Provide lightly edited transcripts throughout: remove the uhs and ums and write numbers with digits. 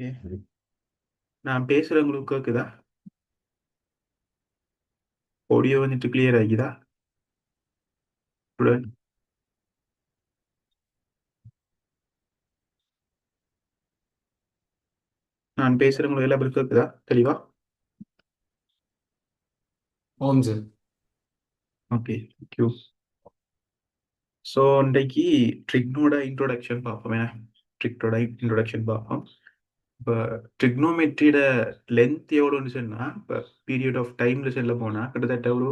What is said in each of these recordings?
Okay. நான் பேசுறது உங்களுக்கு கேக்குதா? ஆடியோ வந்துட்டு கிளியர் ஆகிதா? ஸ்டூடெண்ட், நான் பேசுறது உங்களுக்கு எல்லா பேரும் கேக்குதா தெளிவா? ஓம் சார். Okay, thank you. ஸோ இன்றைக்கு ட்ரிக்னோட இன்ட்ரோடக்ஷன் பார்ப்போம். ட்ரிக்னோட இன்ட்ரோடக்ஷன் பார்ப்போம். இப்போ ட்ரிக்னோமெட்ரியோட லென்த் எவ்வளோன்னு சொன்னால், இப்போ பீரியட் ஆஃப் டைம்ல சொல்ல போனால் கிட்டத்தட்ட ஒரு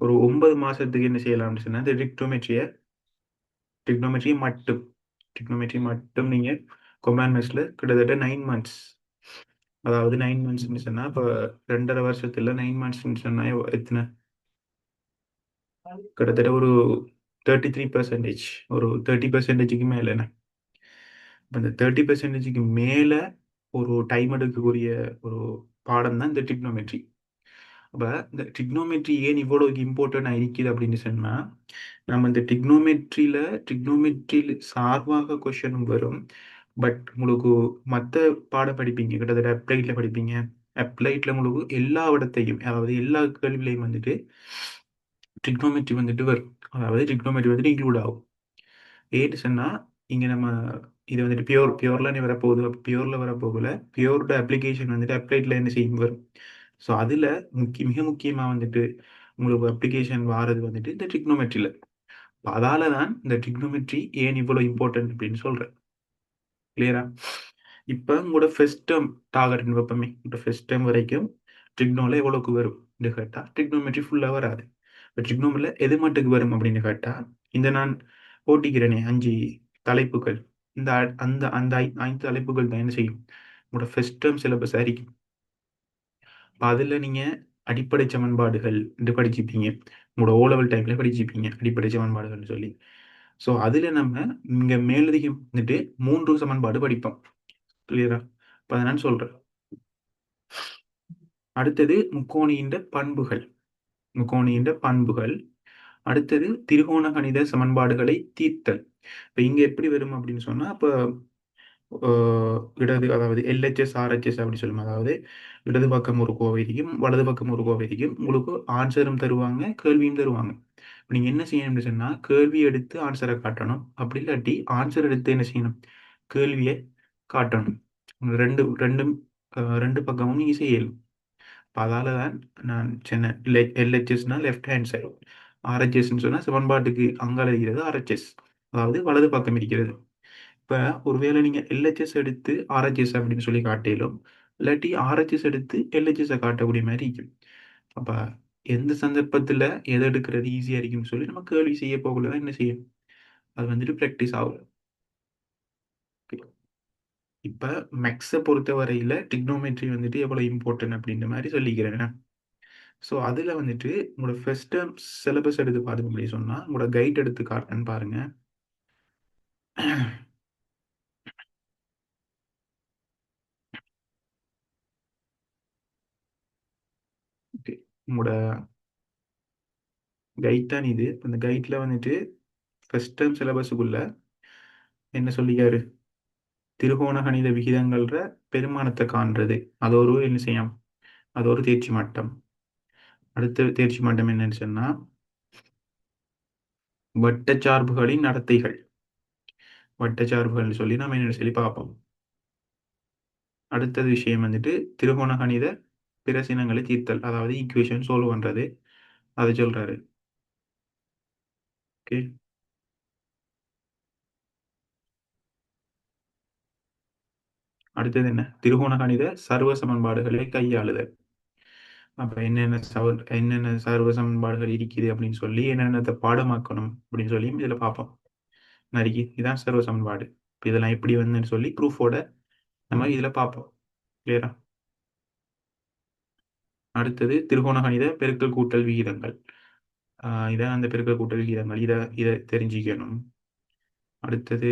ஒரு 9 மாதத்துக்கு என்ன செய்யலாம்னு சொன்னால் இந்த ட்ரிக்னோமெட்ரி மட்டும் நீங்கள் கொமாண்ட் கிட்டத்தட்ட 9 மந்த்ஸ். அதாவது 9 மந்த்ஸ்ன்னு சொன்னால் இப்போ 2.5 வருஷத்துல 9 மந்த்ஸ்ன்னு சொன்னால் எத்தனை? கிட்டத்தட்ட ஒரு 33%, ஒரு 30%க்கு மேலே என்ன. இப்போ இந்த 30%க்கு மேலே ஒரு டைம் எடுக்கக்கூடிய ஒரு பாடம் தான் இந்த ட்ரிக்னோமெட்ரி. அப்போ இந்த ட்ரிக்னோமெட்ரி ஏன் இவ்வளவு இம்பார்ட்டன்ட் இருக்குது அப்படின்னு சொன்னா, நம்ம இந்த ட்ரிக்னோமெட்ரியில் சார்பாக கொஸ்டினும் வரும். பட் உங்களுக்கு மற்ற பாடம் படிப்பீங்க, கிட்டத்தட்ட அப்ளைட்ல படிப்பீங்க. அப்ளைட்ல உங்களுக்கு எல்லா இடத்தையும், அதாவது எல்லா கேள்வியிலையும் வந்துட்டு ட்ரிக்னோமெட்ரி வந்துட்டு வரும். அதாவது ட்ரிக்னோமெட்ரி வந்துட்டு இன்க்ளூட் ஆகும். ஏன்னு சொன்னா, இங்க நம்ம இது வந்துட்டு பியூர்ல நீ வரப்போகுது. பியூர்ல வரப்போகல, பியூரோட அப்ளிகேஷன் வந்துட்டு அப்ளைட்ல என்ன செய்யும் வரும். ஸோ அதுல மிக முக்கியமா வந்துட்டு உங்களுக்கு அப்ளிகேஷன் வாரது வந்துட்டு இந்த ட்ரிக்னோமெட்ரியில. அதால தான் இந்த ட்ரிக்னோமெட்ரி ஏன் இவ்வளவு இம்பார்ட்டன்ட் அப்படின்னு சொல்றேன். கிளியரா? இப்போ உங்களோட ஃபர்ஸ்ட் டேர்ம் டார்கெட் வைப்போமே, இந்த ஃபர்ஸ்ட் டேர்ம் வரைக்கும் ட்ரிக்னோல எவ்வளவுக்கு வரும் கேட்டா ட்ரிக்னோமெட்ரி ஃபுல்லா வராது. இப்போ ட்ரிக்னோமெட்ரியில எது மட்டுக்கு வரும் அப்படின்னு கேட்டா, இந்த நான் போட்டிக்கிறேனே 5 தலைப்புகள், இந்த அந்த அந்த 5 தலைப்புகள் தான் என்ன செய்யும் உங்களோட ஃபர்ஸ்ட் டேர்ம் சிலபஸ் அறிக்கும். இப்போ அதில் நீங்கள் அடிப்படை சமன்பாடுகள் என்று படிச்சுப்பீங்க. உங்களோட ஓ லெவல் டைம்ல படிச்சுப்பீங்க அடிப்படை சமன்பாடுகள்னு சொல்லி. ஸோ அதில் நம்ம இங்கே மேலதிகம் வந்துட்டு 3 சமன்பாடு படிப்போம். கிளியரா? இப்போ அதை நான் சொல்றேன். அடுத்தது முக்கோணியின் பண்புகள். அடுத்தது திரிகோண கணித சமன்பாடுகளை தீர்த்தல். இப்போ இங்க எப்படி வரும் அப்படின்னு சொன்னா, இப்போ இடது, அதாவது எல்ஹெச்எஸ் ஆர்ஹெச்எஸ் அப்படி சொல்லுவோம். அதாவது இடது பக்கம் ஒரு கோவை இருக்கும், வலது பக்கம் ஒரு கோவை இருக்கும். உங்களுக்கு ஆன்சரும் தருவாங்க, கேள்வியும் தருவாங்க. இப்ப நீங்க என்ன செய்யணும்னு சொன்னா, கேள்வி எடுத்து ஆன்சரை காட்டணும். அப்படி இல்லாட்டி ஆன்சர் எடுத்து என்ன செய்யணும், கேள்வியை காட்டணும். ரெண்டு ரெண்டும் ரெண்டு பக்கமும் நீங்க செய்யணும். அப்ப அதால தான் நான் சொன்ன எல்ஹெச்எஸ்னா லெஃப்ட் ஹேண்ட் சைடு, ஆர்ஹெச்எஸ்ன்னு சொன்னா சமன்பாட்டுக்கு அங்கால இருக்கிறது ஆர்ஹெச்எஸ், அதாவது வலது பக்கம் இருக்கிறது. இப்போ ஒருவேளை நீங்கள் எல்ஹெச்எஸ் எடுத்து ஆர்ஹெச்எஸ் அப்படின்னு சொல்லி காட்டிலும், இல்லாட்டி ஆர்ஹெச்எஸ் எடுத்து எல்ஹெச்எஸை காட்டக்கூடிய மாதிரி இருக்கும். அப்போ எந்த சந்தர்ப்பத்தில் எதை எடுக்கிறது ஈஸியாக இருக்கும்னு சொல்லி நம்ம கேள்வி செய்ய போகல தான் என்ன செய்யும், அது வந்துட்டு ப்ராக்டிஸ் ஆகும். இப்போ மேக்ஸை பொறுத்த வரையில் டிக்னோமெட்ரி வந்துட்டு எவ்வளோ இம்பார்ட்டன்ட் அப்படின்ற மாதிரி சொல்லிக்கிறேன். ஸோ அதில் வந்துட்டு உங்களோட ஃபர்ஸ்ட் டேர்ம் சிலபஸ் எடுத்து பார்த்தோம் அப்படின்னு சொன்னால், உங்களோட கைட் எடுத்து காட்டுறேன்னு பாருங்க. ஓகே, உங்களோட கைட் தான் இது. அந்த கைட்ல வந்துட்டு ஃபர்ஸ்ட் டேர்ம் சிலபஸுக்குள்ள என்ன சொல்லிக்காரு, திருகோண கணித விகிதங்கள்ற பெருமானத்தை காண்றது, அது ஒரு என்ன செய்யும், அது ஒரு தேர்ச்சி மட்டம். அடுத்த தேர்ச்சி மட்டம் என்னன்னு சொன்னா, வட்டச்சார்புகளின் நடத்தைகள். வட்டச்சார்புகள்னு சொல்லி நம்ம என்ன சொல்லி பார்ப்போம். அடுத்தது விஷயம் வந்துட்டு திருகோண கணித பிரசினங்களை தீர்த்தல், அதாவது ஈக்குவேஷன் சால்வ் பண்றது, அதை சொல்றாரு. ஓகே. அடுத்தது என்ன, திருகோண கணித சர்வ சமன்பாடுகளை கையாளுதல். அப்ப என்னென்ன சர்வ சமன்பாடுகள் இருக்குது அப்படின்னு சொல்லி என்னென்னத்தை பாடமாக்கணும் அப்படின்னு சொல்லி இதுல பார்ப்போம். நறுக்கி இதான் சர்வ சமன்பாடு, இப்ப இதெல்லாம் எப்படி வந்துன்னு சொல்லி ப்ரூஃபோட நம்ம இதுல பார்ப்போம். கிளியரா? அடுத்தது திருகோண கணித பெருக்கல் கூட்டல் விகிதங்கள். இதான் அந்த பெருக்கல் கூட்டல் விகிதங்கள், இதை தெரிஞ்சுக்கணும். அடுத்தது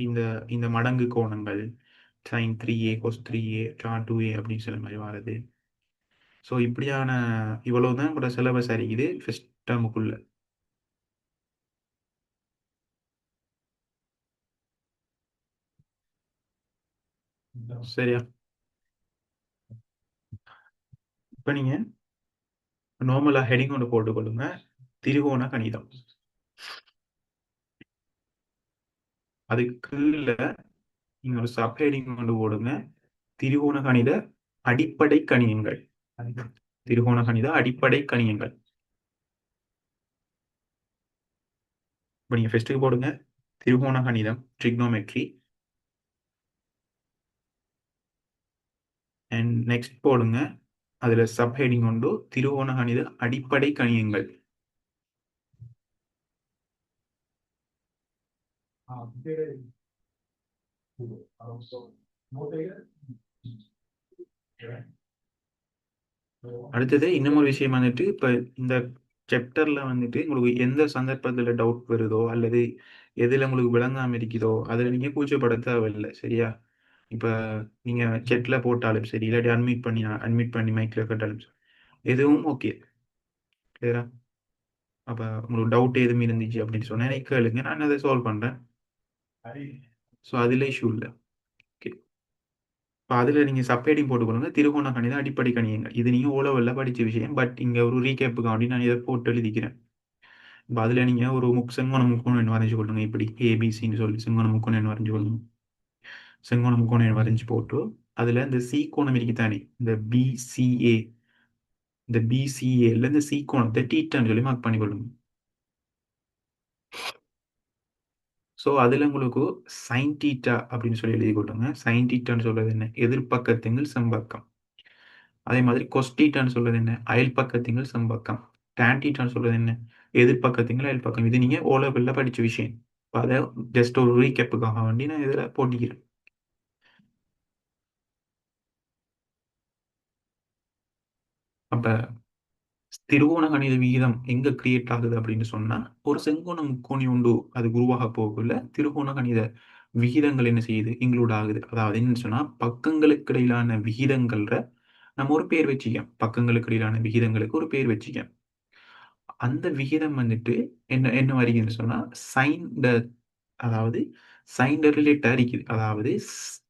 இந்த இந்த மடங்கு கோணங்கள், sin 3a cos 3a tan 2a அப்படின்னு சொல்ல மாதிரி வருது. ஸோ இப்படியான இவ்வளவுதான் கூட சிலபஸ் அறிக்குது ஃபர்ஸ்ட் டேர்முக்குள்ள. சரியா? இப்ப நீங்க நார்மலா ஹெடிங் ஒன்று போட்டுக்கொள்ளுங்க, திரிகோண கணிதம். அதுக்கு கீழே நீங்க ஒரு சப் ஹெடிங் கொண்டு போடுங்க, திரிகோண கணித அடிப்படை கணியங்கள். திரிகோண கணித அடிப்படை கணியங்கள். இப்ப நீங்க ஃபர்ஸ்ட்டுக்கு போடுங்க திரிகோண கணிதம், ட்ரிக்னோமெட்ரி. அண்ட் நெக்ஸ்ட் போடுங்க, அதுல சப் ஹெடிங் உண்டு, திரிகோண கணித அடிப்படை கணியங்கள். அடுத்தது இன்னும் ஒரு விஷயம் வந்துட்டு, இப்ப இந்த சாப்டர்ல வந்துட்டு உங்களுக்கு எந்த சந்தர்ப்பத்துல டவுட் வருதோ அல்லது எதுல உங்களுக்கு விளங்காம இருக்குதோ அதுல நீங்க கூச்சப்பட தேவையில்லை. சரியா? இப்ப நீங்க செட்ல போட்டாலும் சரி, இல்லாட்டி அட்மிட் பண்ணி மைக்ல கேட்டாலும் சரி, எதுவும் ஓகே. கிளியரா? அப்ப உங்களுக்கு டவுட் எதுவும் இருந்துச்சு அப்படின்னு சொன்னா எனக்கு கேளுங்க, நான் அதை சால்வ் பண்றேன். ஸோ அதுல இஷ்யூ இல்லை. ஓகே. இப்போ அதுல நீங்க சப்ஹெட்டிங் போட்டுக்கொள்ளுங்க, திரிகோண கணித அடிப்படை கணியங்கள். இது நீங்க ஓ லெவல்ல படிச்ச விஷயம். பட் இங்க ஒரு ரீகேப்புக்காண்டி நான் இதை போட்டு எழுதிக்கிறேன். இப்போ அதுல நீங்க ஒரு செங்கோண முக்கோணம் வரைஞ்சு கொள்ளுங்க. இப்படி ஏபிசின்னு சொல்லி செங்கோண முக்கோணம் வரைஞ்சு கொள்ளுங்க. செங்கோண முக்கோணம் வரைஞ்சு போட்டு அதுல இந்த சி கோணம் இருக்கு தானே, இந்த பிசிஏ, இந்த பிசிஏல இந்த சி கோணத்தை டீட்டான்னு சொல்லி மார்க் பண்ணி கொள்ளுங்க. ஸோ அதுல உங்களுக்கு சைன் டீட்டா அப்படின்னு சொல்லி எழுதி கொள்ளுங்க. சைன் டீட்டான்னு சொல்றது என்ன? எதிர்பக்கத்தின் செம்பக்கம். அதே மாதிரி கொஸ்டீட்டான்னு சொல்றது என்ன? அயல் பக்கத்தின் செம்பக்கம். டேன் டீட்டான்னு சொல்றது என்ன? எதிர்பக்கத்தின் அயல் பக்கம். இது நீங்க ஓ லெவல்ல படிச்ச விஷயம். இப்ப அதை ஜஸ்ட் ஒரு ரீகேப்புக்காக வேண்டி நான் இதுல போட்டிக்கிறேன். அப்ப திரிகோண கணித விகிதம் எங்க கிரியேட் ஆகுது அப்படின்னு சொன்னா, ஒரு செங்கோண முக்கோணி உண்டு அது உருவாக போகக்குள்ள திரிகோண கணித விகிதங்கள் என்ன செய்யுது? இன்க்ளூட் ஆகுது. அதாவது என்னன்னு சொன்னா, பக்கங்களுக்கு இடையிலான விகிதங்கள்ல நம்ம ஒரு பேர் வச்சுக்கோம். பக்கங்களுக்கு இடையிலான விகிதங்களுக்கு ஒரு பேர் வச்சுக்கோம். அந்த விகிதம் வந்துட்டு என்ன என்ன வருதுன்னு சொன்னா, சைன் அதாவது சைன் ரிலேட்டா இருக்குது. அதாவது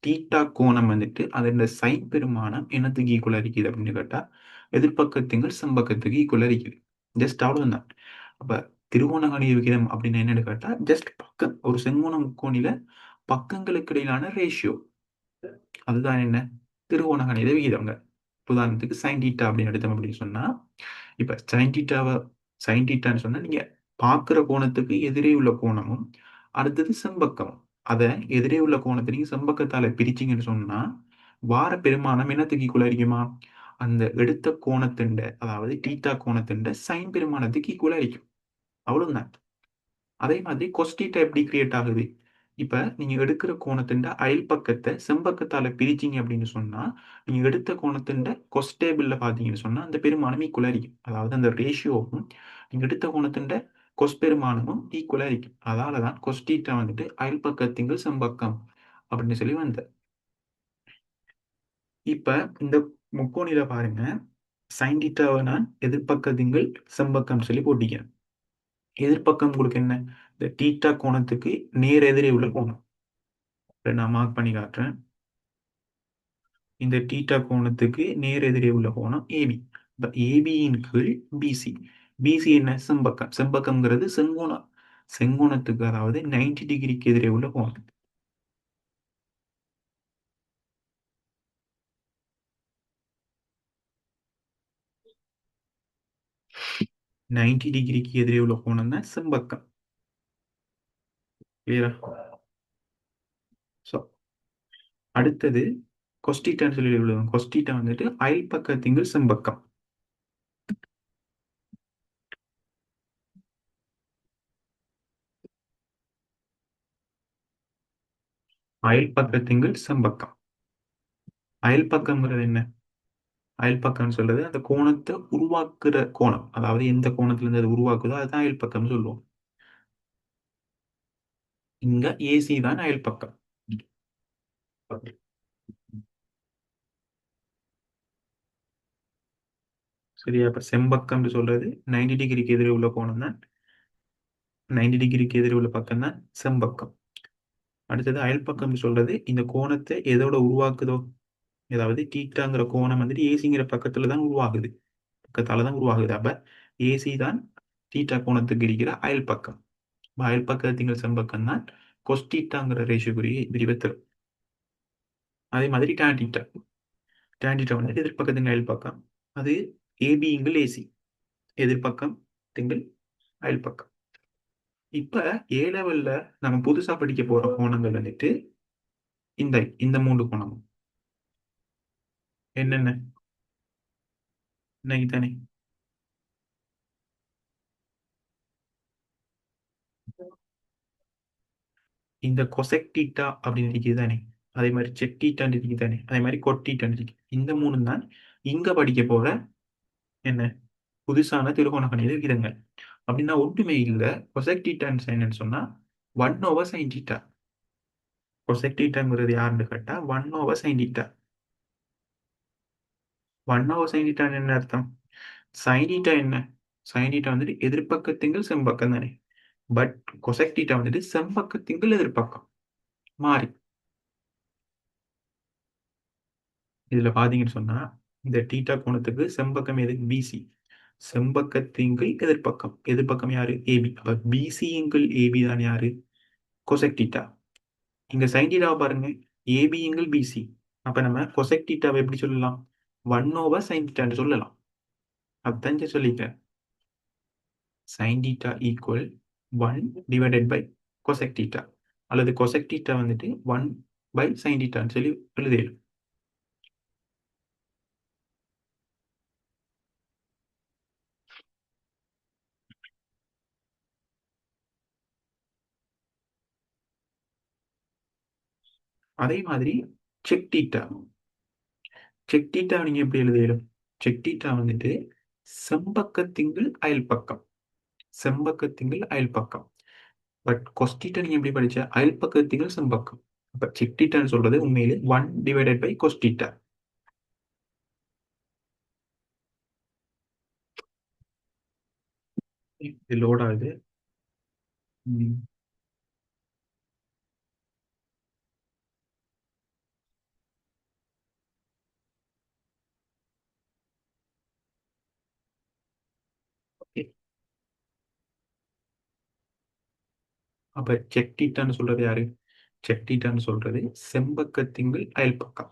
தீட்டா கோணம் வந்துட்டு அதோட சைன் பெருமானம் என்னத்துக்கு ஈக்குவலா இருக்குது அப்படின்னு கேட்டா, எதிர்பக்கத்தின் செம்பக்கத்துக்கு ஈக்குவலா இருக்குது. ஜஸ்ட் அவ்வளவுதான். அப்ப திருகோணகணித விகிதம் அப்படின்னு என்னன்னு கேட்டா, ஜஸ்ட் பக்கம் ஒரு செங்கோண முக்கோணில பக்கங்களுக்கு இடையிலான ரேஷியோ. அதுதான் என்ன? திருகோணகணித விகிதங்க. உதாரணத்துக்கு சைன் தீட்டா அப்படின்னு எடுத்தோம் அப்படின்னு சொன்னா, இப்ப சைன் தீட்டான்னு சொன்னா நீங்க பார்க்கிற கோணத்துக்கு எதிரே உள்ள கோணமும் அடுத்தது செம்பக்கம். அத எதிரே உள்ள கோணத்தை நீங்க செம்பக்கத்தால பிரிச்சீங்கன்னு சொன்னா வார பெருமானம் என்னத்துக்கு ஈக்குவலா இருக்குமா? அந்த எடுத்த கோணத்தின், அதாவது டீட்டா கோணத்தின் சைன் பெருமானத்துக்கு ஈக்குவலா இருக்கும். அவ்வளவுதான். அதே மாதிரி கொஸ்டீட்டா எப்படி கிரியேட் ஆகுது? இப்ப நீங்க எடுக்கிற கோணத்தின் அயல் பக்கத்தை செம்பக்கத்தால பிரிச்சீங்க அப்படின்னு சொன்னா, நீங்க எடுத்த கோணத்தின் கொஸ்டேபிள்ல பாத்தீங்கன்னு சொன்னா அந்த பெருமானம் ஈக்குவலா இருக்கும். அதாவது அந்த ரேஷியோவும் நீங்க எடுத்த கோணத்தின் கொஸ் பெருமானமும் ஈக்குவலா இருக்கும். அதாலதான் கொஸ்டீட்டா வந்துட்டு அயல் பக்கத்தின் செம்பக்கம் அப்படின்னு சொல்லி வந்த. இப்ப இந்த முக்கோணில பாருங்க, சைன் தீட்டாவை நான் எதிர்பக்கத்திங்கள் செம்பக்கம் சொல்லி போட்டிக்கிறேன். எதிர்பக்கம் உங்களுக்கு என்ன? இந்த தீட்டா கோணத்துக்கு நேர் எதிரே உள்ள கோணம். இதை நான் மார்க் பண்ணி காட்டுறேன். இந்த தீட்டா கோணத்துக்கு நேர் எதிரே உள்ள கோணம் ஏபி. இப்ப ஏபியின் கீழ் பிசி. பிசி என்ன? செம்பக்கம். செம்பக்கம்ங்கிறது செங்கோணம். செங்கோணத்துக்கு அதாவது 90 டிகிரிக்கு எதிரே உள்ள கோணம். 90 டிகிரிக்கு எதிரே உள்ள கோணம் தான் செம்பக்கம். கிளியரா? ஸோ அடுத்தது கொஸ்டீட்டான்னு சொல்லி எழுதுவோம். கொஸ்டீட்டா வந்துட்டு அயல் பக்கத்தின் செம்பக்கம். அயல் பக்கத்தின் செம்பக்கம். அயல் பக்கம்ங்கிறது என்ன? அயல் பக்கம்னு சொல்றது அந்த கோணத்தை உருவாக்குற கோணம். அதாவது எந்த கோணத்துல இருந்து அது உருவாக்குதோ அதுதான் அயல் பக்கம்னு சொல்லுவோம். இங்க ஏசி தான் அயல் பக்கம். சரியா? இப்ப செம்பக்கம்னு சொல்றது 90 டிகிரிக்கு எதிரே உள்ள கோணம் தான், 90 டிகிரிக்கு எதிரே உள்ள பக்கம் தான் செம்பக்கம். அடுத்தது அயல்பக்கம் சொல்றது இந்த கோணத்தை எதோட உருவாக்குதோ, அதாவது தீட்டாங்கிற கோணம் வந்துட்டு ஏசிங்கிற பக்கத்துல தான் உருவாகுது, பக்கத்தால தான் உருவாகுது. அப்ப ஏசி தான் தீட்டா கோணத்துக்கு இருக்கிற அயல் பக்கம். அயல் பக்கத்தின் செம்பக்கம் தான் கொஸ்டீட்டாங்கிற ரேஷியோக்குரிய விரிவை தரும். அதே மாதிரி டேன் டீட்டா வந்துட்டு எதிர்பக்கத்தின் அயல் பக்கம். அது ஏபி இங்கிள் ஏசி, எதிர்பக்கம் திங்கள் அயல் பக்கம். இப்ப ஏ லெவல்ல நம்ம புதுசா படிக்க போற கோணங்கள் வந்துட்டு இந்த இந்த 3 கோணமும் என்னென்ன இன்னைக்கு தானே இந்த கொசெக் டீட்டா அப்படின்னு இருக்குது தானே, அதே மாதிரி செக் டீட்டான்னு இருக்குது தானே, அதே மாதிரி கொட் டீட்டான்னு இருக்கு. இந்த 3 தான் இங்க படிக்க போற என்ன புதுசான திருகோண கணித விகிதங்கள். அப்படின்னா ஒன்றுமே இல்லை. கொசெக் டீட்டான்னு என்னன்னு சொன்னா 1/sin டீட்டா. கொசெக் டீட்டாங்கிறது யாருன்னு கேட்டா 1/sin டீட்டா. 1/sin டீட்டான்னு என்ன அர்த்தம்? sin டீட்டா என்ன? sin டீட்டா வந்துட்டு எதிர்பக்கத்திங்கள் செம்பக்கம் தானே. பட் கொசெக் டீட்டா வந்துட்டு செம்பக்கத்திங்கள் எதிர்பக்கம் மாறி. இதுல பாத்தீங்கன்னு சொன்னா இந்த டீட்டா கோணத்துக்கு செம்பக்கம் எது? பிசி. செம்பக்கத்திங்கள் எதிர்பக்கம், எதிர்பக்கம் யாரு? ஏபி. அப்ப பிசி இங்கிள் ஏபி தான் யாரு? கொசெக் டீட்டா. இங்க சைன் டீட்டாவை பாருங்க, ஏபி இங்கிள் பிசி. அப்ப நம்ம கொசெக் டீட்டாவை எப்படி சொல்லலாம்? 1/sin டீட்டான்னு சொல்லலாம். அதுதான் இங்க சொல்லிட்டேன். sin theta equal 1 divided by cosec theta, அல்லது கொசெக் டீட்டா வந்துட்டு 1/sin டீட்டான்னு சொல்லி எழுதிடும். அதே மாதிரி செக் டீட்டா, செக் டீட்டா நீங்க எப்படி எழுதிடும்? செக் டீட்டா வந்துட்டு செம்பக்கத்திங்கள் அயல் பக்கம், செம்பக்கத்திங்கள் அயல் பக்கம். பட் கொஸ்டீட்டா நீங்க எப்படி படிச்ச? அயல் பக்கத்திங்கள் செம்பக்கம். அப்ப செக் டீட்டான்னு சொல்றது உண்மையிலே 1 டிவைடட் பை கொஸ்டீட்டா. இது லோட் ஆகுது. ஓகே. அப்ப செக் டீட்டான்னு சொல்றது யாரு? செக் டீட்டான்னு சொல்றது செம்பக்கத்திங்கள் அயல் பக்கம்.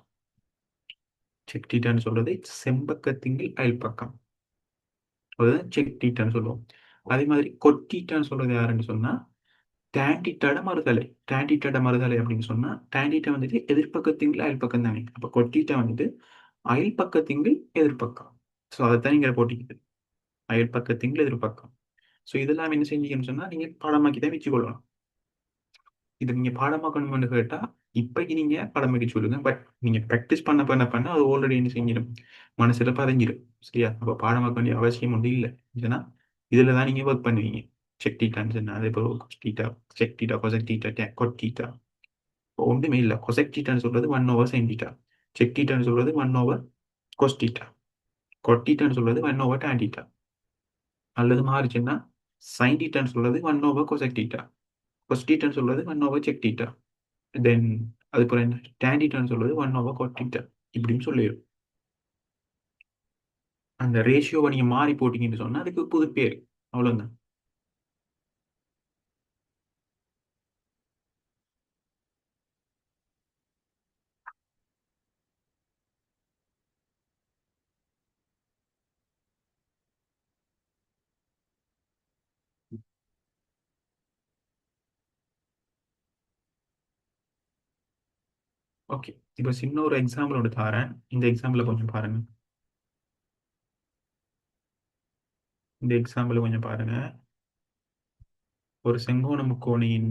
செக் டீட்டான்னு சொல்றது செம்பக்கத்திங்கள் அயல் பக்கம். அதுதான் செக் டீட்டான்னு சொல்லுவோம். அதே மாதிரி கொட் டீட்டான்னு சொல்றது யாருன்னு சொன்னா tan டீட்டாட மறுதலை. tan டீட்டாட மறுதலை அப்படின்னு சொன்னா tan டீட்டா வந்துட்டு எதிர்பக்கத்திங்கள் அயல் பக்கம் தானே. அப்ப கொட் டீட்டா வந்துட்டு அயல் பக்கத்திங்கள் எதிர்பக்கம். ஸோ அதைத்தான் நீங்க போட்டிக்குது, அயல் பக்கத்திங்கள் எதிர்பக்கம். ஸோ இதெல்லாம் என்ன செஞ்சீங்கன்னு சொன்னா நீங்க பாடமாக்கி தான் வச்சுக்கொள்ளலாம். இது நீங்க பாடமாக்கணும்னு கேட்டா இப்பைக்கு நீங்க பாடமாக்கி சொல்லுங்க. பட் நீங்க ப்ராக்டிஸ் பண்ண பண்ண பண்ண அது ஆல்ரெடி என்ன செஞ்சிடும், மனசுல பதிஞ்சிடும். சரியா? அப்ப பாடமாக்க வேண்டிய அவசியம் ஒன்றும் இல்லை. ஏன்னா இதுல தான் நீங்க ஒர்க் பண்ணுவீங்க. செக் டீட்டான்னு சொன்னா அதே போல theta, sec theta, cosec theta, cot theta. ஒன்றுமே இல்லை. கொசெக் டீட்டான்னு சொல்றது 1/sin டீட்டா. செக் டீட்டான்னு சொல்றது 1/cos டீட்டா. கொட் டீட்டான்னு சொல்றது 1/tan டீட்டா. அல்லது மாறிச்சுன்னா sin டீட்டான்னு சொல்றது 1/cosec டீட்டா. கொஸ் டீட்டான்னு சொல்றது 1/sec டீட்டா. தென் அதுக்கப்புறம் என்ன, tan டீட்டான்னு சொல்றது 1/cot டீட்டா. இப்படின்னு சொல்லிடும். அந்த ரேஷியோவை நீங்க மாறி போட்டீங்கன்னு சொன்னா அதுக்கு புது பேர். அவ்வளவுதான். ஓகே. இப்போ சின்ன ஒரு எக்ஸாம்பிள் ஒன்று தரேன். இந்த எக்ஸாம்பிளை கொஞ்சம் பாருங்க. இந்த எக்ஸாம்பிள் கொஞ்சம் பாருங்க. ஒரு செங்கோண முக்கோணியின்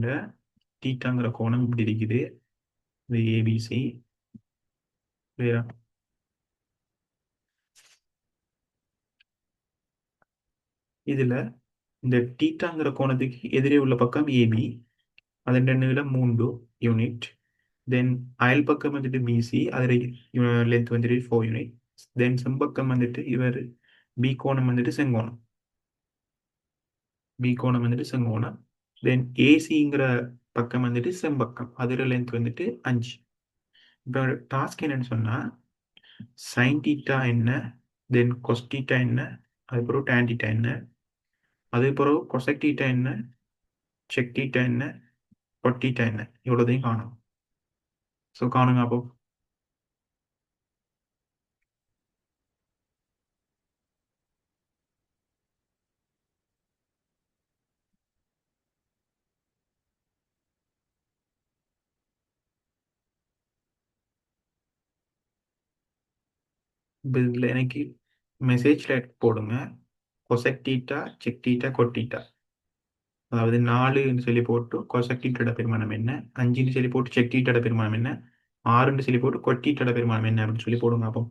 தீட்டாங்கிற கோணம் இப்படி இருக்குது. இது ஏபிசி. வேற இதுல இந்த தீட்டாங்கிற கோணத்துக்கு எதிரே உள்ள பக்கம் ஏபி, அதன் நீளம் 3 யூனிட். தென் அயல் பக்கம் வந்துட்டு பிசி, அதில் லென்த் வந்துட்டு 4 யூனிட். தென் செம்பக்கம் வந்துட்டு இவர் பி கோணம் வந்துட்டு செங்கோணம், பி கோணம் வந்துட்டு செங்கோணம். தென் ஏசிங்கிற பக்கம் வந்துட்டு செம்பக்கம் அதோட லென்த் வந்துட்டு 5. இப்போ டாஸ்க் என்னன்னு சொன்னால் சைன் தீட்டா என்ன, தென் கொஸ் தீட்டா என்ன, அதுக்கப்புறம் டேன் தீட்டா என்ன, அதுக்கப்புறம் கொசெக் தீட்டா என்ன, செக் தீட்டா என்ன, கொட் தீட்டா என்ன, இவ்வளோதையும் காணும். ஸோ காணுங்க அப்போ. இப்போ இதில் எனக்கு மெசேஜில் போடுங்க கொசெக் தீட்டா, செக் தீட்டா, கொட் தீட்டா. அதாவது 4ன்னு சொல்லி போட்டு கொசெக் தீட்டாட பெருமானம் என்ன, 5ன்னு சொல்லி போட்டு செக் தீட்டாட பெருமானம் என்ன, 6ன்னு சொல்லி போட்டு கொட் தீட்டாட பெருமானம் என்ன அப்படின்னு சொல்லி போடுங்க அப்போ.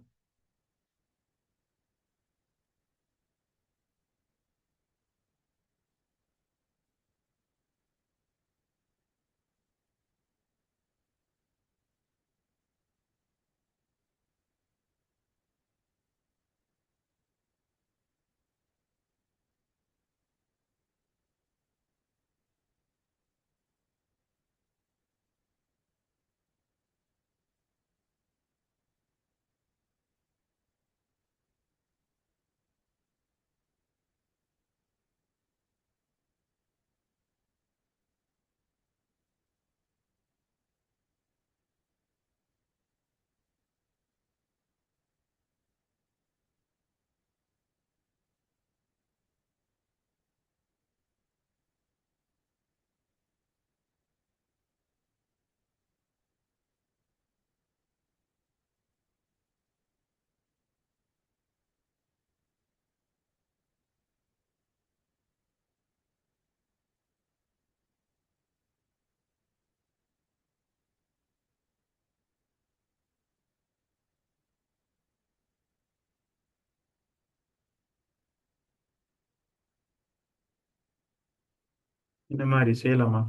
இந்த மாதிரி செய்யலாமா?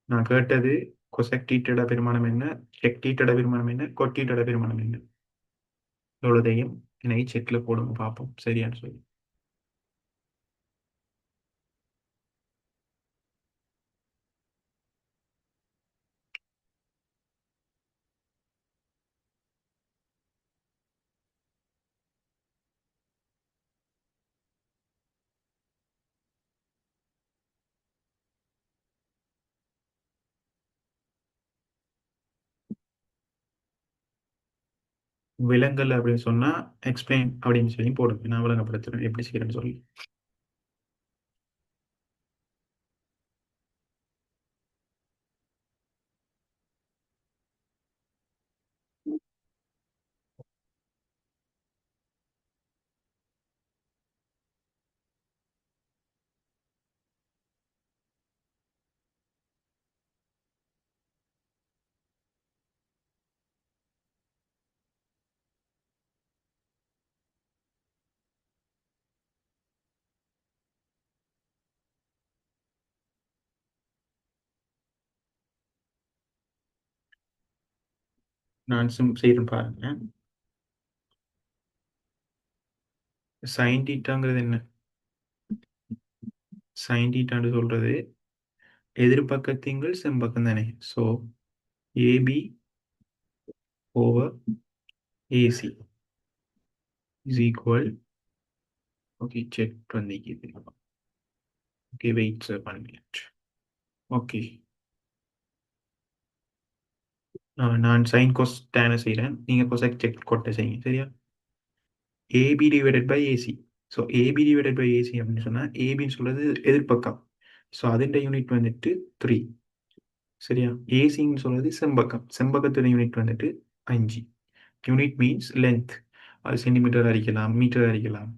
நான் கேட்டது கொசெக் தீட்டாட பெருமானம் என்ன, செக் தீட்டாட பெருமானம் என்ன, கொட் தீட்டாட பெருமானம் என்ன, இவ்வளோதையும் எனக்கு செக்கில் போடுங்க பார்ப்போம் சரியான்னு சொல்லி. விலங்கல் அப்படின்னு சொன்னா எக்ஸ்பிளைன் அப்படின்னு சொல்லி போடுங்க, நான் விளங்கப்படுத்துறேன் எப்படி செய்யறேன்னு சொல்லி. நான் செய்யறேன் பாருங்க. சைன் தீட்டாங்கிறது என்ன? சைன் தீட்டான்னு சொல்றது எதிர்பக்கத்திங்கள் செம்பக்கம் தானே. So AB over AC is equal. Okay check பண்ணிக்கிது. Okay wait sir 1 minute. Okay நான் சைன் கோஸ் டேனை செய்கிறேன், நீங்கள் கொசெக் செக் கொட்டை செய்யுங்க சரியா. AB divided by AC. So AB divided by AC அப்படின்னு சொன்னால் ஏபின்னு சொல்றது எதிர்பக்கம். ஸோ அதோட யூனிட் வந்துட்டு 3 சரியா. ஏசின்னு சொல்றது செம்பக்கம், செம்பக்கத்தோட யூனிட் வந்துட்டு 5. யூனிட் மீன்ஸ் லென்த், அது சென்டிமீட்டர் அடிக்கலாம், மீட்டர் அடிக்கலாம்.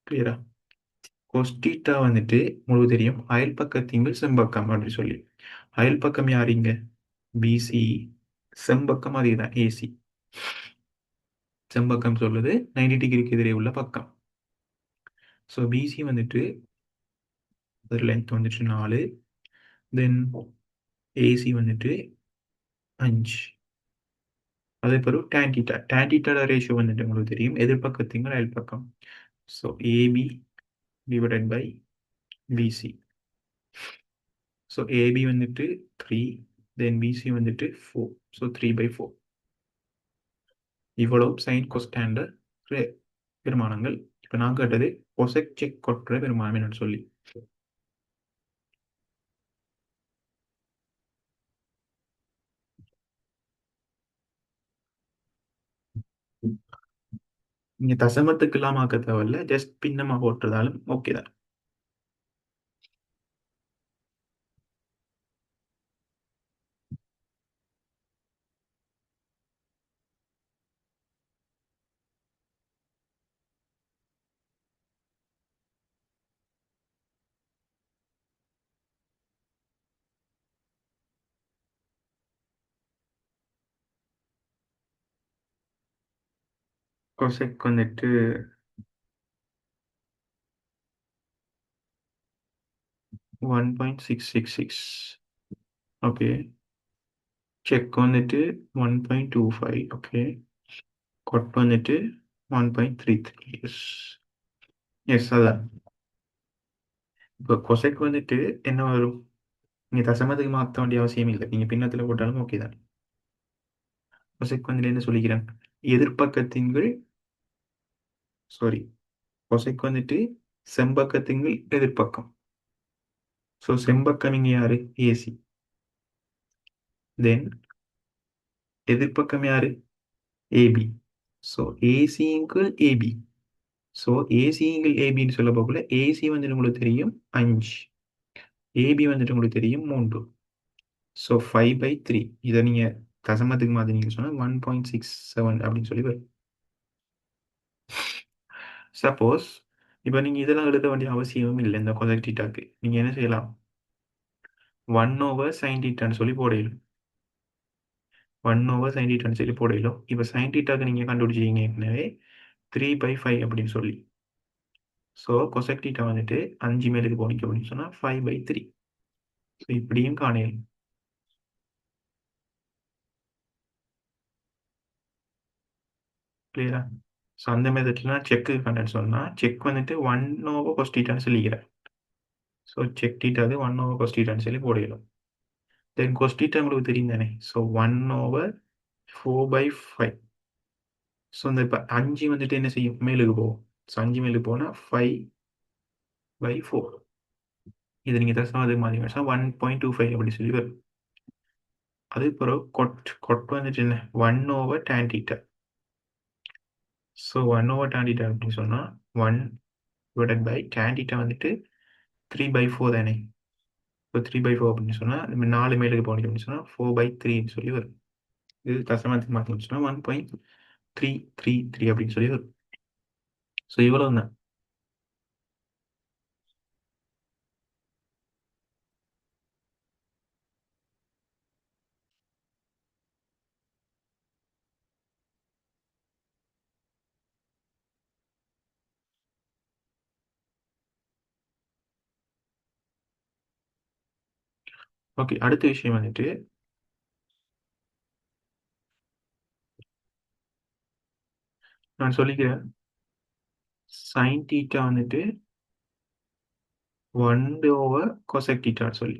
கிளியரா. கொஸ்டீட்டா வந்துட்டு உங்களுக்கு தெரியும் அயல் பக்கத்திங்கள் செம்பக்கம் அப்படின்னு சொல்லி. அயல் பக்கம் யாருங்க? பிசி. செம்பக்கம் அதே தான் ஏசி. செம்பக்கம் சொல்லுது 90 டிகிரிக்கு எதிரே உள்ள பக்கம். ஸோ பிசி வந்துட்டு ஒரு லென்த் வந்துட்டு 4, தென் ஏசி வந்துட்டு 5. அதே பிறகு tan theta. tan theta ratio வந்துட்டு உங்களுக்கு தெரியும் எதிர்பக்கத்திங்கள் அயல் பக்கம். So AB divided by BC. So AB வந்துட்டு 3, தென் பிசி வந்துட்டு 4. ஸோ 3/4. இவ்வளவு சைன் கொஸ்டாண்ட பெருமானங்கள். இப்போ நான் கேட்டது கொசெக் செக் கொற்ற பெருமானம் என்னன்னு சொல்லி. நீங்க தசமத்துக்கு இல்லாம ஆக்க தேவையில்ல, ஜஸ்ட் பின்னமா போட்டுறதாலும் ஓகே தான். கொசெக் வந்துட்டு 1.666. ஓகே. செக் வந்துட்டு 1.25. ஓகே. கொட் வந்துட்டு 1.33. எஸ். எஸ், அதான். இப்போ கொசெக் வந்துட்டு என்ன வரும்? நீங்க தசமத்துக்கு மாற்ற வேண்டிய அவசியம் இல்லை, நீங்க பின்னத்துல போட்டாலும் ஓகே தான். கொசெக் வந்துட்டு என்ன சொல்லிக்கிறேன், எதிர்பக்கத்தின் கீழ், சாரி, கொசைக்கு வந்துட்டு செம்பக்கத்தின் எதிர்ப்பக்கம். ஸோ செம்பக்கம் இங்க யாரு? ஏசி. தென் எதிர்ப்பக்கம் யாரு? ஏபி. ஸோ ஏசிங்கு ஏபி. ஸோ ஏசிங்கு ஏபின்னு சொல்ல போகல, ஏசி வந்துட்டு உங்களுக்கு தெரியும் 5, ஏபி வந்துட்டு உங்களுக்கு தெரியும் 3. ஸோ 5/3. இதை நீங்க தசமத்துக்கு மாதிரி நீங்க சொன்னா 1.67 அப்படின்னு சொல்லி வரும். சப்போஸ் இப்போ நீங்க இதெல்லாம் எழுத வேண்டிய அவசியமும் இல்லை. இந்த கொசைக் டீட்டாக்கு நீங்க என்ன செய்யலாம், 1/sin டீட்டான்னு சொல்லி போடையிலும், 1/sin டீட்டான்னு சொல்லி போடையிலும். இப்போ sin டீட்டாக்கு நீங்க கண்டுபிடிச்சீங்க ஏற்கனவே 3/5 அப்படின்னு சொல்லி. ஸோ கொசெக் டீட்டா வந்துட்டு 5 மேலுக்கு போனிக்கு அப்படின்னு சொன்னா 5/3. ஸோ இப்படியும் காணையில். கிளியரா? ஸோ அந்த மெத்தட்லாம் செக்கு கண்டன்னு சொன்னா செக் வந்துட்டு 1/cos டீட்டான்னு சொல்லிக்கிறேன். ஸோ செக் டீட்டாது 1/cos டீட்டான்னு சொல்லி போடையிலும். தென் cos டீட்டா உங்களுக்கு தெரியும் தானே. ஸோ 1/4/5. ஸோ இந்த இப்போ 5 வந்துட்டு என்ன செய்யும், மேலுக்கு போகும். ஸோ 5 மேலுக்கு போனா 5/4. இது நீங்க தசமாவது மாதிரி 1.25 அப்படி சொல்லி வரும். அது பிறகு கொட் வந்துட்டு என்ன, 1/tan theta. So 1/tan theta அப்படின்னு சொன்னா 1/tan theta வந்துட்டு 3/4 தானே. இப்போ 3/4 அப்படின்னு சொன்னா 4 மேலுக்கு போனீங்க அப்படின்னு சொன்னா 4/3 சொல்லி வரும். இது தசமத்துக்கு மாற்றி சொன்னா 1.333 அப்படின்னு சொல்லி வரும். ஸோ இவ்வளவு தான். ஓகே, அடுத்த விஷயம் வந்துட்டு நான் சொல்லிக்கிறேன். sin theta வந்துட்டு 1/cosec theta சொல்லி.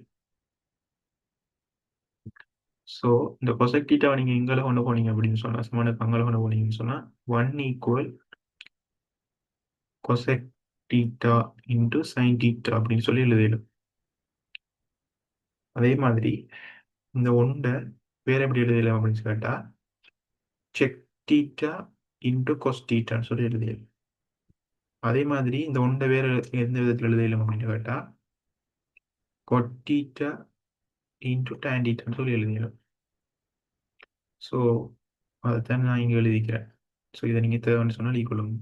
ஸோ இந்த கொசெக் தீட்டாவை நீங்க எங்கே கொண்டு போனீங்க அப்படின்னு சொன்னா, சமனுக்கு அங்கே கொண்டு போனீங்கன்னு சொன்னா 1 = கொசெக் தீட்டா இன்டு சைன் தீட்டா அப்படின்னு சொல்லி எழுதிடும். அதே மாதிரி இந்த ஒன்றை வேற எப்படி எழுதலாம் அப்படின்னு கேட்டா செக் தீட்டா இன்டு கொஸ் தீட்டான்னு சொல்லி எழுதிடும். அதே மாதிரி இந்த ஒன்றை வேற எந்த விதத்தில் எழுதலாம் அப்படின்னு கேட்டா கொட் தீட்டா இன்டு tan தீட்டான்னு சொல்லி எழுதிடும். ஸோ அதைத்தான் நான் இங்கே எழுதிக்கிறேன். ஸோ இதை நீங்கள் தேவைன்னு சொன்னால் எழுதிக்கொள்ளுங்க.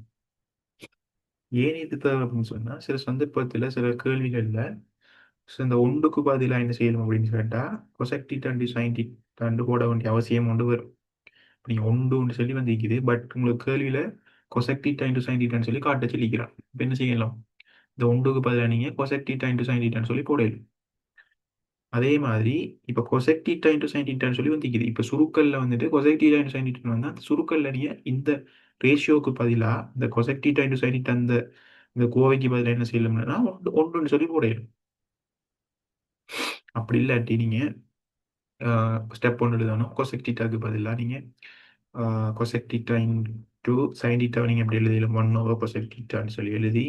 ஏன் இது தேவை அப்படின்னு சொன்னா, சில சந்தர்ப்பத்தில் சில கேள்விகள்ல இந்த ஒன்றுக்கு பதிலாக என்ன செய்யணும் அப்படின்னு கேட்டா கொசெக் தீட்டா இன்டு சைன் தீட்டான்னு போட வேண்டிய அவசியம் ஒன்று வரும். நீங்க ஒன்று சொல்லி வந்திருக்குது, பட் உங்களுக்கு கேள்வியில கொசெக் தீட்டா இன்டு சைன் தீட்டான்னு சொல்லி காட்ட சொல்லிக்கிறான். இப்போ என்ன செய்யலாம், இந்த ஒன்றுக்கு பதிலாக நீங்க கொசெக் தீட்டா இன்டு சைன் தீட்டான்னு சொல்லி போடலாம். அதே மாதிரி இப்போ கொசெக் தீட்டா இன்டு சைன் தீட்டான்னு சொல்லி வந்திருக்குது. இப்போ சுருக்கல்ல வந்துட்டு கொசெக் தீட்டா இன்டு சைன் தீட்டான்னு வந்தா சுருக்கல்ல நீங்க இந்த ரேஷியோக்கு பதிலாக இந்த கொசெக் தீட்டா இன்டு சைன் தீட்டா இந்த கோவைக்கு பதிலாக என்ன செய்யலாம்னா ஒன்று ஒன்றுன்னு சொல்லி போடலாம். அப்படி இல்லாட்டி நீங்கள் ஸ்டெப் ஒன்று எழுதணும். கொசெக் டீட்டாக்கு பதிலாக நீங்கள் கொசெக் டீட்டா இன்டூ சைன் டீட்டாவை நீங்கள் எப்படி எழுதிடலாம், 1/, கொசெக் டீட்டான்னு சொல்லி எழுதி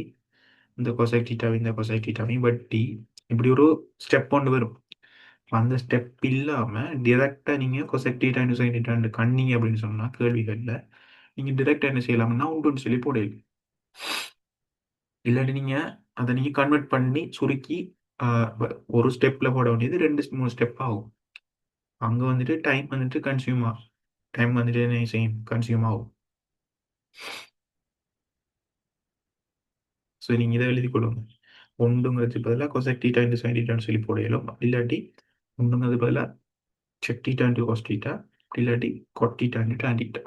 இந்த கொசெக் டீட்டாவை இந்த கொசெக் டீட்டாவையும் வட்டி இப்படி ஒரு ஸ்டெப் ஒன்று வரும். அந்த ஸ்டெப் இல்லாமல் டிரெக்டாக நீங்கள் கொசெக் டீட்டா இன்டூ சைன் டீட்டான்னு கண்ணீங்க அப்படின்னு சொன்னால் கேள்விகளில் நீங்கள் டிரெக்டாக என்ன செய்யலாம்னா உண்டுன்னு சொல்லி போடலாம். இல்லாட்டி நீங்கள் அதை நீங்கள் கன்வெர்ட் பண்ணி சுருக்கி ஒரு ஸ்டெப்பில் போட வேண்டியது 2 3 ஸ்டெப் ஆகும். அங்கே வந்துட்டு டைம் வந்துட்டு கன்சியூம் ஆகும். டைம் வந்துட்டு என்ன செய்யும், கன்சியூம் ஆகும். ஸோ நீங்கள் இதை எழுதி கொடுங்க. ஒன்றுங்கிறதுக்கு பதிலாக கொசெக் டீட்டா இன்டு சைன் டீட்டான்னு சொல்லி போடையிலும். இல்லாட்டி ஒன்றுங்கிறது பதிலாக sec theta into cos theta, இல்லாட்டி cot theta into tan theta.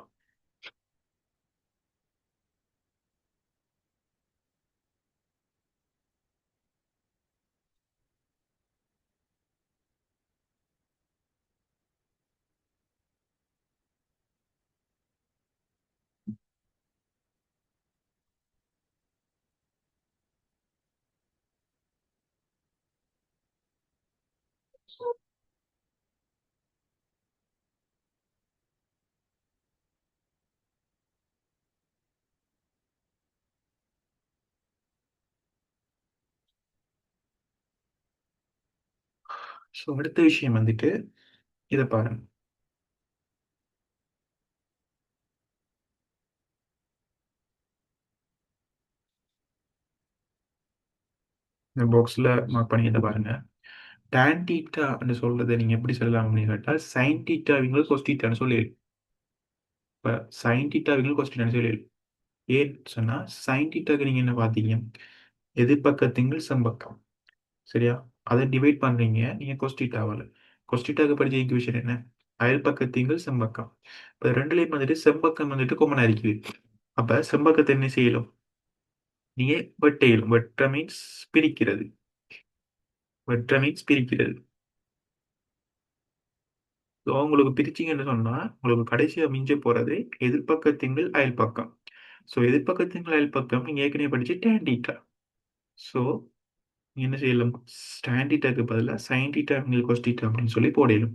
So அடுத்த விஷயம் வந்துட்டு இதை பாருங்க. இந்த பாக்ஸில் மார்க் பண்ணி இதை பாருங்க. டான் டீட்டான்னு சொல்றதை நீங்கள் எப்படி சொல்லலாம் அப்படின்னு கேட்டால் சைன் டீட்டாவிங்க கொஸ் டீட்டான்னு சொல்லி. இப்போ சைன் டீட்டாவிங்க கொஸ் டீட்டான்னு சொல்லி ஏன்னு சொன்னால் சைன் டீட்டாக்கு நீங்கள் என்ன பார்த்தீங்க, எதிர்பக்கத்திங்கள் செம்பக்கம். சரியா, அதை டிவைட் பண்றீங்க நீங்க கொஸ்டிட்டாவால். கொஸ்டிட்டாக்கு படிச்ச ஈக்குவேஷன் என்ன, அயல் பக்கத்தீங்கள் செம்பக்கம். இப்போ ரெண்டுலேயும் வந்துட்டு செம்பக்கம் வந்துட்டு கொமனா இருக்குது. அப்ப செம்பக்கத்தை என்ன செய்யலும், நீங்க வெட்டையிலும். வெட்ட மீன்ஸ் பிரிக்கிறது. வெட்ட மீன்ஸ் பிரிக்கிறது. ஸோ உங்களுக்கு பிரிச்சிங்கன்னு சொன்னா உங்களுக்கு கடைசியா மிஞ்ச போறது எதிர்பக்கத்திங்கள் அயல் பக்கம். ஸோ எதிர்பக்கத்திங்கள் அயல் பக்கம் நீங்க ஏற்கனவே படிச்சு tan டீட்டா. ஸோ என்ன செய்யலாம், tan டீட்டாக்கு பதிலாக sin டீட்டா cos டீட்டா அப்படின்னு சொல்லி போடலும்.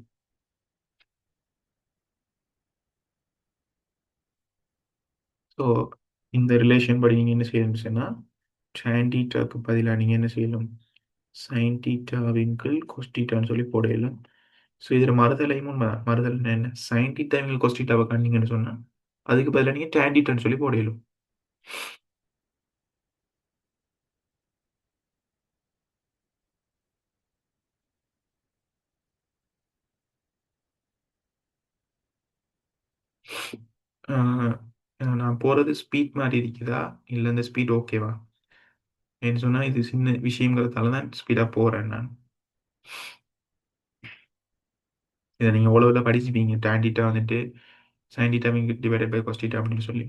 ஸோ இந்த ரிலேஷன் படி நீங்கள் என்ன செய்யணும்னு சொன்னால் tan டீட்டாக்கு பதிலாக நீங்கள் என்ன செய்யணும், sin டீட்டா விங்கிள் cos டீட்டான்னு சொல்லி போடலாம். ஸோ இதில் மறுதலையும் மறுதல் என்ன, sin டீட்டா விங்கிள் cos டீட்டாவை கண்டீங்கன்னு சொன்னால் அதுக்கு பதிலாக நீங்கள் tan டீட்டான்னு சொல்லி போடலும். நான் போகிறது ஸ்பீட் மாதிரி இருக்குதா இல்லை இந்த ஸ்பீட் ஓகேவா ஏன்னு சொன்னால் இது சின்ன விஷயங்கிறதால தான் ஸ்பீடாக போகிறேன் நான். இதை நீங்கள் எவ்வளோ படிச்சுப்பீங்க, tan டீட்டா வந்துட்டு sin டீட்டா விங்கிள் டிவைடட் பை cos டீட்டா அப்படின்னு சொல்லி.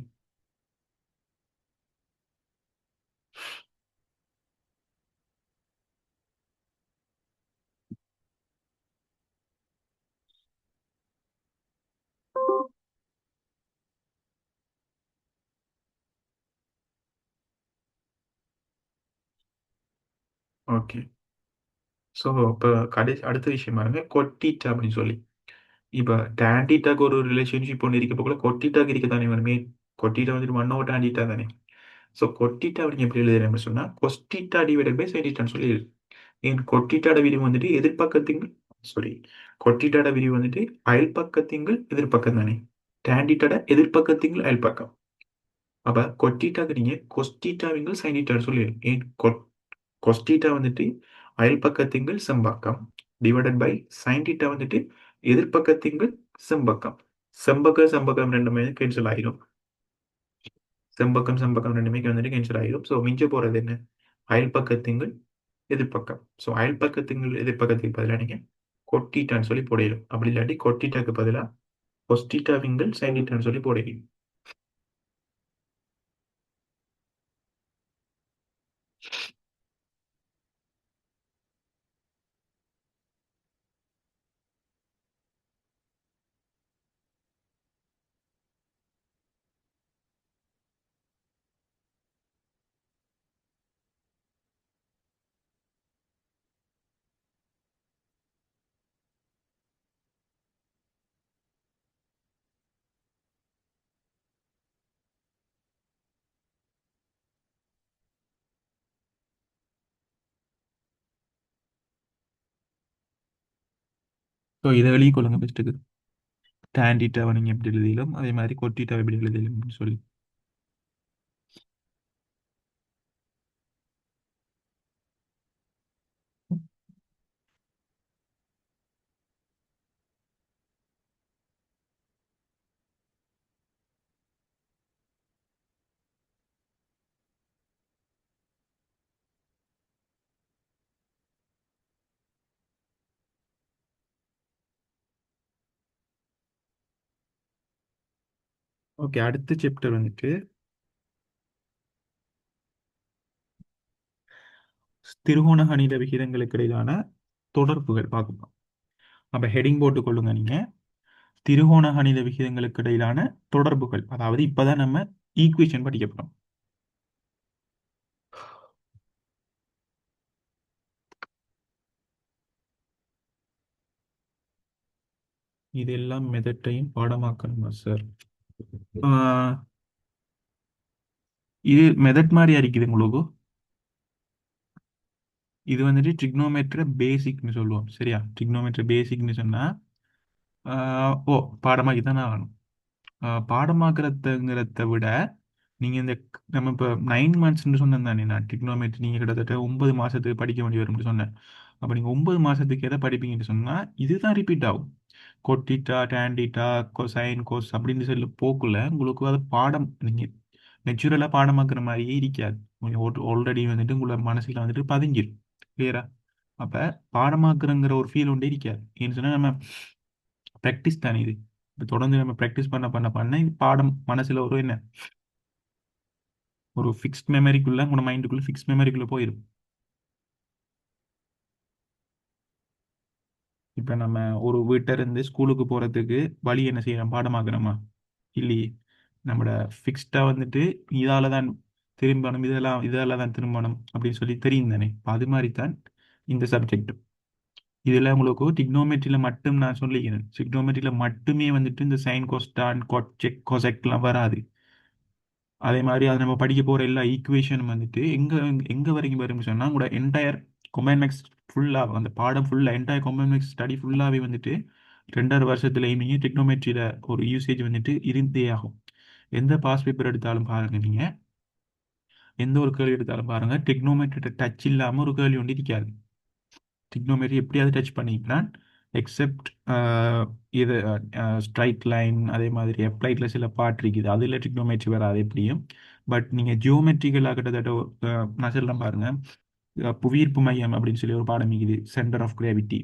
ஓகே. ஸோ இப்போ அடுத்த விஷயம் பாருங்க, கொட்டிட்டா அப்படின்னு சொல்லி. இப்போ டேண்டிட்டாக்கு ஒரு ரிலேஷன்ஷிப் ஒன்று இருக்க போகல, கொட்டிட்டாக்கு இருக்க தானே வருமே. கொட்டிட்டா வந்துட்டு 1/tan தானே. ஸோ கொட்டிட்டா அப்படின்னு எப்படி எழுதுறேன் சொன்னால் கொஸ்டிட்டா டிவைடட் பை சைடிட்டான்னு சொல்லி எழுது. ஏன் கொட்டிட்டாட விரிவு வந்துட்டு எதிர்பக்கத்திங்கள், சாரி, கொட்டிட்டாட விரிவு வந்துட்டு அயல் பக்கத்திங்கள் எதிர்பக்கம் தானே. டேண்டிட்டாட எதிர்பக்கத்திங்கள் அயல் பக்கம். அப்போ கொட்டிட்டாக்கு நீங்கள் கொஸ்டிட்டாவிங்கள் சைனிட்டான்னு சொல்லி ஏன் கொஸ்டீட்டா வந்துட்டு அயல் பக்கத்திங்கள் செம்பக்கம் டிவைடட் பை சைன் டீட்டா வந்துட்டு எதிர்பக்கத்திங்கள் செம்பக்கம். செம்பக்கம் ரெண்டுமே கேன்சல் ஆயிரும். செம்பக்கம் ரெண்டுமே வந்துட்டு கேன்சல் ஆயிரும். ஸோ மிஞ்ச போறது என்ன, அயல் பக்கத்திங்கள் எதிர்பக்கம். ஸோ அயல் பக்கத்திங்கள் எதிர்பக்கத்துக்கு பதிலாக நீங்க கொட்டிட்டான்னு சொல்லி போடையிடும். அப்படி இல்லாட்டி கொட்டிட்டாக்கு பதிலாக கொஸ்டிட்டாவிங்கள் சைன் டீட்டான்னு சொல்லி போடையிடும். ஸோ இதை வெளியே கொள்ளுங்க பெஸ்ட்டுக்கு. tan தீட்டாவை நீங்கள் எப்படி எழுதிலும் அதே மாதிரி cot தீட்டாவை எப்படி எழுதிலும் சொல்லி. ஓகே, அடுத்த சாப்டர் வந்துட்டு திருகோண கணித விகிதங்களுக்கு இடையிலான தொடர்புகள் பார்க்கணும். அப்போ ஹெடிங் போட்டு கொள்ளுங்க நீங்க, திருகோண கணித விகிதங்களுக்கு இடையிலான தொடர்புகள். அதாவது இப்பதான் நம்ம ஈக்குவேஷன் படிக்க போறோம். இதெல்லாம் மெதட்டையும் பாடமாக்கணுமா சார்? இது மெதட் மாதிரி அடிக்குது உங்களுக்கு. இது வந்துட்டு ட்ரிக்னோமெட்ரி பேசிக்னு சொல்லுவோம். சரியா? ட்ரிக்னோமெட்ரி பேசிக்னு சொன்னா ஓ பாடமாக்கி தானே ஆகணும். பாடமாக்குறதுங்கிறத விட நீங்க இந்த நம்ம இப்போ 9 மந்த்ஸ்ன்னு சொன்னேன் தானே, நான் ட்ரிக்னோமெட்ரி நீங்க கிட்டத்தட்ட 9 மாசத்துக்கு படிக்க வேண்டி வரும்னு சொன்னேன். அப்போ நீங்க 9 மாசத்துக்கு எதை படிப்பீங்கன்னு சொன்னா இதுதான் ரிப்பீட் ஆகும். கொட்டிட்டா டேண்டிட்டா கொசைன் கோஸ் அப்படின்னு சொல்லி போக்குல உங்களுக்கு அது பாடம் நீங்க நெச்சுரலா பாடமாக்குற மாதிரியே இருக்காது. ஆல்ரெடி வந்துட்டு உங்களோட மனசுல வந்துட்டு பதிஞ்சிரும். கிளியரா? அப்ப பாடமாக்குறங்கிற ஒரு ஃபீல் ஒன்றே இருக்காது. ஏன்னு சொன்னா நம்ம ப்ராக்டிஸ் தானே இது. இப்ப தொடர்ந்து நம்ம ப்ராக்டிஸ் பண்ண இது பாடம் மனசுல ஒரு என்ன ஒரு ஃபிக்ஸ்ட் மெமரிக்குள்ள உங்களோட மைண்டுக்குள்ள ஃபிக்ஸ்ட் மெமரிக்குள்ள போயிடும். இப்ப நம்ம ஒரு வீட்டை இருந்து ஸ்கூலுக்கு போறதுக்கு வழி என்ன செய்யறோம்? பாடமாக்குறோமா? இல்லையே. நம்மளோட ஃபிக்ஸ்டா வந்துட்டு இதால தான் திரும்பணும், இதெல்லாம் இதால தான் திரும்பணும் அப்படின்னு சொல்லி தெரியும் தானே. இப்ப அது மாதிரி தான் இந்த சப்ஜெக்ட். இதுல உங்களுக்கு டிக்னோமெட்ரியில மட்டும் நான் சொல்லிக்கிறேன். டிக்னோமெட்ரியில மட்டுமே வந்துட்டு இந்த சைன் கோஸ்டான் கோச்செக் கோசெக்ட்லாம் வராது. அதே மாதிரி அது நம்ம படிக்க போற எல்லா ஈக்குவேஷனும் வந்துட்டு எங்க எங்க வரைக்கும் வரும்னு சொன்னா உங்களோட என்டையர் கொம்பைன் மேக்ஸ் ஃபுல்லா அந்த பாடம் ஃபுல்லா என்டையர் கொம்பைன் மேக்ஸ் ஸ்டடி ஃபுல்லாவே வந்துட்டு 2.5 வருஷத்துல நீங்க டிக்னோமெட்ரியில ஒரு யூசேஜ் வந்துட்டு இருந்தே ஆகும். எந்த பாஸ் பேப்பர் எடுத்தாலும் பாருங்க நீங்க, எந்த ஒரு கேள்வி எடுத்தாலும் பாருங்க, டிக்னோமெட்ரி டச் இல்லாம ஒரு கேள்வி ஒன்று இருக்காது. டிக்னோமெட்ரி எப்படியாவது டச் பண்ணிக்கலாம். எக்ஸெப்ட் இது ஸ்ட்ரைட் லைன் அதே மாதிரி அப்ளைட்ல சில பார்ட் இருக்குது, அதில் டிக்னோமெட்ரி வராது எப்படியும். பட் நீங்கள் ஜியோமெட்ரிக்கலாக கிட்டத்தட்ட நான் சொல்கிறேன் பாருங்க, புவியீர்ப்பு மையம் அப்படின்னு சொல்லி ஒரு பாடம் இருக்குது, சென்டர் ஆஃப் கிராவிட்டி.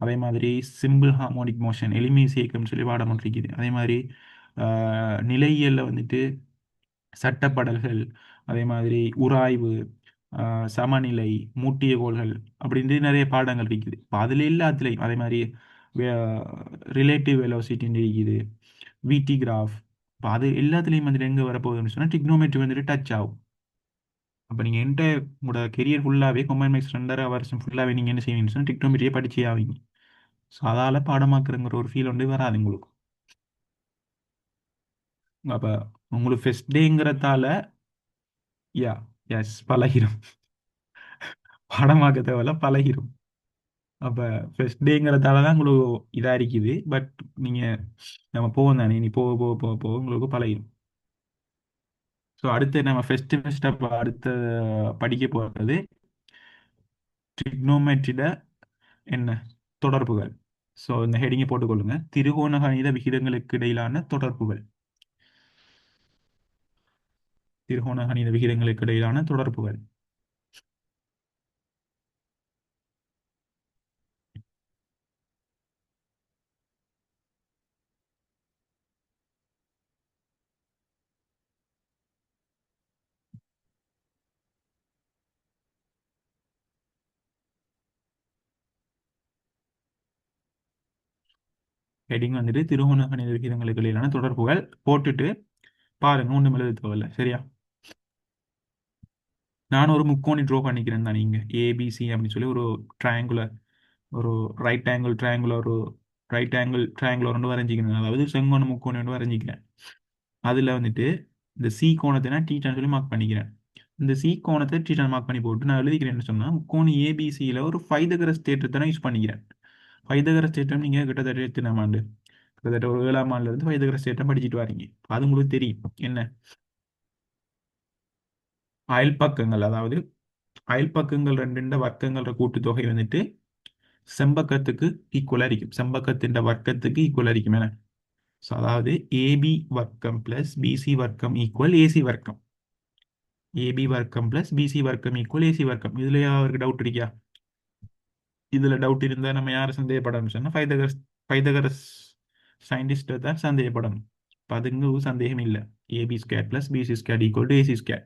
அதே மாதிரி சிம்பிள் ஹார்மோனிக் மோஷன் எளிமை இயக்கம்னு சொல்லி பாடம் ஒன்று இருக்குது. அதே மாதிரி நிலையியல்ல வந்துட்டு சட்டப்படல்கள், அதே மாதிரி உராய்வு, சமநிலை, மூட்டிய கோள்கள் அப்படின்ட்டு நிறைய பாடங்கள் இருக்குது. இப்போ அதில் எல்லாத்துலேயும் அதே மாதிரி ரிலேட்டிவ் வெலோசிட்டின்னு இருக்குது, விடி கிராஃப். இப்போ அது எல்லாத்துலேயும் வந்துட்டு எங்கே வரப்போகுதுன்னு சொன்னால் டிக்னோமெட்ரி வந்துட்டு டச் ஆகும். அப்போ நீங்கள் என்கிட்ட உங்களோட கெரியர் ஃபுல்லாகவே கொம்பைன் மேக்ஸ் 2.5 வருஷம் ஃபுல்லாகவே நீங்கள் என்ன செய்வீங்கன்னு சொன்னால் டிக்னோமெட்ரியே படிச்சே ஆவீங்க. ஸோ அதால் பாடமாக்குறங்கிற ஒரு ஃபீல் வந்து வராது உங்களுக்கு. அப்போ உங்களுக்கு ஃபெஸ்ட் டேங்கிறதால யா எஸ் பழகிடும். பாடமாக்க தேவையில்ல, பழகிடும். அப்போ ஃபர்ஸ்ட் டேங்கிறதால தான் உங்களுக்கு இதாக இருக்குது. பட் நீங்கள் நம்ம போவோம் தானே, நீ போக போக போக போக உங்களுக்கு பழகிடும். ஸோ அடுத்து நம்ம ஃபஸ்ட்டு அடுத்த படிக்க போகிறது ட்ரிக்னோமெட்ரியோட என்ன தொடர்புகள். ஸோ இந்த ஹெடிங்கை போட்டுக்கொள்ளுங்க, திருகோண கணித விகிதங்களுக்கு இடையிலான தொடர்புகள். திருகோண கணித விகிதங்களுக்கு இடையிலான தொடர்புகள். ஹெடிங் வந்துட்டு திருகோண கணித விகிதங்களுக்கு இடையிலான தொடர்புகள் போட்டுட்டு பாருங்க, ஒன்றும் எழுத தேவையில்ல. சரியா? நான் ஒரு முக்கோணி ட்ரா பண்ணிக்கிறேன் தான், நீங்க ஏபிசி அப்படின்னு சொல்லி ஒரு ட்ரையாங்குலர், ஒரு ரைட் ஆங்கிள் ட்ரையாங்குலர், ஒரு ரைட் ஆங்கிள் ட்ரையாங்குலர் ஒன்று வரைஞ்சிக்கிறேன். அதாவது செங்கோண முக்கோணி ஒன்று வரைஞ்சிக்கிறேன். அதில் வந்துட்டு இந்த சி கோணத்தை நான் டீட்டான்னு சொல்லி மார்க் பண்ணிக்கிறேன். இந்த சி கோணத்தை டீட்டான் மார்க் பண்ணி போட்டு நான் எழுதிக்கிறேன்னு சொன்னால் முக்கோணி ஏபிசியில் ஒரு ஃபைதகரஸ் தேற்றத்தை நான் யூஸ் பண்ணிக்கிறேன். பைதகரஸ் தேற்றம் நீங்கள் கிட்டத்தட்ட எத்தனை ஆண்டு, கிட்டத்தட்ட ஒரு 7ஆம் ஆண்டுலேருந்து பைதகரஸ் தேற்றம் படிச்சுட்டு வரீங்க. அது உங்களுக்கு தெரியும். என்ன அயல் பக்கங்கள், அதாவது அயல் பக்கங்கள் ரெண்டு வர்க்கங்கள கூட்டுத்தொகை வந்துட்டு செம்பக்கத்துக்கு ஈக்குவலா இருக்கும். செம்பக்கத்தின் வர்க்கத்துக்கு ஈக்குவலா இருக்கும். என்ன அதாவது ஏபி வர்க்கம் பிளஸ் பிசி வர்க்கம் ஈக்குவல் ஏசி வர்க்கம். ஏபி வர்க்கம் பிளஸ் பிசி வர்க்கம் ஈக்குவல் ஏசி வர்க்கம். இதுலயா அவருக்கு டவுட் இருக்கா? இதுல டவுட் இருந்தா நம்ம யாரை சந்தேகப்படணும் சொன்னா பைதகரஸ், பைதகரஸ் சயின்டிஸ்ட தான் சந்தேகப்படணும். அதுங்க சந்தேகம் இல்லை. AB square plus BC square equal to AC square.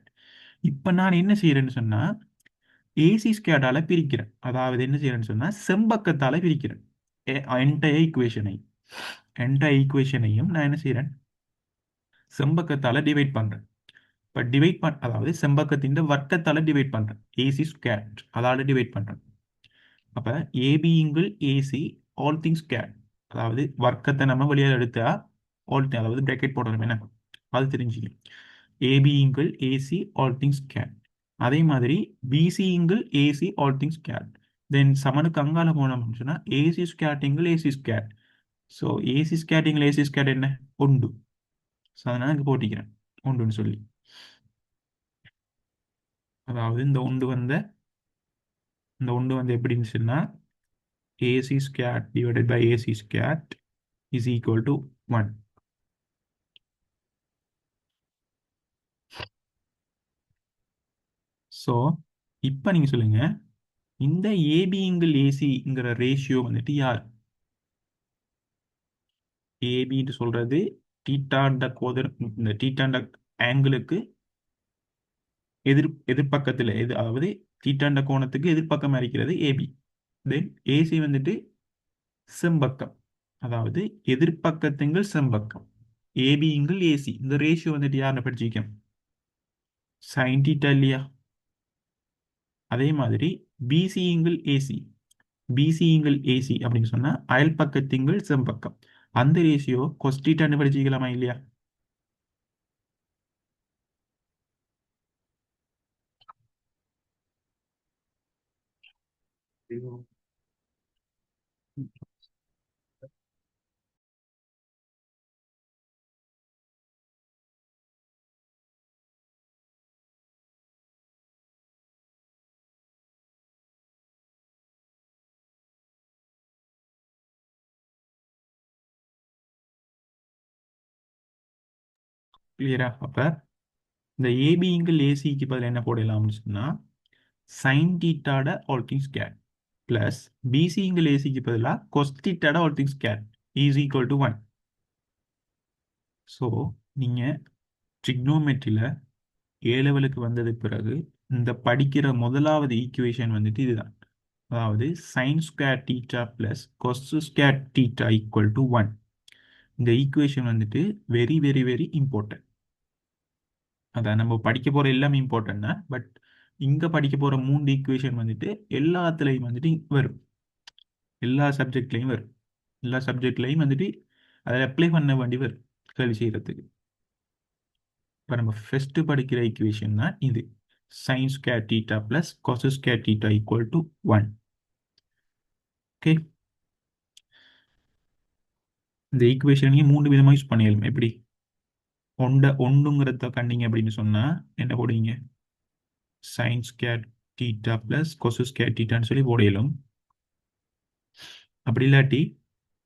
இப்ப நான் என்ன செய்யறேன்னு சொன்னா ஏசி ஸ்கேடால பிரிக்கிறேன். அதாவது என்ன செய்யறேன்னு சொன்னா செம்பக்கத்தால பிரிக்கிறேன். என்டையர் ஈக்குவேஷனை, என்டையர் ஈக்குவேஷனையும் நான் என்ன செய்யறேன், செம்பக்கத்தால டிவைட் பண்றேன். இப்போ டிவைட் அதாவது செம்பக்கத்தின் வர்க்கத்தால டிவைட் பண்றேன். ஏசி ஸ்கேட் அதால டிவைட் பண்றேன். அப்ப ஏபி இங்குள் ஏசி ஆல் திங்ஸ் ஸ்கேட், அதாவது வர்க்கத்தை நம்ம வெளியே எடுத்தா ஆல், அதாவது பிராக்கெட் போடணும். என்ன அது தெரிஞ்சுக்கணும். ஏபி இங்குள் ஏசி ஆல் திங்ஸ் ஸ்கேட். அதே மாதிரி பிசி இங்குள் AC all things squared. Then சமனுக்கு அங்கால போனோம்னு சொன்னா ஏசி ஸ்கேட் இங்குள் AC squared. So AC squared இங்குள் ஏசி ஸ்கேட் என்ன ஒன்று. ஸோ அதனால இங்கே போட்டிக்கிறேன் ஒன்றுன்னு சொல்லி. அதாவது இந்த ஒன்று வந்து எப்படின்னு சொன்னா AC square divided by AC square is equal to 1. So இப்போ நீங்க சொல்லுங்க, இந்த ஏபிங்கிள் ஏசிங்கிற ரேஷியோ வந்துட்டு யார்? ஏபின்னு சொல்றது டீட்டாண்ட கோதர், இந்த டீட்டாண்ட ஆங்கிளுக்கு எதிர்பக்கத்தில் எது, அதாவது தீட்டாண்ட கோணத்துக்கு எதிர்பக்கம் இருக்கிறது ஏபி. தென் ஏசி வந்துட்டு செம்பக்கம், அதாவது எதிர்பக்கத்துங்கள் செம்பக்கம். ஏபிங்கள் ஏசி இந்த ரேஷியோ வந்துட்டு யாருன்னு படிச்சிருக்கோம்? சைன் தீட்டா இல்லையா? அதே மாதிரி பிசிங்கள் ஏசி, பிசிங்கள் ஏசி அப்படின்னு சொன்னா அயல் பக்கத்திங்கள் செம்பக்கம். அந்த ரேஷியோ கொஸ்டீட்டான்னு படிச்சிக்கலாமா இல்லையா? கிளியரா? அப்ப இந்த ஏபிங்கள் ஏசிக்கு பதில் என்ன போடலாம்னு சொன்னா சைன் தீட்டாட ஆல் திங்ஸ் ஸ்கேர் பிளஸ் பிசிங்கள் ஏசிக்கு பதிலாக கொஸ் தீட்டாட all things square is equal to 1. So நீங்க ட்ரிக்னோமெட்ரியில் ஏ லெவலுக்கு வந்தது பிறகு இந்த படிக்கிற முதலாவது ஈக்குவேஷன் வந்துட்டு இதுதான். அதாவது sin square theta plus cos square theta equal to 1. இந்த ஈக்குவேஷன் வந்துட்டு வெரி வெரி வெரி இம்பார்ட்டன்ட். அதான் நம்ம படிக்க போற எல்லாமே இம்பார்ட்டன்ட் தான். பட் இங்க படிக்க போற 3 ஈக்குவேஷன் வந்துட்டு எல்லாத்துலயும் வந்துட்டு வரும். எல்லா சப்ஜெக்ட்லையும் வரும். எல்லா சப்ஜெக்ட்லையும் வந்துட்டு அதில் அப்ளை பண்ண வேண்டி வரும் கேள்வி செய்யறதுக்கு. இப்போ நம்ம ஃபர்ஸ்ட் படிக்கிற ஈக்குவேஷன் தான் இது. sin square theta plus cos square theta equal to 1. Okay, இந்த ஈக்குவேஷனையும் 3 விதமாக யூஸ் பண்ணிடலாம். எப்படி? ஒன்றுங்கிறத கண்டிங்க அப்படின்னு சொன்னா என்ன போடுவீங்க? sin square theta plus cos square thetaன்னு சொல்லி போடலும். அப்படி இல்லாட்டி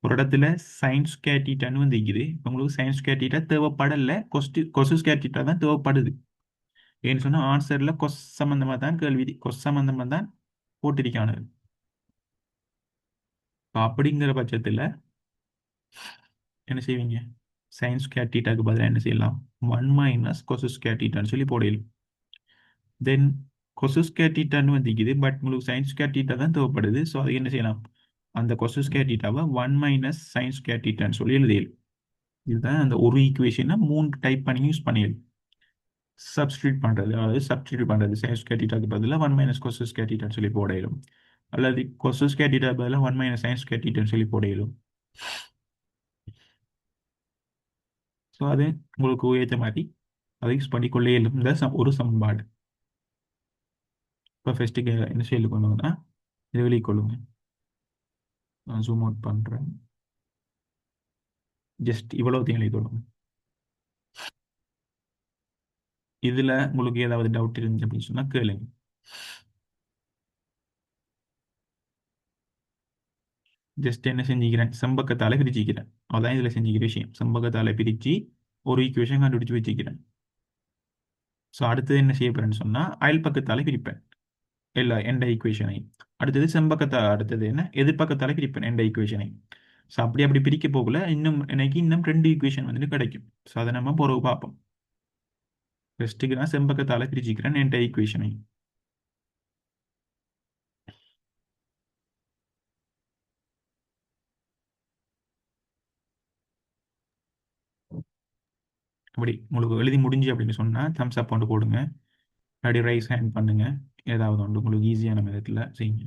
ஒரு இடத்துல sin square thetaன்னு வந்து இருக்குது. உங்களுக்கு sin square theta தேவைப்படல, cos square theta தான் தேவைப்படுது. ஏன்னு சொன்னா ஆன்சர்ல கொஸ் சம்பந்தமா தான் கேள்வி, கொஸ் சம்பந்தமா தான் போட்டிருக்கானது. அப்படிங்கிற பட்சத்தில் என்ன செய்வீங்க? சைன் ஸ்கொயர் தீட்டாக்கு பதிலாக என்ன செய்யலாம்? 1 மைனஸ் கொசு ஸ்கொயர் தீட்டான்னு சொல்லி போடலாம். தென் கொசு ஸ்கொயர் தீட்டான்னு வந்துக்குது, பட் உங்களுக்கு சைன் ஸ்கொயர் தீட்டா தான் தேவைப்படுது. ஸோ அது என்ன செய்யலாம்? அந்த கொசு ஸ்கொயர் தீட்டாவை 1 மைனஸ் சைன் ஸ்கொயர் தீட்டான்னு சொல்லி எழுதிடலாம். இதுதான் அந்த ஒரு ஈக்குவேஷனை 3 டைப் பண்ணி யூஸ் பண்ணிடலாம். சப்ஸ்டியூட் பண்ணுறது, அதாவது சப்ஸ்டியூட் பண்ணுறது சைன் ஸ்கொயர் தீட்டாக்கு பதிலாக 1 மைனஸ் கொசு ஸ்கொயர் தீட்டான்னு சொல்லி போடலாம். அல்லது கொசு ஸ்கொயர் தீட்டா பதிலாக 1 மைனஸ் சைன் ஸ்கொயர் தீட்டான்னு சொல்லி போடலாம். ஸோ அது உங்களுக்கு ஏற்ற மாதிரி அதை யூஸ் பண்ணிக்கொள்ளே இந்த ஒரு சமன்பாடு. இப்போ ஃபர்ஸ்ட்டுக்கு என்ன செய்து கொள்ளுங்கன்னா இதை வெளியே கொள்ளுங்க. ஜூம் அவுட் பண்ணுறேன். ஜஸ்ட் இவ்வளோ எழுதிக்கணும். இதில் உங்களுக்கு ஏதாவது டவுட் இருந்துச்சு அப்படின்னு சொன்னால் கேளுங்க. ஜஸ்ட் என்ன செஞ்சுக்கிறேன், செம்பக்கத்தால் பிரிச்சுக்கிறேன். அதான் இதில் செஞ்சுக்கிற விஷயம். செம்பக்கத்தால் பிரித்து ஒரு ஈக்குவேஷன் கண்டுபிடிச்சு வச்சுக்கிறேன். ஸோ அடுத்தது என்ன செய்ய போறேன்னு சொன்னால் அயல் பக்கத்தால் பிரிப்பேன் இல்லை எந்த ஈக்குவேஷனை. அடுத்தது செம்பக்கத்தால், அடுத்தது என்ன எதிர்பக்கத்தால் பிரிப்பேன் எந்த ஈக்குவேஷனை. ஸோ அப்படி பிரிக்க போகல இன்னும் 2 ஈக்குவேஷன் வந்துட்டு கிடைக்கும். ஸோ அதை நம்ம பிறகு பார்ப்போம். ஃபர்ஸ்ட்டுக்கு நான் செம்பக்கத்தால் பிரிச்சுக்கிறேன் எந்த ஈக்குவேஷனை. அப்படி உங்களுக்கு எழுதி முடிஞ்சு அப்படின்னு சொன்னால் தம்ஸ் அப் கொண்டு போடுங்க. அப்படி ரைஸ் ஹேண்ட் பண்ணுங்க. ஏதாவது ஒன்று உங்களுக்கு ஈஸியான விதத்தில் செய்யுங்க.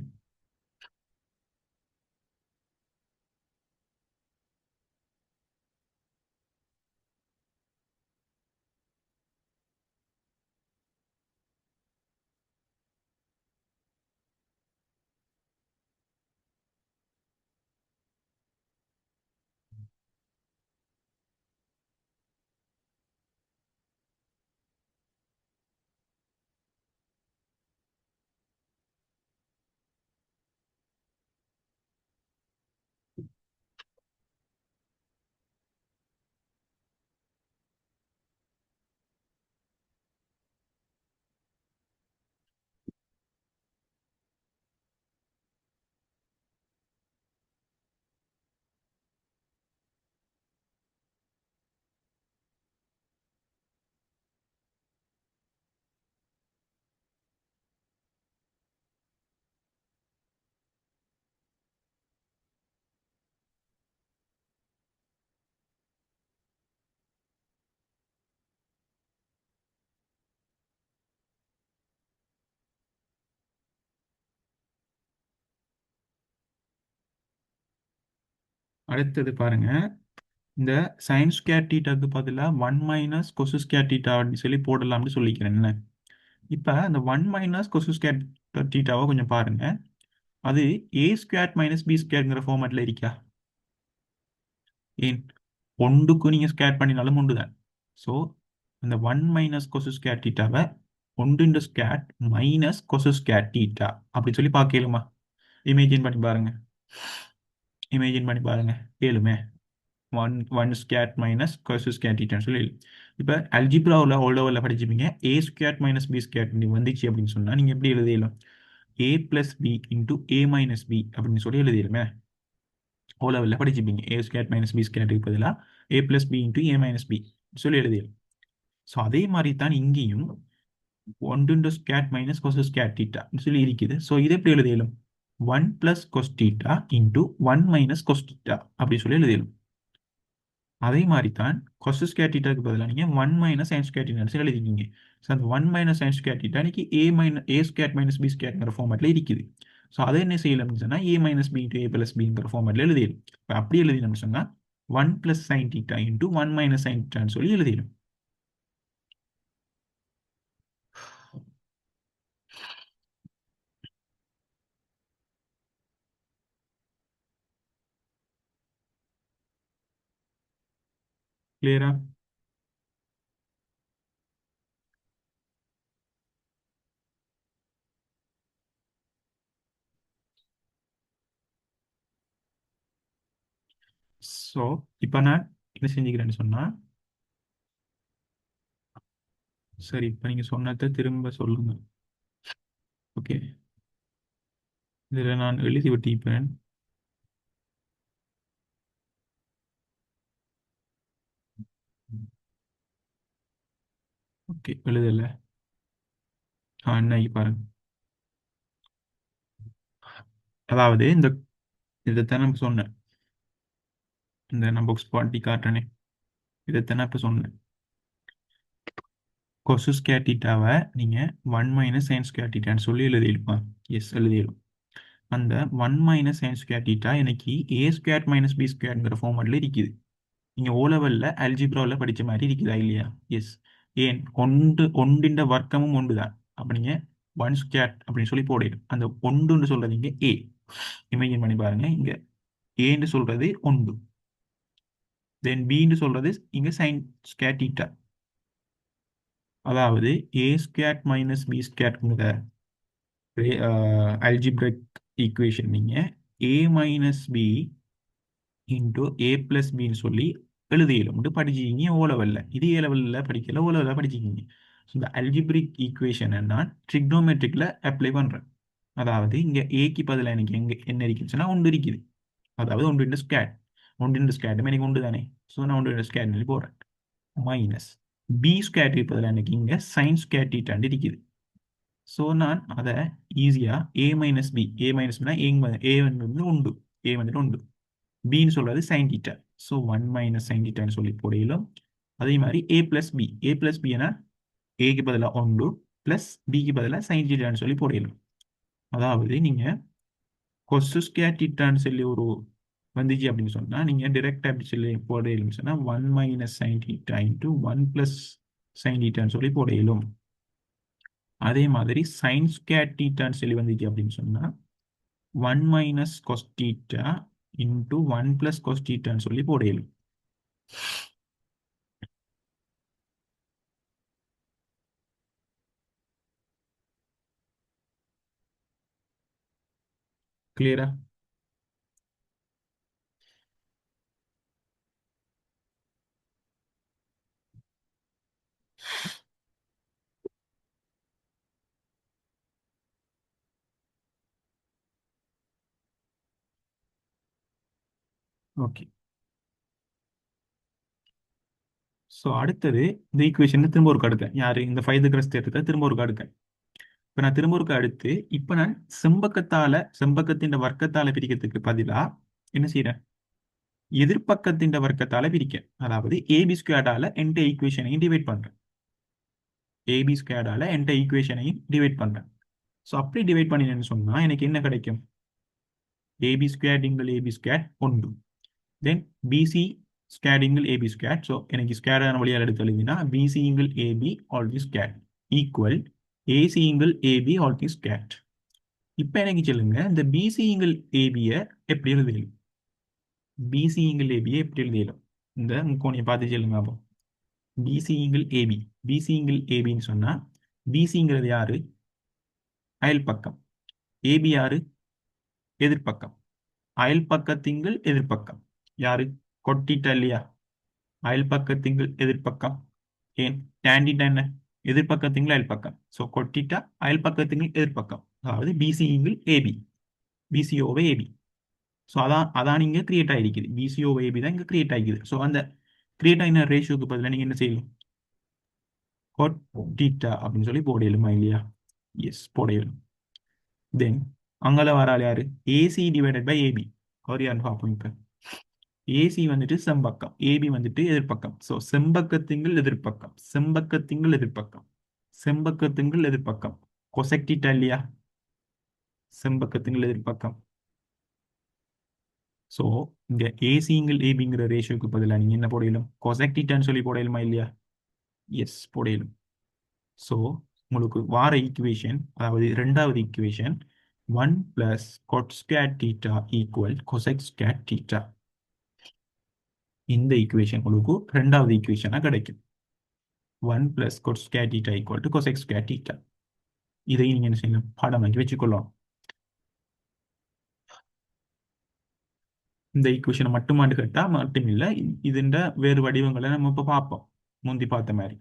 அடுத்தது பாருங்க, இந்த சைன் ஸ்கேர் டீட்டாக்கு பதிலாக 1 மைனஸ் கொசு ஸ்கேர் டீட்டா அப்படின்னு சொல்லி போடலாம்னு சொல்லிக்கிறேன் என்ன. இப்போ அந்த 1 மைனஸ் கொசு ஸ்கேர் டீட்டாவை கொஞ்சம் பாருங்க. அது ஏ ஸ்கொயர் மைனஸ் பி ஸ்கொயர்ங்கிற ஃபார்மேட்டில் இருக்கா? ஏன் ஒன்றுக்கு நீங்கள் ஸ்கேர் பண்ணினாலும் ஒன்று தான். ஸோ இந்த 1 மைனஸ் கொசு ஸ்கேர் டீட்டாவை ஒன்று ஸ்கேர் மைனஸ் கொசு ஸ்கேர் டீட்டா அப்படின்னு சொல்லி பார்க்கலுமா? இமேஜின் பண்ணி பாருங்க. இமேஜின் பண்ணி பாருங்க. கேளுமே. 1 ஸ்கேர் மைனஸ் கொசு ஸ்கேர் டீட்டான்னு சொல்லி. இப்போ அல்ஜிப்ராவில் ஓ லெவலில் படிச்சுப்பீங்க. ஏ ஸ்கொயர் மைனஸ் பி ஸ்கொயர் வந்துச்சு அப்படின்னு சொன்னால் நீங்கள் எப்படி எழுதிடலாம்? ஏ பிளஸ் பி இன்டூ ஏ மைனஸ் பி அப்படின்னு சொல்லி எழுதிடுமே. ஓ லெவலில் படிச்சுப்பீங்க. ஏ ஸ்கொயர் மைனஸ் பி ஸ்கொயருக்கு பதிலாக ஏ பிளஸ் பி இன்டூ ஏ மைனஸ் பி சொல்லி எழுதிடலாம். ஸோ அதே மாதிரி தான் இங்கேயும் 1 squared minus cos squared theta சொல்லி இருக்குது. ஸோ இதை எப்படி எழுதிடலாம்? 1 plus cos theta into 1 minus cos theta அப்படி சொல்லி எழுதிடலாம். அதே மாதிரி தான் கொசு ஸ்கேர் டீட்டாக்கு பதிலாக நீங்கள் 1 மைனஸ் சைன் ஸ்கேர் டீட்டா எழுதிக்கிங்க. ஸோ அந்த 1 மைனஸ் சைன் ஸ்கேர் டீட்டா இன்னைக்கு ஏ ஸ்கேர் மைனஸ் பி ஸ்கேர்ங்கிற ஃபார்மேட்டில் இருக்குது. ஸோ அதை என்ன செய்யலாம்னு சொன்னால் a minus b into a plus பிங்கிற ஃபார்மேட்டில் எழுதிடும். இப்போ அப்படி எழுதினோம்னு சொன்னால் 1 plus sin theta into 1 minus sin டீட்டான்னு சொல்லி எழுதிடும். கிளியரா? ஸோ இப்போ நான் என்ன செஞ்சுக்கிறேன்னு சொன்னால், சரி இப்போ நீங்கள் சொன்னதை திரும்ப சொல்லுங்க. ஓகே, இதில் நான் எழுதி விட்டிருப்பேன். ஓகே, எழுதலை. என்ன பாருங்க. அதாவது இதைத்தான் நான் சொன்னேன். இந்த நான் புக்ஸ் பாட்டி காட்டுறேனே, இதைத்தான் நான் இப்போ சொன்னேன். கொசு ஸ்கொயர் டீட்டாவை நீங்கள் 1 மைனஸ் சைன் ஸ்கொயர் டீட்டான்னு சொல்லி எழுதிடுமா? எஸ், எழுதிடும். அந்த 1 மைனஸ் சைன் ஸ்கொயர் டீட்டா எனக்கு ஏ ஸ்கொயர் மைனஸ் பி ஸ்கொயர்ங்கிற ஃபார்மேட்டில் இருக்குது. நீங்கள் ஓ லெவலில் அல்ஜிப்ராவில் படித்த மாதிரி இருக்குதா இல்லையா? எஸ். ஏன் ஒன்றின் வர்க்கமும் ஒன்று தான். அப்போ நீங்கள் 1 ஸ்கொயர் அப்படின்னு சொல்லி போடிடும். அந்த ஒன்றுன்னு சொல்கிறது இங்கே ஏ. இமேஜின் பண்ணி பாருங்க. இங்கே ஏன்னு சொல்றது ஒன்று, தென் பின்னு சொல்றது இங்க சைன் ஸ்கேர் தீட்டா. அதாவது ஏ ஸ்கேட் மைனஸ் பி ஸ்கேட்ங்கிற அல்ஜிப்ரிக் ஈக்குவேஷன் நீங்க a minus b into a plus பின்னு சொல்லி எழுதியிலும் படிச்சிக்கிங்க ஓ லெவலில். இது ஏ லெவலில் படிக்கல, ஓ லெவலில் படிச்சிக்கிங்க. ஸோ இந்த அல்ஜிப்ரிக் ஈக்குவேஷனை நான் ட்ரிக்னோமெட்ரிக்கில் அப்ளை பண்ணுறேன். அதாவது இங்கே ஏக்கு பதிலாக எனக்கு எங்கே என்ன இருக்குச்சுன்னா ஒன்று இருக்குது. அதாவது ஒன்று ஸ்கேட், ஒன்று ஸ்கேட் எனக்கு ஒன்று தானே. ஸோ நான் ஒன்று ஸ்கேட் சொல்லி போடுறேன். மைனஸ் பி ஸ்கேட் பதிலாக எனக்கு இங்கே சைன் ஸ்கேட் தீட்டாண்டு இருக்குது. ஸோ நான் அதை ஈஸியாக a minus b, A minus பினா ஏ வந்து உண்டு, ஏ வந்துட்டு உண்டு, பின்னு சொல்றது sin theta. So one minus sin தீட்டான்னு சொல்லி போடையிலும். அதே மாதிரி a plus B, a plus பினா ஏக்கு பதிலாக ஒன்று பிளஸ் பிக்கு பதிலாக சைன் தீட்டான்னு சொல்லி போடையிலும். அதாவது நீங்கள் கொசு ஸ்கேர் தீட்டான்னு சொல்லி ஒரு வந்துச்சு அப்படின்னு சொன்னால் நீங்கள் டிரெக்டாக அப்படி சொல்லி போடையிலும் சொன்னால் one minus sign theta into one plus sin தீட்டான்னு சொல்லி போடையிலும். அதே மாதிரி சைன் ஸ்கேர் தீட்டான்னு சொல்லி வந்துச்சு அப்படின்னு சொன்னால் one minus cos theta into one plus cos தீட்டான்னு சொல்லி போடையிலும். கிளியரா? ஓகே. ஸோ அடுத்தது இந்த ஈக்குவேஷன் திரும்ப ஒரு அடுக்கேன். யாரு இந்த ஃபைதகரஸ் தேற்றத்தை திரும்ப ஒரு அடுக்கேன். இப்போ நான் திரும்ப ஒரு அடுத்து இப்போ நான் செம்பக்கத்தின் வர்க்கத்தால பிரிக்கிறதுக்கு பதிலாக என்ன செய்யறேன், எதிர்பக்கத்தின் வர்க்கத்தால பிரிக்க. அதாவது ஏபி ஸ்கொயர்டால என்ட ஈக்குவேஷனையும் டிவைட் பண்றேன். ஏபி ஸ்கொயர்டால என்ட ஈக்குவேஷனையும் டிவைட் பண்றேன். ஸோ அப்படி டிவைட் பண்ணினேன்னு சொன்னா எனக்கு என்ன கிடைக்கும்? ஏபி ஸ்கொயர் இன்கள் ஏபி ஸ்கொயர் ஒன்று, தென் பிசி ஸ்கொயர் இன்கள் ஏபி ஸ்கொயர். ஸோ எனக்கு ஸ்கொயரான வழியால் எடுத்து எழுதினா பிசி இன்கள் AB all the square equal AC இன்கள் ஏபி ஆல் தி ஸ்கொயர். இப்போ எனக்கு சொல்லுங்க, இந்த பிசி இன்கள் ஏபியை எப்படி எழுதிடும்? பிசி இன்கள் ஏபியை எப்படி எழுதிடும்? இந்த முக்கோணியை பார்த்து சொல்லுங்க. அப்போ பிசி இன்கள் ஏபி, பிசி இன்கள் ஏபின்னு சொன்னா பிசிங்கிறது யாரு? அயல் பக்கம். ஏபி யாரு? எதிர்பக்கம். அயல் பக்கத்திங்கள் எதிர்பக்கம் யாரு? கொட்டிட்டா இல்லையா? அயல் பக்கத்திங்கள் எதிர்பக்கம். ஏன் டேண்டிட்டா என்ன? எதிர்பக்கத்திங்கள் அயல் பக்கம். ஸோ கொட்டிட்டா அயல் பக்கத்திங்கள் எதிர்பக்கம். அதாவது பிசிஇங்கிள் ஏபி, பிசிஓவை ஏபி. ஸோ அதான் இங்கே கிரியேட் ஆகிருக்குது. பிசிஓவை ஏபி தான் இங்கே கிரியேட் ஆகிக்குது. ஸோ அந்த கிரியேட் ஆகின ரேஷியோக்கு பதிலாக நீங்கள் என்ன செய்யணும்? கொட்டிட்டா அப்படின்னு சொல்லி போடையிலுமா இல்லையா? எஸ், போடையிலும். தென் அங்கே வர ஆள் யாரு? AC divided by AB. அவர் யாருன்னு பார்ப்போம். இப்போ ஏசி வந்துட்டு செம்பக்கம், ஏபி வந்துட்டு எதிர்பக்கம். ஸோ செம்பக்கத்திங்கள் எதிர்பக்கம், செம்பக்கத்திங்கள் எதிர்பக்கம், செம்பக்கத்திங்கள் எதிர்பக்கம். கொசெக்டிட்டா இல்லையா? செம்பக்கத்திங்கள் எதிர்பக்கம். ஸோ இங்க ஏசிங்கள் ஏபிங்கிற ரேஷியோக்கு பதிலாக நீங்க என்ன போடையிலும்? கொசெக்டிட்டான்னு சொல்லி போடையிலுமா இல்லையா? எஸ், போடையிலும். ஸோ உங்களுக்கு வார ஈக்குவேஷன், அதாவது இரண்டாவது equation one plus cot squared theta equal cosec squared theta. இந்த ஈக்குவேஷன் உங்களுக்கு ரெண்டாவது ஈக்குவேஷனா கிடைக்கும். One plus cot square theta equal to cosec square theta. இதை நீங்க என்ன செய்யணும்? பாடமாக்கி வச்சுக்கொள்ளலாம். இந்த ஈக்குவேஷனை மட்டுமாண்டு கேட்டால் மட்டும் இல்லை, இதுண்ட வேறு வடிவங்களை நம்ம இப்போ பார்ப்போம். முந்தி பார்த்த மாதிரி,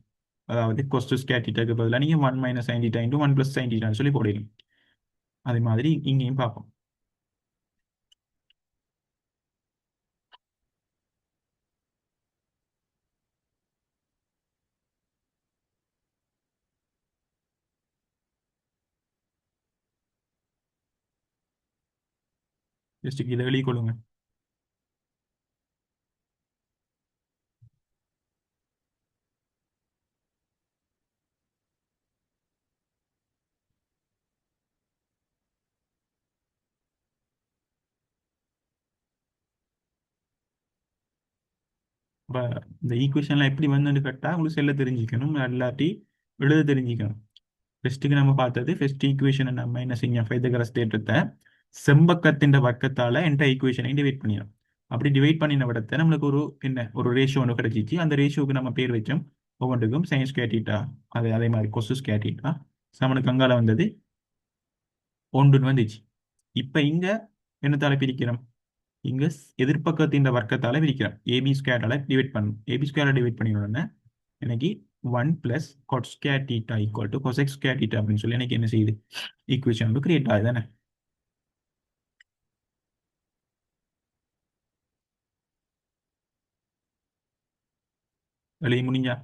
அதாவது கொஸ்டு ஸ்கேர் தீட்டாக்கு பதிலாக நீங்கள் one minus sign theta into one plus sin தீட்டான்னு சொல்லி போடணும். அதே மாதிரி இங்கேயும் பார்ப்போம். ஜஸ்ட் இதை எழுதி கொள்ளுங்க. இப்போ இந்த ஈக்குவேஷன்லாம் எப்படி வந்துன்னு கேட்டால் உங்களுக்கு செல்ல தெரிஞ்சுக்கணும், இல்லாட்டி எழுத தெரிஞ்சுக்கணும். ஃபர்ஸ்ட்டுக்கு நம்ம பார்த்தது ஃபர்ஸ்ட் ஈக்குவேஷனை நம்ம என்ன செஞ்சோம்? பைத்தகரஸ் தேற்றத்தை செம்பக்கத்தின் பக்கத்தால என்ற ஈக்குவேஷனை டிவைட் பண்ணிடும். அப்படி டிவைட் பண்ணின விடத்தை நம்மளுக்கு ஒரு என்ன ஒரு ரேஷியோ ஒன்று கிடைச்சிச்சு. அந்த ரேஷியோக்கு நம்ம பேர் வச்சோம் ஒவ்வொன்றுக்கும் சைன் ஸ்கொயர் தீட்டா, அதே மாதிரி கொசு ஸ்கொயர் தீட்டா சமனுக்கு அங்கால வந்தது ஒன்றுன்னு வந்துச்சு. இப்ப இங்க என்னத்தால பிரிக்கிறோம்? இங்க எதிர்பக்கத்தின் வர்க்கத்தால பிரிக்கிறோம். ஏபி ஸ்கொயரால டிவைட் பண்ணணும். ஏபி ஸ்கொயரை டிவைட் பண்ணினோடனே எனக்கு 1 plus cot square theta equal to cosec square theta அப்படின்னு சொல்லி எனக்கு என்ன செய்யுது? ஈக்குவேஷன் வந்து கிரியேட் ஆகுது தானே? எழுதி முடிஞ்சா?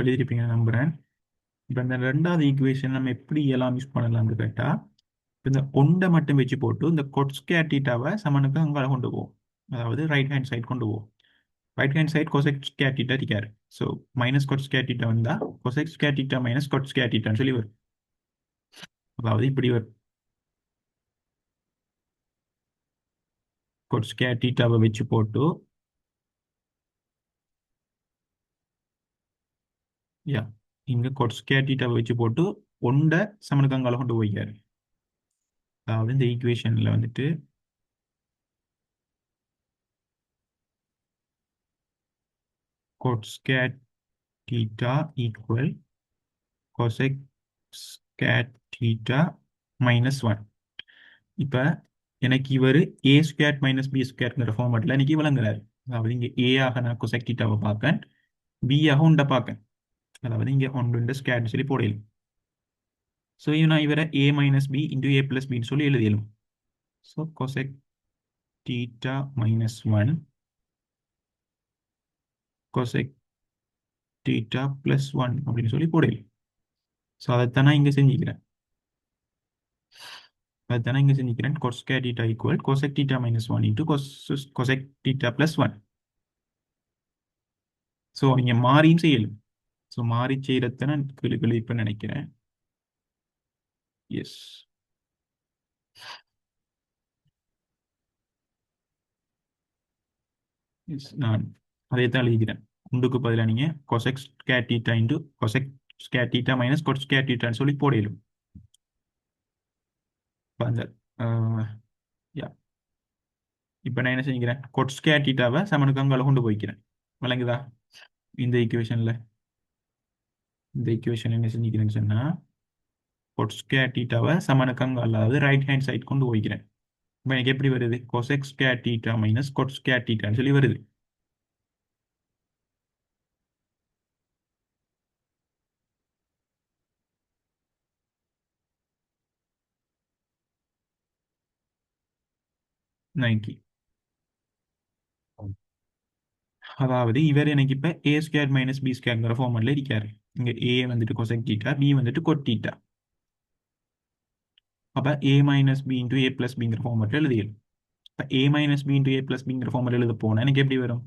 எழுதிருப்பீங்க நம்புறேன். இப்போ இந்த ரெண்டாவது ஈக்குவேஷன் நம்ம எப்படி எல்லாம் யூஸ் பண்ணலாம்னு கேட்டா, இந்த ஒன்றை மட்டும் வச்சு போட்டு இந்த கொட் ஸ்கொயர் தீட்டாவை சமனுக்கு அங்கால கொண்டு போவோம். அதாவது ரைட் ஹேண்ட் சைடு கொண்டு போவோம். Right hand side cosec square theta இருக்காரு. So minus cot square theta வந்தா cosec square theta minus cot square தீட்டான்னு சொல்லி வரும். அதாவது இப்படி வரும். கொட் ஸ்கொயர் தீட்டாவை வச்சு போட்டு யா இங்க கொட் ஸ்கொயர் தீட்டாவை வச்சு போட்டு ஒன்றை சமனுக்கு அங்கால கொண்டு போய்க்காரு. அதாவது இந்த ஈக்குவேஷன்ல வந்துட்டு cot square theta equal cosec square theta minus one. இப்போ எனக்கு இவர் ஏ ஸ்கொயர் மைனஸ் பி ஸ்கொயர்ங்கிற ஃபார்மேட்டில் எனக்கு விளங்குறாரு. அதாவது இங்கே ஏ ஆக நான் கொசெக் தீட்டாவை பார்க்கேன், பி ஆக உண்டை பார்க்கேன். அதாவது இங்கே ஒன்று ஸ்கொயர்னு சொல்லி போடலும். ஸோ நான் இவரை a minus b into a plus பின்னு சொல்லி எழுதியலும். So cosec theta minus one cosec theta plus one அப்படின்னு சொல்லி போடலும். ஸோ அதைத்தான் நான் இங்கே செஞ்சுக்கிறேன். அதைத்தான் இங்கே செஞ்சுக்கிறேன். cos square theta equal cosec theta minus 1 into cosec theta plus 1. So நீங்கள் மாறியும் செய்யலும். ஸோ மாறி செய்கிறத நான் இப்போ நினைக்கிறேன். எஸ், எஸ் நான் அதே தான் எழுதிக்கிறேன். ஒன்றுக்கு பதிலாக நீங்கள் cosec square theta into cosec square theta minus cot square theta சொல்லி போடலும். இப்போ அந்த யா இப்போ நான் என்ன செஞ்சுக்கிறேன்? cot square thetaவை சமனுக்கு அங்கால கொண்டு போய்க்கிறேன். விளங்குதா? இந்த ஈக்குவேஷனில் என்ன செஞ்சுக்கிறேன்னு சொன்னால் cot square thetaவை சமனுக்கு அங்கால அதாவது ரைட் ஹேண்ட் சைட் கொண்டு போய்க்கிறேன். இப்போ எனக்கு எப்படி வருது? cosec square theta minus cot square thetaன்னு சொல்லி வருது. நைன்டி. அதாவது இவர் எனக்கு இப்போ ஏ ஸ்கொயர் மைனஸ் பி ஸ்கொயர்ங்கிற ஃபார்மெட்ல இருக்காரு. இங்கே ஏ வந்துட்டு கொசெக் தீட்டா, பி வந்துட்டு கொட் தீட்டா. அப்போ a minus b into a plus பிங்கிற ஃபார்மெட்ல எழுதிடும். இப்போ a minus b into a plus பிங்கிற ஃபார்மெட் எழுத போனால் எனக்கு எப்படி வரும்?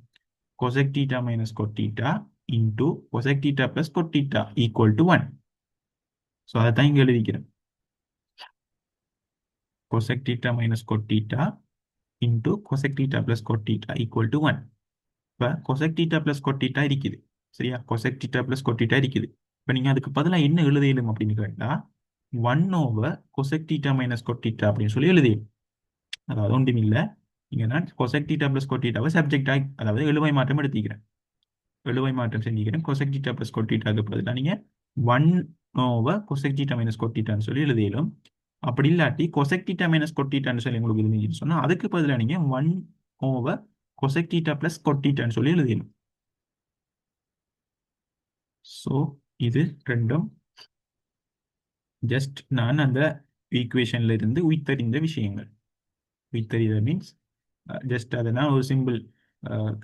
Cosec theta minus cot theta into cosec theta plus cot theta equal to one. So அதை தான் இங்கே எழுதிக்கிறேன். Cosec theta minus cot theta into cosec theta plus cot theta equal to one. இப்போ cosec theta plus cot theta இருக்குது. சரியா? Cosec theta plus cot theta இருக்குது. இப்போ நீங்கள் அதுக்கு பதிலாக என்ன எழுதிடும் அப்படின்னு கேட்டால் 1 கொசெக் தீட்டா மைனஸ் கொட் தீட்டா அப்படின்னு சொல்லி எழுதிடும். அதாவது ஒன்றும் இல்லை, இங்கே நான் கொசெக் தீட்டா பிளஸ் கொட் தீட்டாவை சப்ஜெக்டாக அதாவது எழுவை மாற்றம் எடுத்துக்கிறேன். எழுவை மாற்றம் செஞ்சுக்கிறேன். கொசெக் தீட்டா பிளஸ் கொட் தீட்டாக்கு பதிலாக நீங்கள் 1 ஓவர் கொசெக் தீட்டா மைனஸ் கொட்டிட்டான்னு சொல்லி எழுதிடும். அப்படி இல்லாட்டி கொசெக் தீட்டா மைனஸ் கொட்டிட்டான்னு சொல்லி உங்களுக்கு இருந்துச்சுன்னு சொன்னால் அதுக்கு பதிலாக நீங்கள் 1 ஓவர் கொசெக் தீட்டா ப்ளஸ் கொட்டிட்டான்னு சொல்லி எழுதிடும். ஸோ இது ரெண்டும் ஜஸ்ட் நான் அந்த ஈக்குவேஷன்ல இருந்து உய்த்தறிந்த விஷயங்கள். உய்த்தறித மீன்ஸ் ஜஸ்ட் அதை நான் ஒரு சிம்பிள்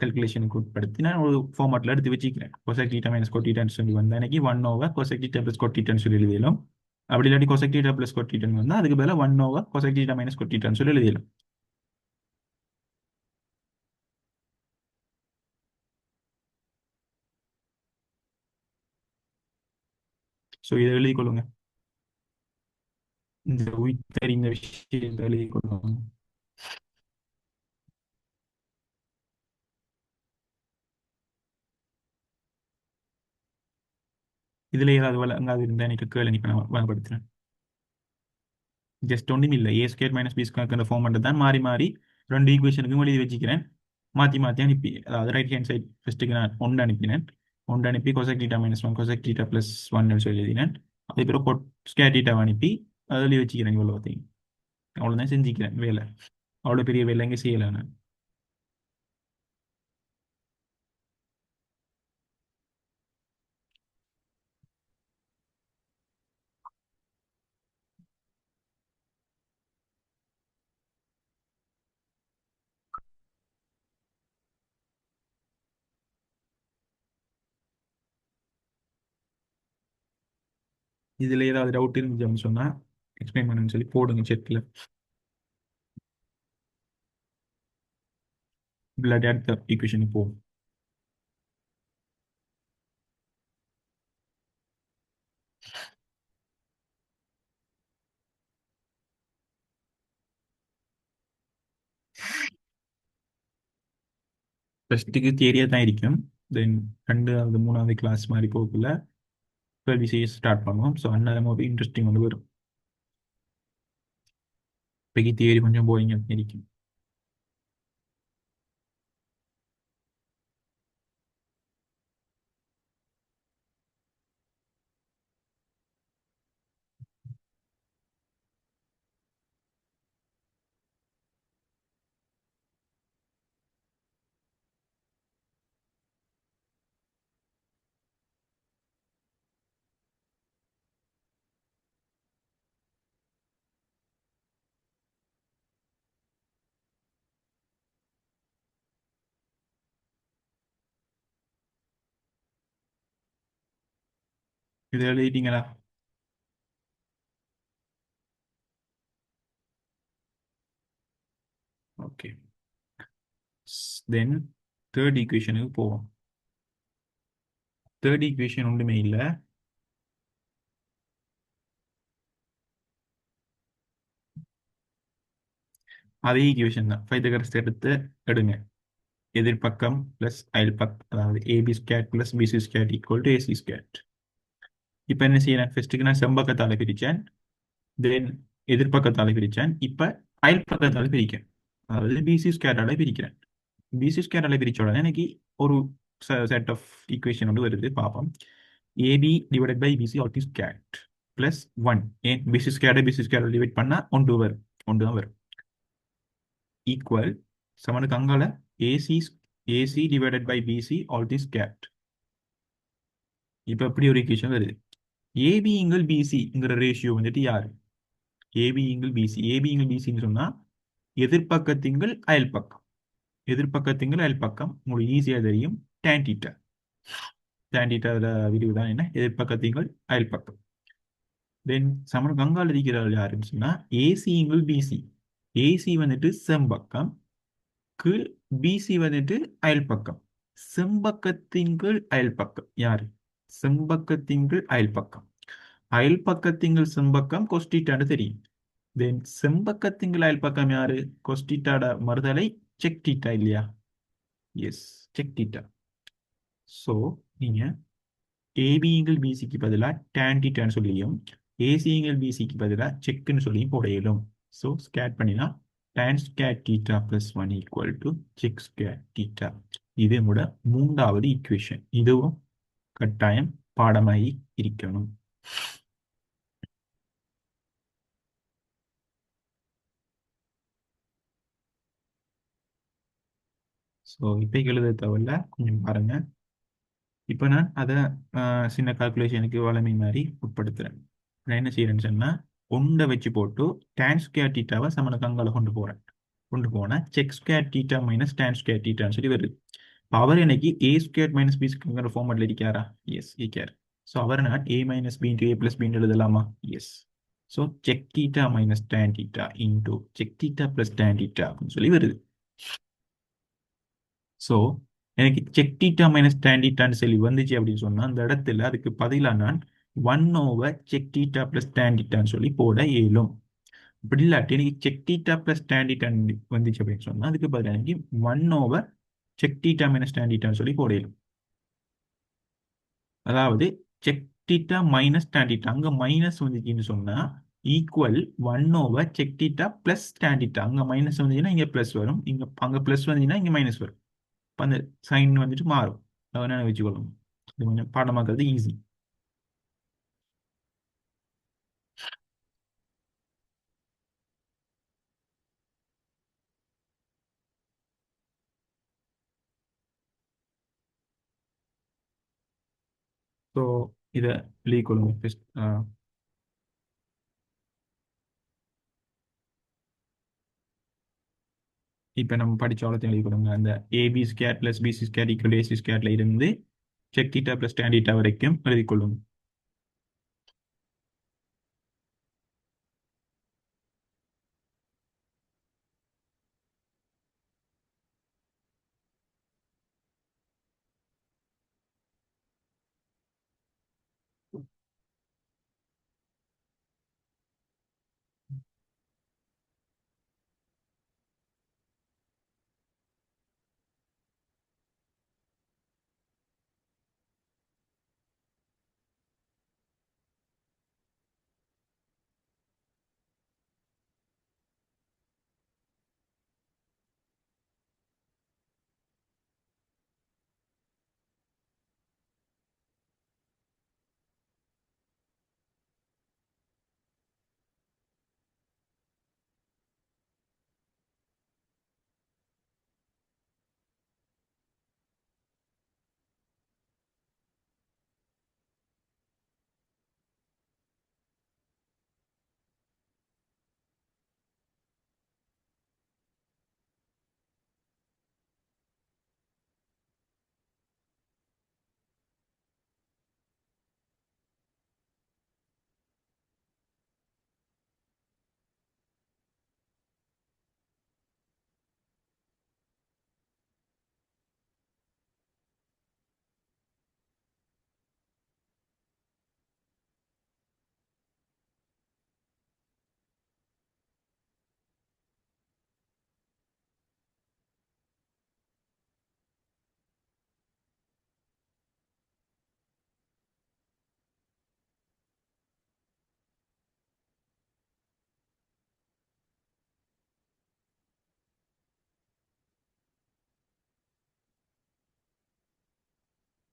கல்குலேஷனுக்கு உட்படுத்தி நான் ஒரு ஃபார்மேட்டில் எடுத்து வச்சுக்கிறேன். கொசெக் தீட்டா மைனஸ் கொட்டிட்டான்னு சொல்லி வந்தா எனக்கு 1 ஓவர் கொசெக் தீட்டா ப்ளஸ் கொட்டிட்டான்னு சொல்லி எழுதிடும். அப்படி இல்லாட்டி கொசெக் தீட்டா ப்ளஸ் கொட்டிட்டான்னு வந்தால் அதுக்கு பதிலாக 1 ஓவர் கொசெக் தீட்டா மைனஸ் கொட்டிட்டான்னு சொல்லி எழுதிடும். ஸோ இதை எழுதி கொள்ளுங்க. இந்த உய்த்தறிந்த விஷயத்தை எழுதி கொள்ளுங்க. இதுல ஏதாவது வழங்காது இருந்தால் எனக்கு கேள்வி நான் வழங்கப்படுத்துறேன். ஜஸ்ட் ஒன்றும் இல்லை, A² minus b square form மட்டும் தான் மாறி மாறி ரெண்டு ஈக்குவேஷனுக்கும் எழுதி வச்சுக்கிறேன். மாற்றி மாற்றி அனுப்பி, அதாவது ரைட் ஹேண்ட் சைட் ஃபர்ஸ்ட்டுக்கு நான் ஒன்று அனுப்பினேன். ஒன்று அனுப்பி கொசெக் தீட்டா மைனஸ் 1 கொசெக் தீட்டா ப்ளஸ் 1 சொல்லி எழுதினேன். அதே பிறகு ஸ்கொயர் தீட்டாவை அனுப்பி அதில் வச்சுக்கிறேன். இவ்வளோ பார்த்தீங்க, அவ்வளோதான் செஞ்சுக்கிறேன் வேலை. அவ்வளோ பெரிய வேலை இங்கே செய்யலை நான். இதில் ஏதாவது டவுட் இருந்துச்சுன்னு சொன்னால் எக்ஸ்பிளைன் பண்ணுன்னு சொல்லி போடுங்க செட்டில். இல்லாட்டி அடுத்த ஈக்குவேஷனுக்கு போகும். ஃபர்ஸ்ட்டுக்கு தியரியாக தான் இருக்கும். தென் 2வது 3வது கிளாஸ் மாதிரி போகக்குள்ள கேள்வி செய்ய ஸ்டார்ட் பண்ணுவோம். ஸோ அந்நேரம் ஒரு இன்ட்ரெஸ்டிங் வந்து வரும். இப்போக்கி தியரி கொஞ்சம் போரிங் இருக்கும். இது எழுதிட்டீங்களா? ஓகே. தென் தேர்ட் ஈக்குவேஷனுக்கு போவோம். தேர்ட் ஈக்குவேஷன் ஒன்றுமே இல்லை, அதே ஈக்குவேஷன் தான். பைத்தகரஸ் எடுத்து எடுங்க. எதிர்பக்கம் பிளஸ் அயல் பக்கம், அதாவது AB square plus BC square equal to AC square. இப்போ என்ன செய்யறேன்? ஃபர்ஸ்ட்டுக்கு நான் செம்பக்கத்தால பிரித்தேன், தென் எதிர்பக்கத்தால பிரித்தேன். இப்போ அயல் பக்கத்தால பிரிக்கிறேன், அதாவது பிசி ஸ்கேட்டால பிரிக்கிறேன். பிசி ஸ்கேட்டால பிரிச்ச உடனே எனக்கு ஒரு செட் ஆஃப் ஈக்குவேஷன் ஒன்று வருது, பார்ப்போம். AB divided by BC all the square plus 1. ஏன் பிசி ஸ்கேட்டை பிசி ஸ்கேட்டை டிவைட் பண்ணால் ஒன்று வரும், ஒன்று தான் வரும். ஈக்குவல் சமனுக்கு அங்கால AC AC divided by BC all the square. இப்போ எப்படி ஒரு ஈக்குவேஷன் வருது? ஏபி இங்கிள் பிசிங்கிற ரேஷியோ வந்துட்டு யாரு? ஏபி இங்கிள் பிசி. ஏபி இங்கிள் பிசின்னு சொன்னால் எதிர்பக்கத்திங்கள் அயல் பக்கம். எதிர்பக்கத்திங்கள் அயல் பக்கம் உங்களுக்கு ஈஸியாக தெரியும், tan θ. tan θ விரிவு தான் என்ன? எதிர்பக்கத்திங்கள் அயல் பக்கம். தென் சமனுக்கு அங்கால இருக்கிறார்கள் யாருன்னு சொன்னா ஏசி இங்கிள் பிசி. ஏசி வந்துட்டு செம்பக்கம், கீழ் பிசி வந்துட்டு அயல் பக்கம். செம்பக்கத்தின்கள் அயல் பக்கம் யாரு? செம்பக்கத்தின்கள் அயல் பக்கம். அயல் பக்கத்தின்கள் செம்பக்கம் கொஸ்டிட்டாடு தெரியும். தென் செம்பக்கத்தின்கள் அயல் பக்கம் யாரு? கொஸ்டிட்டாட மறுதலை செக் டீட்டா இல்லையா? Yes, sec theta. ஸோ நீங்க ஏபிங்கள் பிசிக்கு பதிலாக tan θன்னு சொல்லியும் ஏசிங்கள் பிசிக்கு பதிலாக செக்குன்னு சொல்லியும் போட இயலும். ஸோ ஸ்கேட் பண்ணினா tan square θ plus 1 equal to check square θ. இது கூட 3வது ஈக்குவேஷன். இதுவும் கட்டாயம் பாடமாகி இருக்கணும். ஸோ இப்போ எழுத தேவையில்ல, கொஞ்சம் பாருங்க. இப்போ நான் அதை சின்ன கால்குலேஷனுக்கு வளமை மாதிரி உட்படுத்துறேன். நான் என்ன செய்யறேன்னு சொன்னா, ஒன்றை வச்சு போட்டு tan ஸ்கொயர் தீட்டாவை சமனுக்கு அங்கால கொண்டு போறேன். கொண்டு போனால் sec square theta minus tan square தீட்டான்னு சொல்லி வருது. இப்போ அவர் எனக்கு a square minus b square ஃபார்மெட்ல இருக்காரா? எஸ், இருக்கார். ஸோ அவர் நான் a minus b into a plus b எழுதலாமா? Yes. So sec theta minus tan theta into sec theta plus tan theta அப்படின்னு சொல்லி வருது. ஸோ எனக்கு செக் டீட்டா மைனஸ் டேன் டீட்டான்னு சொல்லி வந்துச்சு அப்படின்னு சொன்னா அந்த இடத்துல அதுக்கு பதிலாக நான் 1/, செக் டீட்டா பிளஸ் டேன் டீட்டான்னு சொல்லி போட இயலும். அப்படி இல்லாட்டி எனக்கு செக் டீட்டா பிளஸ் டேன் டீட்டான் வந்துச்சு அப்படின்னு சொன்னா அதுக்கு பதிலாக எனக்கு 1/, செக் டீட்டா மைனஸ் டேன் டீட்டான்னு சொல்லி போட இயலும். அதாவது sec theta minus tan theta அங்க மைனஸ் வந்துச்சுன்னு சொன்னா equal 1/, sec theta plus tan theta. அங்க மைனஸ் வந்துச்சுன்னா இங்க பிளஸ் வரும், இங்க அங்க பிளஸ் வந்துச்சுன்னா இங்க மைனஸ் வரும். அப்ப அந்த சைன் வந்துட்டு மாறும். அதை என்ன வச்சுக்கொள்ளணும். இது கொஞ்சம் பாடமாக்குறது ஈஸி. ஸோ இதை எழுதிக்கொள்ளுங்க ஃபர்ஸ்ட். இப்போ நம்ம படிச்ச அவ்வளோத்தையும் எழுதிக்கொள்ளுங்க. அந்த AB square plus BC square equal AC ஸ்கேர்ல இருந்து sec theta plus tan theta வரைக்கும் எழுதிக்கொள்ளுங்க.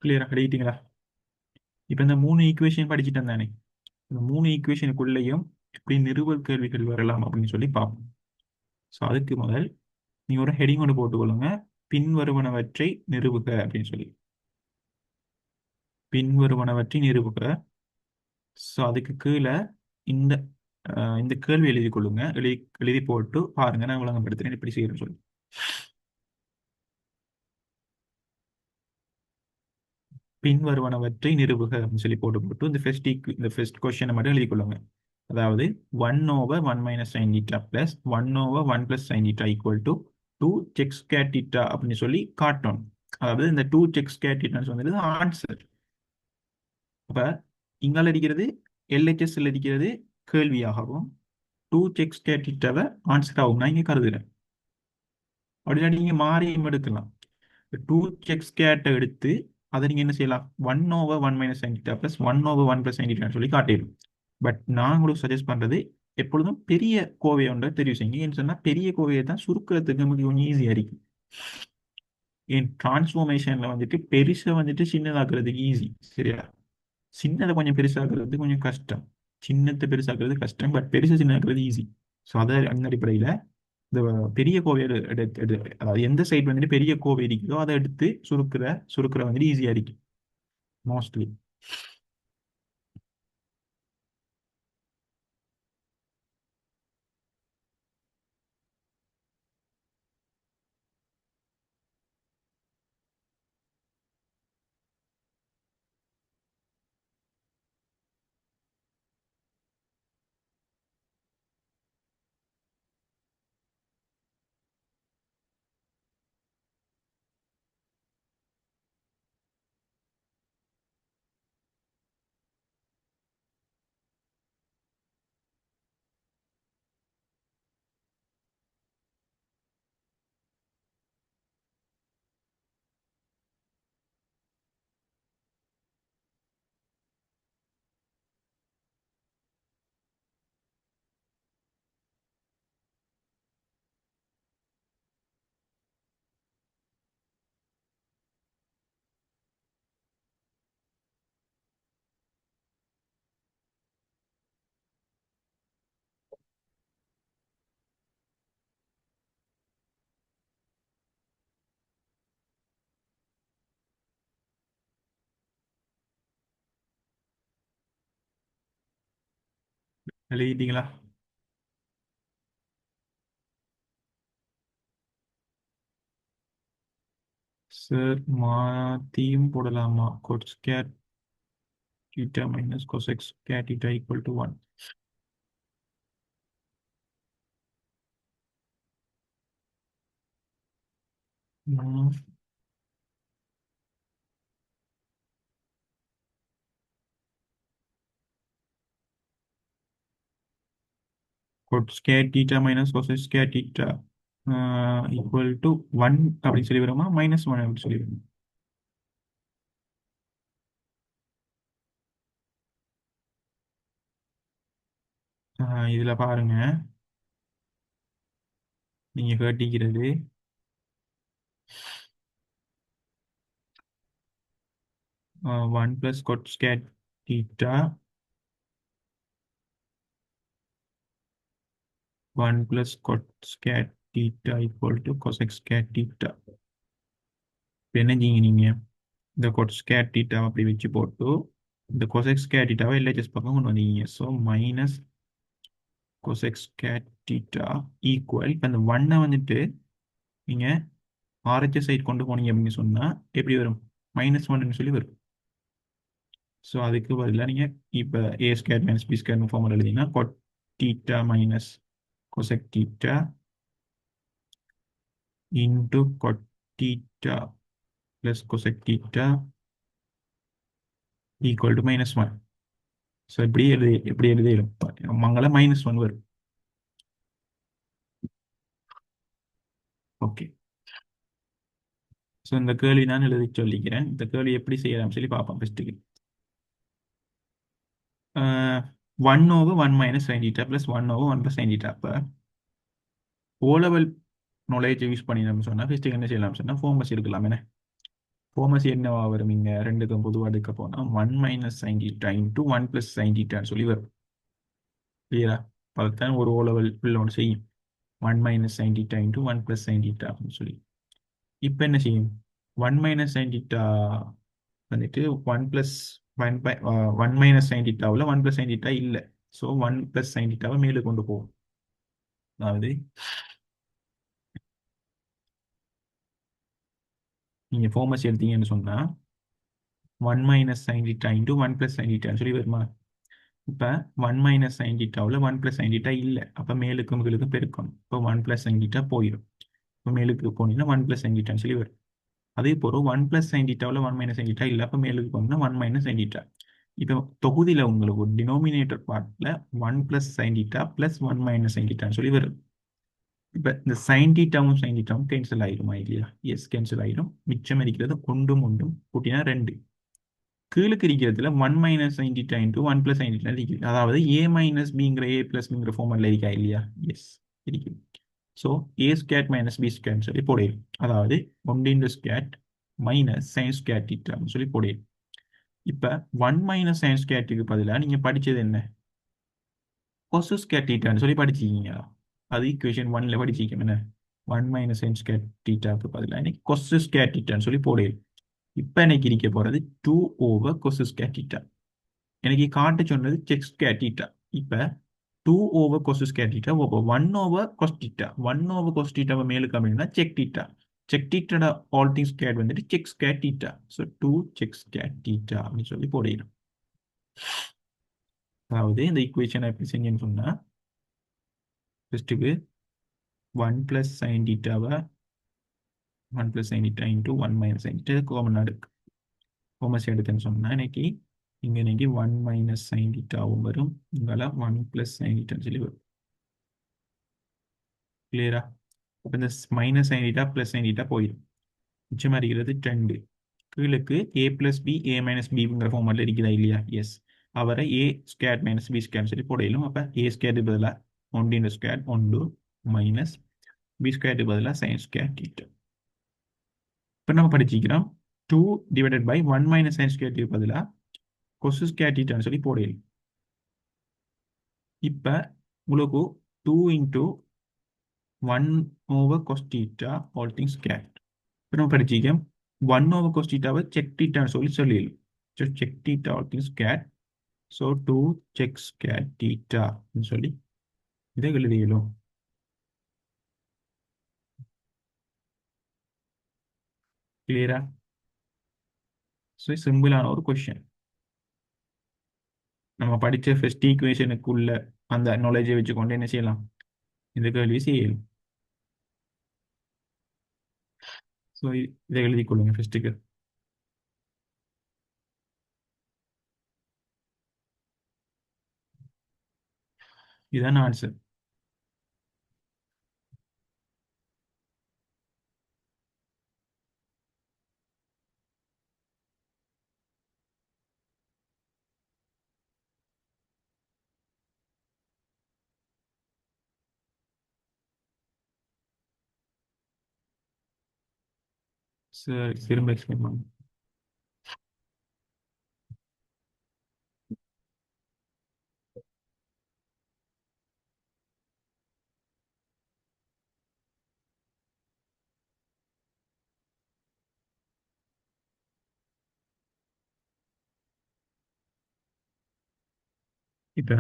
கிளியரா எழுதிட்டீங்களா? இப்போ இந்த 3 ஈக்குவேஷன் படிச்சுட்டேன் தானே, இந்த 3 ஈக்குவேஷனுக்குள்ளேயும் எப்படி நிறுவல் கேள்விகள் வரலாம் அப்படின்னு சொல்லி பார்ப்போம். ஸோ அதுக்கு முதல் நீங்க ஒரு ஹெடிங் ஒன்று போட்டுக்கொள்ளுங்க, பின்வருவனவற்றை நிறுவுக அப்படின்னு சொல்லி. பின்வருவனவற்றை நிறுவுக. ஸோ அதுக்கு கீழே இந்த இந்த கேள்வி எழுதி கொள்ளுங்க. எழுதி போட்டு பாருங்க, நான் விளங்கப்படுத்துறேன் எப்படி செய்யறேன்னு சொல்லி. பின்வருவனவற்றை நிறுவுக அப்படின்னு சொல்லி போட்டு இந்த ஃபர்ஸ்ட் கொஸ்டினை மட்டும் எழுதி கொள்ளுங்க. அதாவது 1/1 minus sign theta plus 1/1 plus sine theta equal to 2 sec square theta அப்படின்னு சொல்லி காட்டணும். அதாவது இந்த 2 செக் ஸ்கொயர் தீட்டான்னு சொன்னது ஆன்சர். அப்ப இங்கால அடிக்கிறது எல்ஹெச்எஸ்ல அடிக்கிறது கேள்வியாகவும் 2 செக் ஸ்கொயர் தீட்டாவை ஆன்சராகவும் நான் இங்க கருதுறேன். அப்படின்னா நீங்க மாறியும் எடுக்கலாம். டூ செக் ஸ்கொயர்ட்டை எடுத்து அதை நீங்க என்ன செய்யலாம், 1/1 minus sign theta plus 1/1 plus sin தீட்டான்னு சொல்லி காட்டிடும். பட் நான் உங்களுக்கு சஜஸ்ட் பண்றது எப்பொழுதும் பெரிய கோவையை ஒன்றை தெரிவு செய்யுங்க. ஏன்னு சொன்னா பெரிய கோவையை தான் சுருக்கிறதுக்கு நமக்கு கொஞ்சம் ஈஸியா இருக்கு. என் டிரான்ஸ்ஃபார்மேஷன்ல வந்துட்டு பெருசை வந்துட்டு சின்னதாக்குறதுக்கு ஈஸி, சரியா? சின்னதை கொஞ்சம் பெருசாக்குறது கொஞ்சம் கஷ்டம். சின்னத்தை பெருசாக்குறது கஷ்டம், பட் பெருசை சின்னதாக்குறது ஈஸி. ஸோ அதை அந்த அடிப்படையில் இந்த பெரிய கோவை அதாவது எந்த சைடு வந்துட்டு பெரிய கோவை இருக்குதோ அதை எடுத்து சுருக்கிற வந்துட்டு ஈஸியா இருக்கு மோஸ்ட்லி. எழுதிட்டீங்களா? சார் மாத்தியும் போடலாமா? cot square theta minus cosec square theta equal to 1. cot square theta minus cosec square theta equal to 1 அப்படின்னு சொல்லி வருமா -1 அப்படின்னு சொல்லி வருமா? இதுல பாருங்க, நீங்க கேட்டிக்கிறது 1 plus cot square theta 1 plus cot square theta equal to cosec square theta. இப்ப என்ன செய்யுங்க நீங்க, இந்த cot square theta அப்படி வச்சு போட்டு இந்த cosec square theta LHS பக்கம் கொண்டு வந்தீங்க. So minus cosec square theta equal இப்போ இந்த 1 வந்துட்டு நீங்க RHS சைட் கொண்டு போனீங்க அப்படின்னு சொன்னா எப்படி வரும்? -1 சொல்லி வரும். ஸோ அதுக்கு பதிலாக நீங்க இப்போ a square minus b square formula எழுதிங்கன்னா cot theta மைனஸ் cosec theta into cot theta plus cosec theta equal to -1. So எப்படி எழுதிடும் மங்கள -1 வரும். ஓகே, ஸோ இந்த கேள்வி நான் எழுதி சொல்லிக்கிறேன். இந்த கேள்வி எப்படி செய்யலாம் சொல்லி பார்ப்போம். ஃபர்ஸ்ட்டுக்கு 1/1 minus sin theta plus 1/1 plus sin theta. அப்போ ஓ லெவல் நாலேஜ் யூஸ் பண்ணி நம்ம சொன்னால் ஃபர்ஸ்ட்டுக்கு என்ன செய்யலாம் சொன்னால் ஃபோமஸ் இருக்கலாம். என்ன ஃபோமஸ் என்னவா வரும்? இங்கே ரெண்டுக்கும் பொதுவாக எடுக்க போனால் 1 minus sin theta into 1 plus sin theta சொல்லி வரும். கிளியரா? அதுதான் ஒரு ஓ லெவல் உள்ள ஒன்று செய்யும். 1 minus sin theta into 1 plus sin theta அப்படின்னு சொல்லி. இப்போ என்ன செய்யும்? 1 minus sin theta வந்துட்டு 1 plus 1 minus sin thetaவில் 1 plus sin theta இல்லை. ஸோ 1 plus sin thetaவை மேலே கொண்டு போகும். அதாவது நீங்கள் ஃபோமஸ் எடுத்தீங்கன்னு சொன்னால் 1 minus sin theta into 1 plus sin theta சொல்லி வருமா? இப்போ 1 minus sin thetaவில் 1 plus sin theta இல்லை. அப்போ மேலுக்கும் கீழுக்கும் பெருக்கணும். இப்போ 1 plus sin theta போயிடும். இப்போ மேலுக்கு போனீங்கன்னா 1 plus sin theta சொல்லி வரும். அதே போல் 1 plus sin thetaவில் 1 minus sin theta இல்லை. அப்போ மேலுக்கு போனீங்கன்னா 1 minus sin theta. இப்போ தொகுதியில் உங்களுக்கு டினோமினேட்டர் பார்ட்டில் 1 plus sin theta plus 1 minus sin theta சொல்லி வரும். இப்போ இந்த sin thetaவும் sin thetaவும் கேன்சல் ஆயிடுமா இல்லையா? எஸ், கேன்சல் ஆயிடும். மிச்சம் இருக்கிறது ஒன்றும் கூட்டினா 2. கீழுக்கு இருக்கிறதுல 1 minus sin theta into 1 plus sin theta இருக்குது. அதாவது a மைனஸ் பிங்கிற a பிளஸ் பிங்கிற ஃபார்மட்ல இருக்கா இல்லையா? எஸ், இருக்கு. So a square minus b square சொல்லி போடையும். அதாவது 1 into square minus sin square theta சொல்லி போடையும். இப்போ 1 மைனஸ் sin ஸ்கேட்டுக்கு பதிலாக நீங்கள் படித்தது என்ன? cos ஸ்கேட் theta சொல்லி படிச்சிருக்கீங்க. அது ஈக்குவேஷன் 1ல படிச்சிருக்கோம் என்ன 1 மைனஸ் சைன் ஸ்கொயர் தீட்டாவுக்கு பதிலாக இன்னைக்கு கொஸ் ஸ்கொயர் தீட்டான்னு சொல்லி போடுது. இப்போ எனக்கு இருக்க போகிறது 2 ஓவர் கொஸ் ஸ்கொயர் தீட்டா. எனக்கு காட்ட சொன்னது செக் ஸ்கொயர் தீட்டா. இப்போ 2 over cos square theta over 1 over cos theta. 1 over cos தீட்டாவை மேலுக்கு அப்படின்னா செக் தீட்டா. செக் தீட்டோட ஆல் திங் ஸ்கொயர் வந்துட்டு sec square theta. So 2 sec square theta அப்படின்னு சொல்லி போடுகிறோம். அதாவது இந்த ஈக்குவேஷனை எப்படி செஞ்சேன்னு சொன்னா ஃபர்ஸ்ட்டுக்கு 1 பிளஸ் சைன் தீட்டாவை 1 plus sine theta into 1 minus sine theta common எடுக்கு காமர்ஸ் எடுத்துன்னு சொன்னா இன்னைக்கு இங்க இன்னைக்கு 1 மைனஸ் சைன் தீட்டாவும் வரும். இங்கே 1 பிளஸ் சைன் தீட்டான்னு சொல்லி வரும். கிளியரா? அப்போ இந்த minus sign theta plus sine theta போயிடும். மிச்சமாக இருக்கிறது 2. கீழுக்கு A plus B A minus பிங்கிற ஃபார்மெட்டில் இருக்குதா இல்லையா? எஸ். அவரை A skate minus B square சொல்லி போடையிலும். அப்போ ஏ ஸ்கேட் பதிலாக 1 ஸ்கேட் 1 மைனஸ் பி ஸ்கேட் பதிலாக சைன் ஸ்கேட் தீட்டா. இப்போ நம்ம படிச்சிக்கிறோம் 2 divided by 1 minus sine square பதிலாக கொஸ் ஸ்கேட் தீட்டான்னு சொல்லி போடையிலும். இப்போ உங்களுக்கு 2 into 1 over cos theta all things squared. இப்போ நம்ம படிச்சிக்கோம் 1 over cos theta check theta சொல்லி சொல்லிடலாம். So check theta all things squared. So 2 check squared theta சொல்லி இதை எழுதிடலாம். கிளியரா? ஸோ சிம்பிளான ஒரு கொஸ்டின். நம்ம படித்த ஃபர்ஸ்ட் ஈக்குவேஷனுக்குள்ள அந்த நாலேஜை வச்சுக்கொண்டு என்ன செய்யலாம்? இந்த கேள்வி செய்யலாம். ஸோ இதை எழுதி கொள்ளுங்க ஃபர்ஸ்ட்டுக்கு. இதுதான் ஆன்சர். சரி திரும்ப எக்ஸ்பிளைன் பண்ணுங்க. இப்போ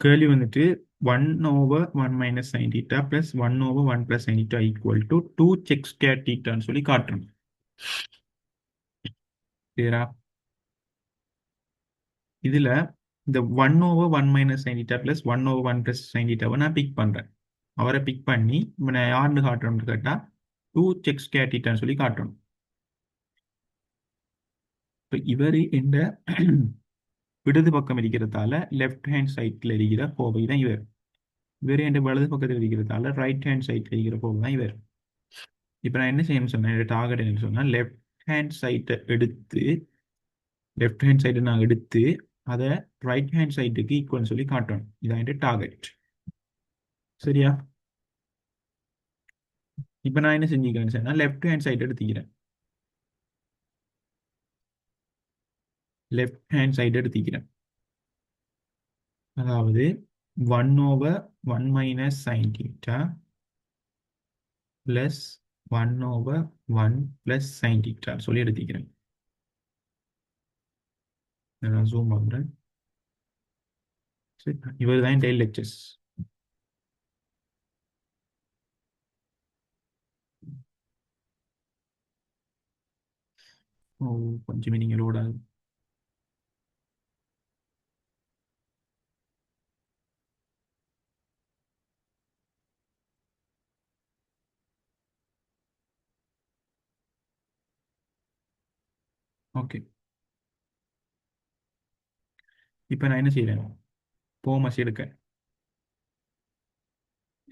கேள்வி வந்துட்டு 1 over 1 minus sin theta plus 1 over 1 plus sin theta equal to 2 check square theta ன்னு சொல்லி காட்டுறோம். சரியா? இதுல இந்த 1 over 1 minus sin theta plus 1 over 1 plus sin theta நான் பிக் பண்றேன். அவரை பிக் பண்ணி நான் யாருன்னு காட்டுறோம்னு கேட்டா 2 check square theta ன்னு சொல்லி காட்டுறோம். இப்போ இவர் இந்த இடது பக்கம் இருக்கிறதால லெஃப்ட் ஹேண்ட் சைட்ல இருக்கிற கோவை தான் இவர். இவர் என் வலது பக்கத்தில் இருக்கிறதால ரைட் ஹேண்ட் சைட்ல இருக்கிற கோவை தான் இவர். இப்போ நான் என்ன செய்யணும்னு சொன்னேன், டார்கெட் என்ன சொன்னால் லெஃப்ட் ஹேண்ட் சைட்டை எடுத்து லெஃப்ட் ஹேண்ட் சைடை நான் எடுத்து அதை ரைட் ஹேண்ட் சைடுக்கு ஈக்குவல்னு சொல்லி காட்டணும். இதான் என் டார்கெட். சரியா? இப்போ நான் என்ன செஞ்சுக்கிறேன்னு சொன்னால் லெஃப்ட் ஹேண்ட் சைடு எடுத்துக்கிறேன். லெஃப்ட் ஹேண்ட் சைடு எடுத்துக்கிறேன். அதாவது 1 over 1 minus sin theta plus 1 over 1 plus sin theta சொல்லி எடுத்துக்கிறேன். நான் ஜூம் பண்றேன். இவர் தான் டெய்ல் லெக்சர்ஸ். ஓ கொஞ்சம் மீனிங் லோட் ஆகுது. ஓகே, இப்போ நான் என்ன செய்யறேன், போமஸ் எடுக்க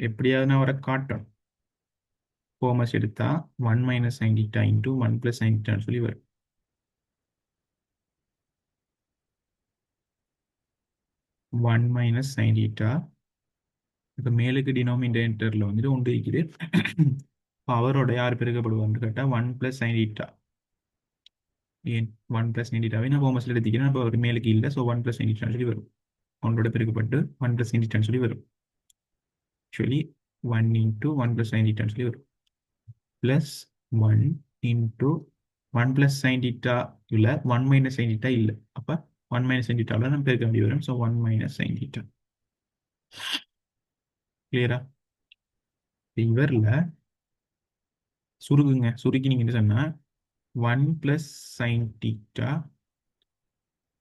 எப்படியாவது நான் அவரை காட்டணும். போமஸ் எடுத்தா 1 minus sin theta into 1 plus sin theta சொல்லி வரும். 1 minus sin theta இப்போ மேலுக்கு டினாமினேட்டர்ல வந்துட்டு ஒன்று இருக்குது. அவரோட யார் பெருக்கப்படுவார்னு கேட்டால் 1 plus sin theta. ஏன் 1 plus sin theta நான் போமஸ்ல எடுத்துக்கிறேன். அப்போ ஒரு மேலுக்கு இல்லை, ஸோ 1 plus sin theta சொல்லி வரும். ஒன்றோட பெருக்கப்பட்டு 1 + sin θ சொல்லி வரும். ஆக்சுவலி 1 × 1 + sin θ சொல்லி வரும். ப்ளஸ் 1 × 1 + sin θ இல்லை 1 - sin θ இல்லை. அப்போ 1 - sin θ நம்ம பெருக்க வேண்டி வரும். So 1 - sin θ. கிளியரா? இவரில் சுருக்குங்க. சுருக்கி நீங்கள் என்ன சொன்னால் 1 + sin θ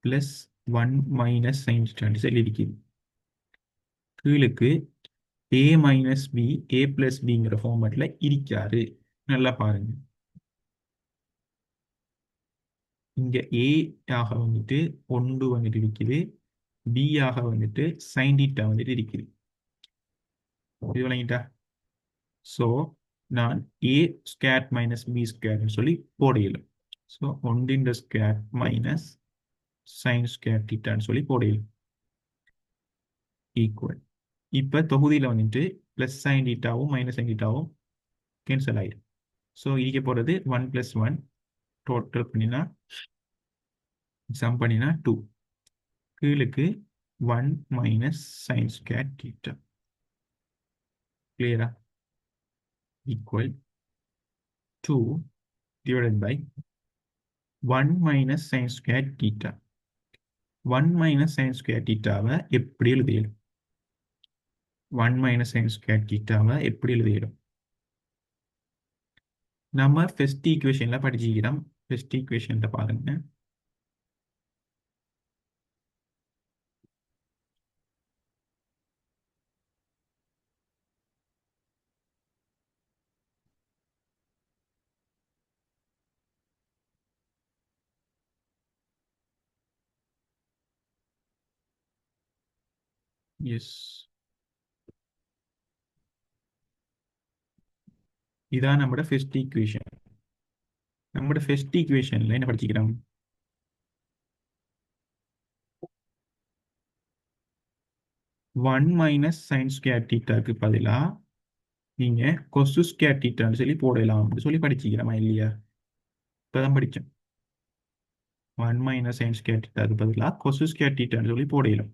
ப்ளஸ் 1 - sin θ சொல்லி இருக்குது. கீழுக்கு a - b a + bங்கிற ஃபார்மேட்டில் இருக்காரு. நல்லா பாருங்க. இங்கே a ஆக வந்துட்டு 1 வந்துட்டு இருக்குது, b ஆக வந்துட்டு sin θ வந்துட்டு இருக்குது. இது விளங்கிட்டா? ஸோ நான் a ஸ்கொயர் - b ஸ்கொயர்னு சொல்லி போடையில. So 1 square minus sin square θன்னு சொல்லி போடையில ஈக்குவல். இப்போ தொகுதியில் வந்துட்டு ப்ளஸ் sin θவும் - sin θவும் கேன்சல் ஆயிடும். ஸோ இருக்க போகிறது 1 + 1 டோட்டல் பண்ணினா சம் பண்ணினா 2. கீழுக்கு 1 - sin ஸ்கொயர் θ. கிளியரா? Equal 2 divided by 1 - sin square θ. 1 - sin square θவை எப்படி எழுதிடும்? 1 - sin ஸ்கொயர் θவை எப்படி எழுதிடும்? நம்ம ஃபர்ஸ்ட் ஈக்குவேஷன்ல படிச்சுக்கிறோம். ஃபர்ஸ்ட் ஈக்குவேஷன்ல பாருங்க. எஸ், இதான் நம்மளோட ஃபர்ஸ்ட் ஈக்குவேஷன். நம்மளோட ஃபர்ஸ்ட் ஈக்குவேஷன்ல என்ன படிச்சுக்கிறோம்? 1 - sin ஸ்கொயர் θக்கு பதிலா நீங்க கொசு ஸ்கொயர் θன்னு சொல்லி போடலாம் அப்படின்னு சொல்லி படிச்சுக்கிறோமா இல்லையா? இப்பதான் படிச்சோம். 1 - sin ஸ்கொயர் θக்கு பதிலா கொசு ஸ்கொயர் θன்னு சொல்லி போடலாம்.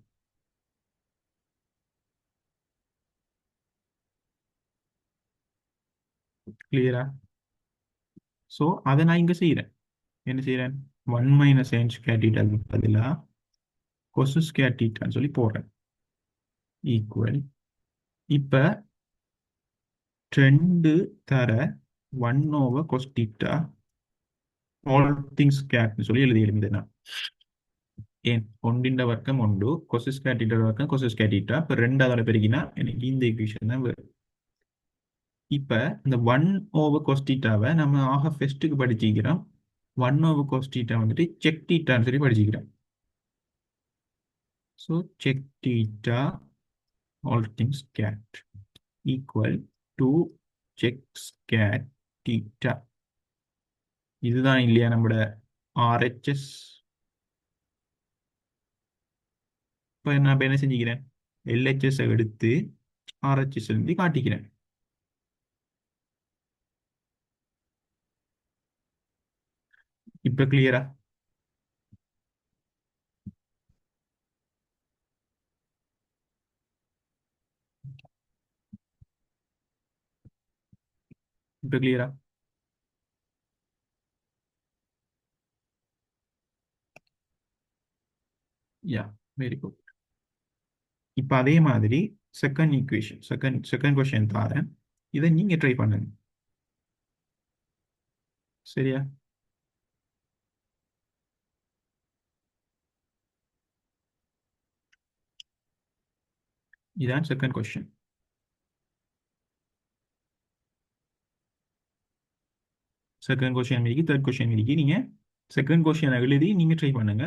கிளியரா? ஸோ அதை நான் இங்க செய்யறேன். என்ன செய்யறேன்? 1 - sin ஸ்கொயர் θக்கு பதிலா கொசு ஸ்கொயர் θன்னு சொல்லி போடுறேன். ஈக்குவல். இப்ப 2 தர 1/cos θ all things squared சொல்லி எழுதி எழுதினா ஏன் 1 வர்க்கம் 1 cos ஸ்கொயர் θ வர்க்கம் cos ஸ்கொயர் θ. இப்போ 2 பெருகினா எனக்கு இந்த ஈக்குவேஷன் தான் வரும். இப்போ இந்த 1/cos θவை நம்ம ஆக ஃபர்ஸ்ட்டுக்கு படிச்சுக்கிறோம். 1/cos θ வந்துட்டு செக் θன்னு சொல்லி படிச்சுக்கிறோம். So sec θ all things squared equal to check square θ. இதுதான் இல்லையா நம்மளோட RHS. இப்போ நான் என்ன செஞ்சுக்கிறேன்? LHS எடுத்து RHS இருந்து காட்டிக்கிறேன். இப்போ கிளியரா? இப்போ கிளியரா? யா, வெரி குட். இப்போ அதே மாதிரி செகண்ட் ஈக்குவேஷன், செகண்ட் கொஸ்டின் தாரேன். இதை நீங்க ட்ரை பண்ணுங்க. சரியா? இதான் செகண்ட் கொஸ்டின். செகண்ட் கொஸ்டின் மீதிக்கு தேர்ட் கொஸ்டின் மீதிக்கு நீங்க செகண்ட் கொஸ்டின் எழுதி நீங்க ட்ரை பண்ணுங்க.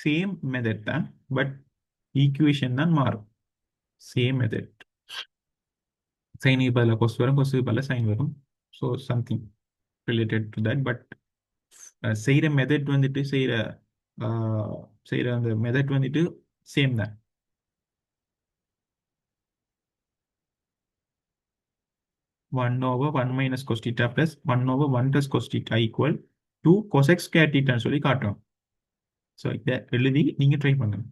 சேம் மெத்தட் தான், பட் ஈக்குவேஷன் தான் மாறும். Same method. சைனுக்கு பதிலாக கொஸ் வரும், கொஸுக்கு பதிலாக சைன் வரும். So something related to that. But செய்கிற மெத்தட் வந்துட்டு செய்கிற அந்த மெத்தட் வந்துட்டு சேம் தான். One over 1 - cos θ plus 1/1 + cos θ equal to cosec square θன்னு சொல்லி காட்டும். ஸோ இதை எழுதி நீங்க ட்ரை பண்ணுங்க.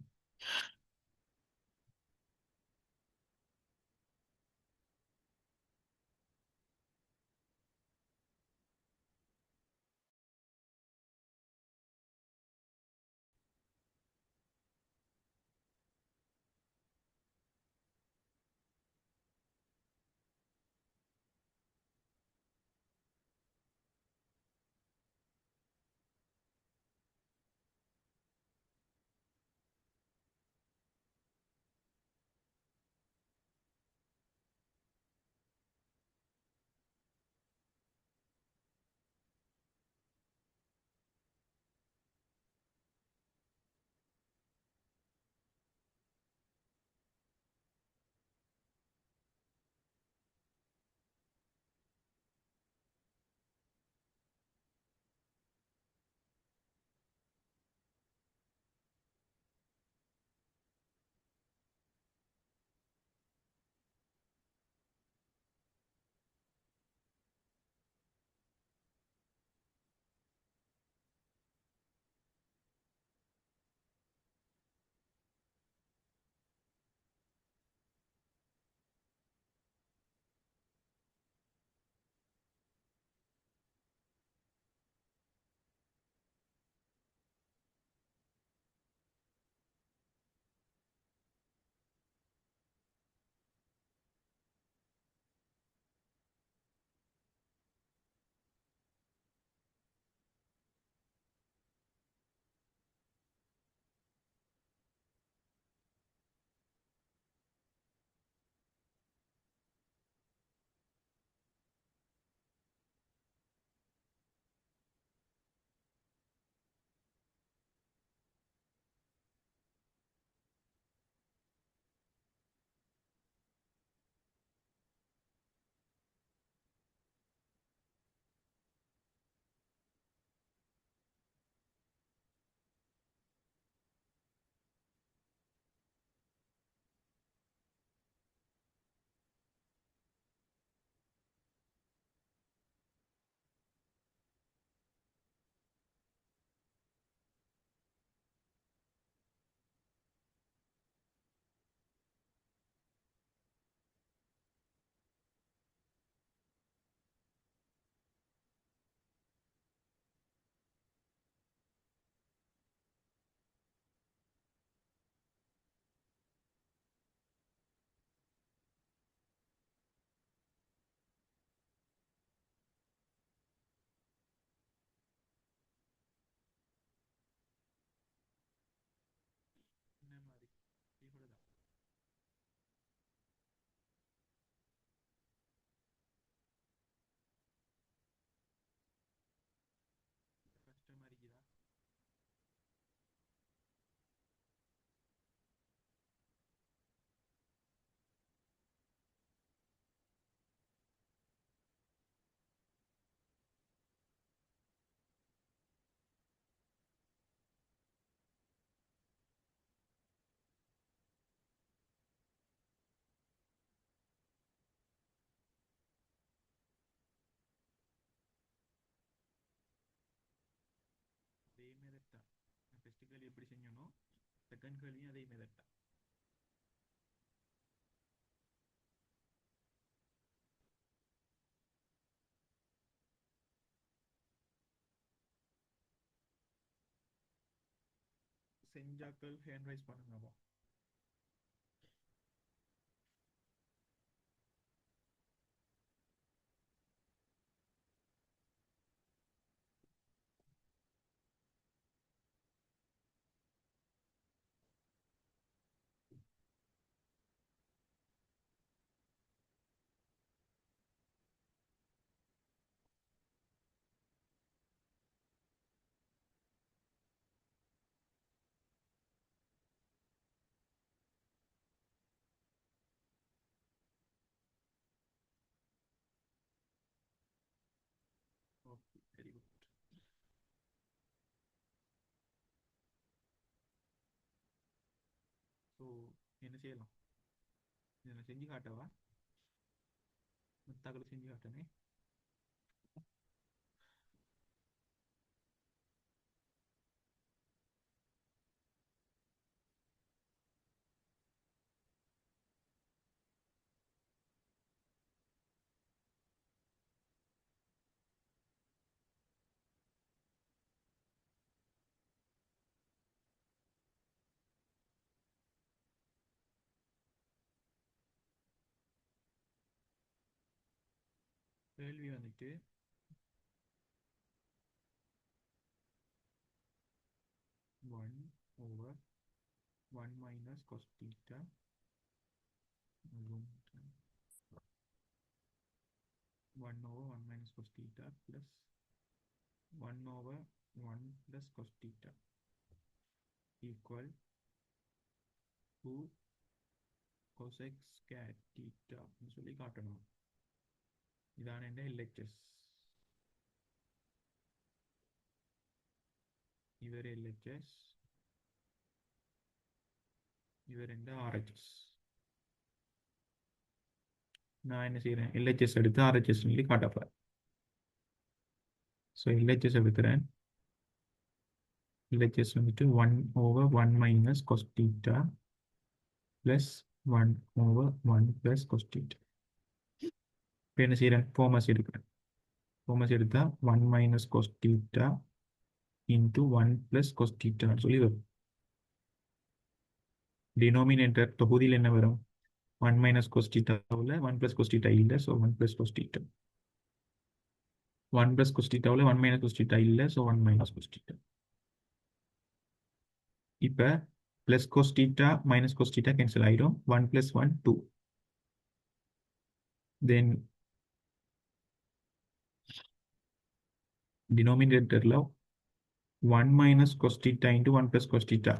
ஃபர்ஸ்ட் கேள்வி எப்படி செஞ்சனோ செகண்ட் கேள்வியும் அதே மெத்தட் தான். செஞ்சாக்கள் ஹேண்ட் ரைஸ் பண்ணுங்க. Okay, very good. ஸோ என்ன செய்யலாம்? இதை நான் செஞ்சு காட்டவா? மத்தாக்களை செஞ்சு காட்டனே. கேள்வி வந்துட்டு 1/1 minus cos theta 1/1 minus cos theta plus 1/1 plus cos theta equal to cosec square theta சொல்லி காட்டணும். இதான் என்ற LHS. இவர் LHS, இவர் என்ற RHS. நான் என்ன செய்யறேன்? LHS எடுத்து RHS சொல்லி காட்டப்போறேன். ஸோ LHS எடுக்கிறேன். LHS வந்துட்டு 1/1 minus cos theta plus 1/1 plus cos theta. இப்போ என்ன செய்யறேன்? ஃபார்மஸ் எடுக்கிறேன். ஃபார்மஸ் எடுத்தா 1 minus cos theta into 1 plus cos theta சொல்லி வரும். டினோமினேட்டர் தொகுதியில் என்ன வரும்? 1 minus cos theta 1 plus cos theta இல்லை. So 1 plus cos theta. 1 plus cos theta 1 minus cos theta இல்லை. So 1 minus cos theta. இப்போ plus cos theta minus cos theta cancel ஆயிடும். 1 plus 1 2. Then denominatorல 1 minus cos theta into 1 plus cos theta,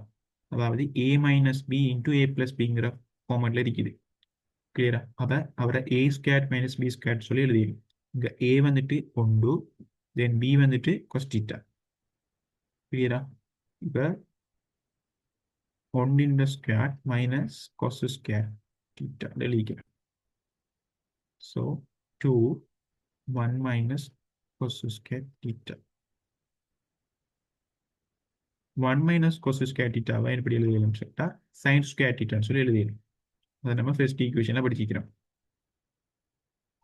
அதாவது a minus b into a plus bங்கிற ஃபார்மேட்ல இருக்குது. கிளியரா? அப்ப அவரை a squared minus b squared சொல்லி எழுதிடும். இங்க a வந்துட்டு 1, then b வந்துட்டு cos theta. கிளியரா? இப்ப 1 in the squared minus cos squared theta எழுதிக்கிறேன். So 2 1 minus cos squared theta. 1 minus cos squared theta எப்படி எழுதலாம் சொல்லிட்டா sin squared theta சொல்லி எழுதிடும். அதை நம்ம ஃபர்ஸ்ட் ஈக்குவேஷன்ல படிச்சிக்கிறோம்.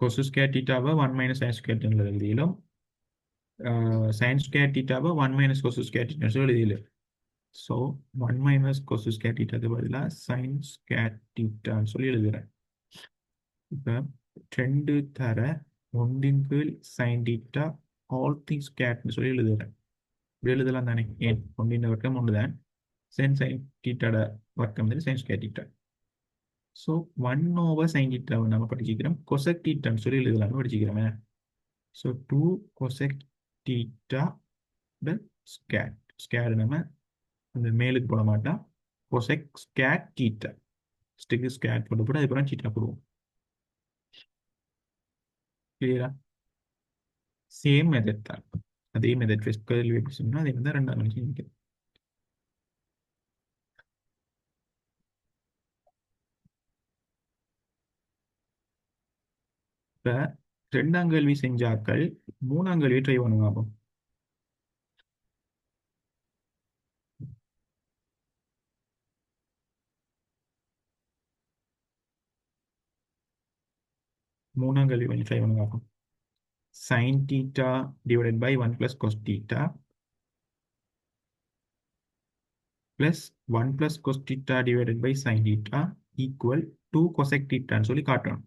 cos squared theta 1 minus sin squared theta எழுதிடும். sin squared theta 1 minus cos squared theta சொல்லி எழுதிடும். So 1 minus cos squared theta பதிலா sin squared theta சொல்லி எழுதுறேன். இப்ப 2 தர 1 இன் கீழ் sin theta all things squared சொல்லி எழுதுறேன். எழுதலாம் தானே? ஏன் 1 வர்க்கம் 1 தான். sin theta வர்க்கம் sin squared theta. So 1/sin theta நம்ம படிச்சுக்கிறோம். cosec theta சொல்லி எழுதலாம்னு படிச்சுக்கிறோமே. ஸோ 2 cosec theta square நம்ம அந்த மேலுக்கு போட மாட்டோம். cosec square theta ஸ்டிக்கு ஸ்கேட் போட்டு போட்டு அதுக்கப்புறம் theta போடுவோம். கிளியரா? சேம் மெத்தட் தான். அதே மெத்தட் ஃபர்ஸ்ட் கேள்வி எப்படி சொன்னா அதே மாதிரி ரெண்டாம் கணக்கு நினைக்கிறேன். இப்ப ரெண்டாம் கேள்வி செஞ்சாக்கள் மூணாம் கேள்வி ட்ரை பண்ணுவாங்க. மூணாம் கேள்வி கொஞ்சம் ட்ரை பண்ணி பார்ப்போம். sin theta divided by 1 plus cos theta plus 1 plus cos theta divided by sin theta equal 2 cosec theta சொல்லி காட்டணும்.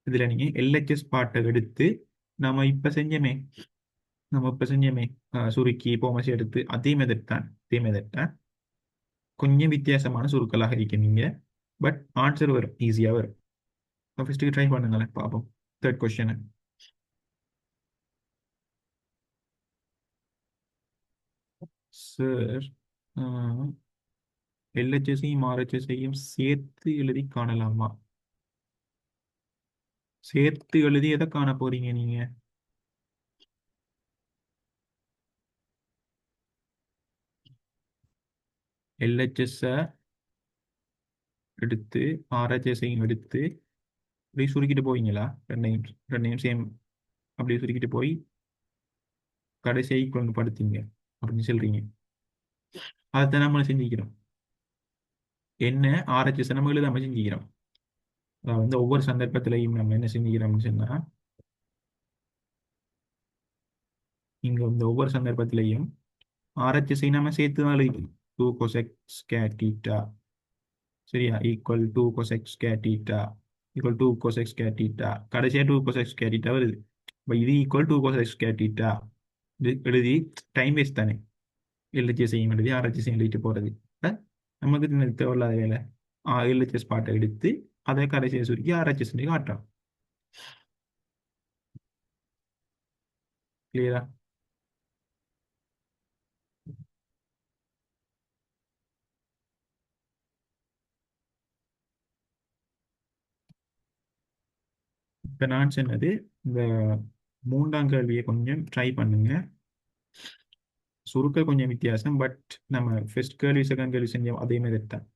இதுல நீங்க LHS பாட்டை எடுத்து நம்ம இப்ப செஞ்சமே சுருக்கி போமசி எடுத்து அதே மெத்தட் தான் கொஞ்சம் வித்தியாசமான சுருக்கலாக இருக்கு நீங்க. பட் ஆன்சர் வரும், ஈஸியா வரும். ஃபர்ஸ்ட்டுக்கு ட்ரை பண்ணுங்களேன் பார்ப்போம். Third question. சார், எல்ஹெச்எஸையும் ஆர்ஹெச்எஸையும் சேர்த்து எழுதி காணலாமா? சேர்த்து எழுதி எதை காண போறீங்க நீங்க? எல்ஹெச்எஸ் எடுத்து ஆர்ஹெச்எஸையும் எடுத்து அப்படியே சுருக்கிட்டு போவீங்களா? ரெண்டையும் ரெண்டையும் சேம் அப்படியே சுருக்கிட்டு போய் கடைசியை கொண்டு படுத்தீங்க அப்படின்னு சொல்றீங்க. அதைத்தான் நம்ம செஞ்சுக்கிறோம். என்ன ஆர்ஹெச்எஸ் நம்ம எழுதாம செஞ்சுக்கிறோம். அதாவது வந்து ஒவ்வொரு சந்தர்ப்பத்திலையும் நம்ம என்ன செஞ்சுக்கிறோம்னு சொன்னா, இங்க இந்த ஒவ்வொரு சந்தர்ப்பத்திலையும் ஆர்ஹெச்எஸை நம்ம சேர்த்து தான் எழுதிக்கணும். 2 cosec square theta சரியா equal 2 cosec square theta equal 2 cosec square theta கடைசியா 2 cosec square theta வருது. இப்போ இது ஈக்குவல் 2 cosec square theta இது எழுதி டைம் வேஸ்ட் தானே. எல்ஹெச்எஸையும் எழுதி ஆர்ஹெச்எஸையும் எழுதிட்டு போறது நமக்கு தேவையில்லாத வேலை. எல்ஹெச்எஸ் பாட்டை எடுத்து அதை கடைசியை சுருக்கி ஆர்ஹெச்எஸ் காட்டுறோம். கிளியரா? இப்போ நான் சொன்னது இந்த மூன்றாம் கேள்வியை கொஞ்சம் ட்ரை பண்ணுங்க. சுருக்க கொஞ்சம் வித்தியாசம், பட் நம்ம ஃபர்ஸ்ட் கேள்வி செகண்ட் கேள்வி செஞ்சோம் அதே மாதிரி தான்.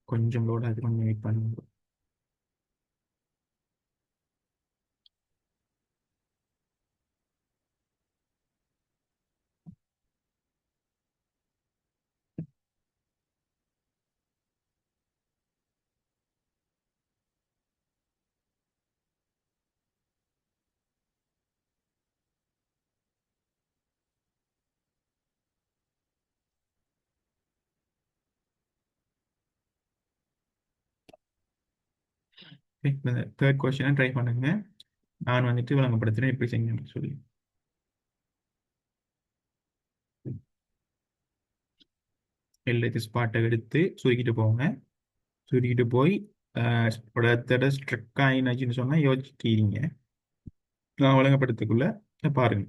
கொஞ்சம் லோட் ஆகுது, கொஞ்சம் வெயிட் பண்ணுங்க. தேர்ட் கொஸ்டினை ட்ரை பண்ணுங்க. நான் வந்துட்டு விளங்கப்படுத்துறேன் எப்படி செய்யணும்னு சொல்லி. எல்ஹெச்எஸ் பாட்டை எடுத்து சுருக்கிட்டு போங்க. சுருக்கிட்டு போய் ஒரு இடத்துல ஸ்ட்ரக் ஆயினாச்சுன்னு சொன்னா யோசிச்சிட்டீங்க. நான் விளங்கப்படுத்தக்குள்ள பாருங்க.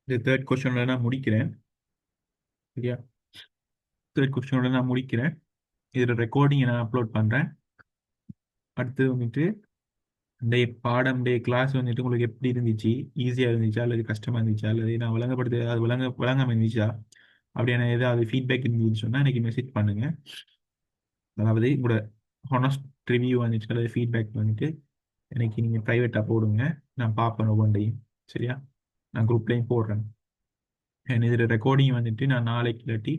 இந்த தேர்ட் கொஸ்டினோட நான் முடிக்கிறேன். சரியா? தேர்ட் கொஸ்டினோட நான் முடிக்கிறேன். இதில் ரெக்கார்டிங் நான் அப்லோட் பண்ணுறேன். அடுத்து வந்துட்டு இந்த பாடம் கிளாஸ் வந்துட்டு உங்களுக்கு எப்படி இருந்துச்சு? ஈஸியாக இருந்துச்சா அல்லது கஷ்டமாக இருந்துச்சா அல்லது நான் விளங்கப்படுத்த அது விளங்காமல் இருந்துச்சா? அப்படியான ஏதாவது ஃபீட்பேக் இருந்துச்சுன்னு சொன்னால் எனக்கு மெசேஜ் பண்ணுங்க. அதாவது உங்களோட ஹானஸ்ட் ரிவ்யூ வந்துச்சு அல்லது ஃபீட்பேக் வந்துட்டு எனக்கு நீங்கள் ப்ரைவேட்டாக போடுங்க. நான் பார்ப்பேன் ஒவ்வொன்றையும். சரியா? நான் குரூப்லேயும் போடுறேன். இதில் ரெக்கார்டிங் வந்துட்டு நான் நாளைக்கு இல்லாட்டி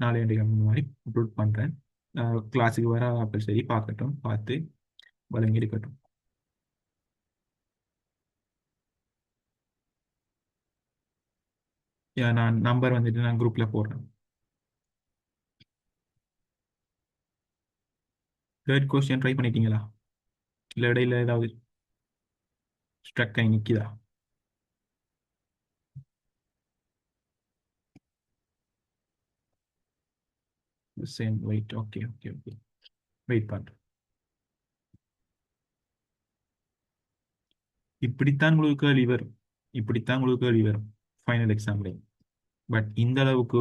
நாளை அந்த மாதிரி அப்லோட் பண்ணுறேன். கிளாஸுக்கு வர ஆப்பிள் சரி பார்க்கட்டும், பார்த்து வழங்கி இருக்கட்டும். நான் நம்பர் வந்துட்டு நான் குரூப்பில் போடுறேன். தேர்ட் கொஸ்டின் ட்ரை பண்ணிட்டீங்களா? இல்லை இடையில ஏதாவது ஸ்ட்ரக் ஆகி நிற்கிதா? Same wait. Okay okay okay, wait பண்ணுறேன். இப்படித்தான் உங்களுக்கு கேள்வி வரும். இப்படித்தான் உங்களுக்கு கேள்வி வரும் ஃபைனல் எக்ஸாம்ல. பட் இந்த அளவுக்கு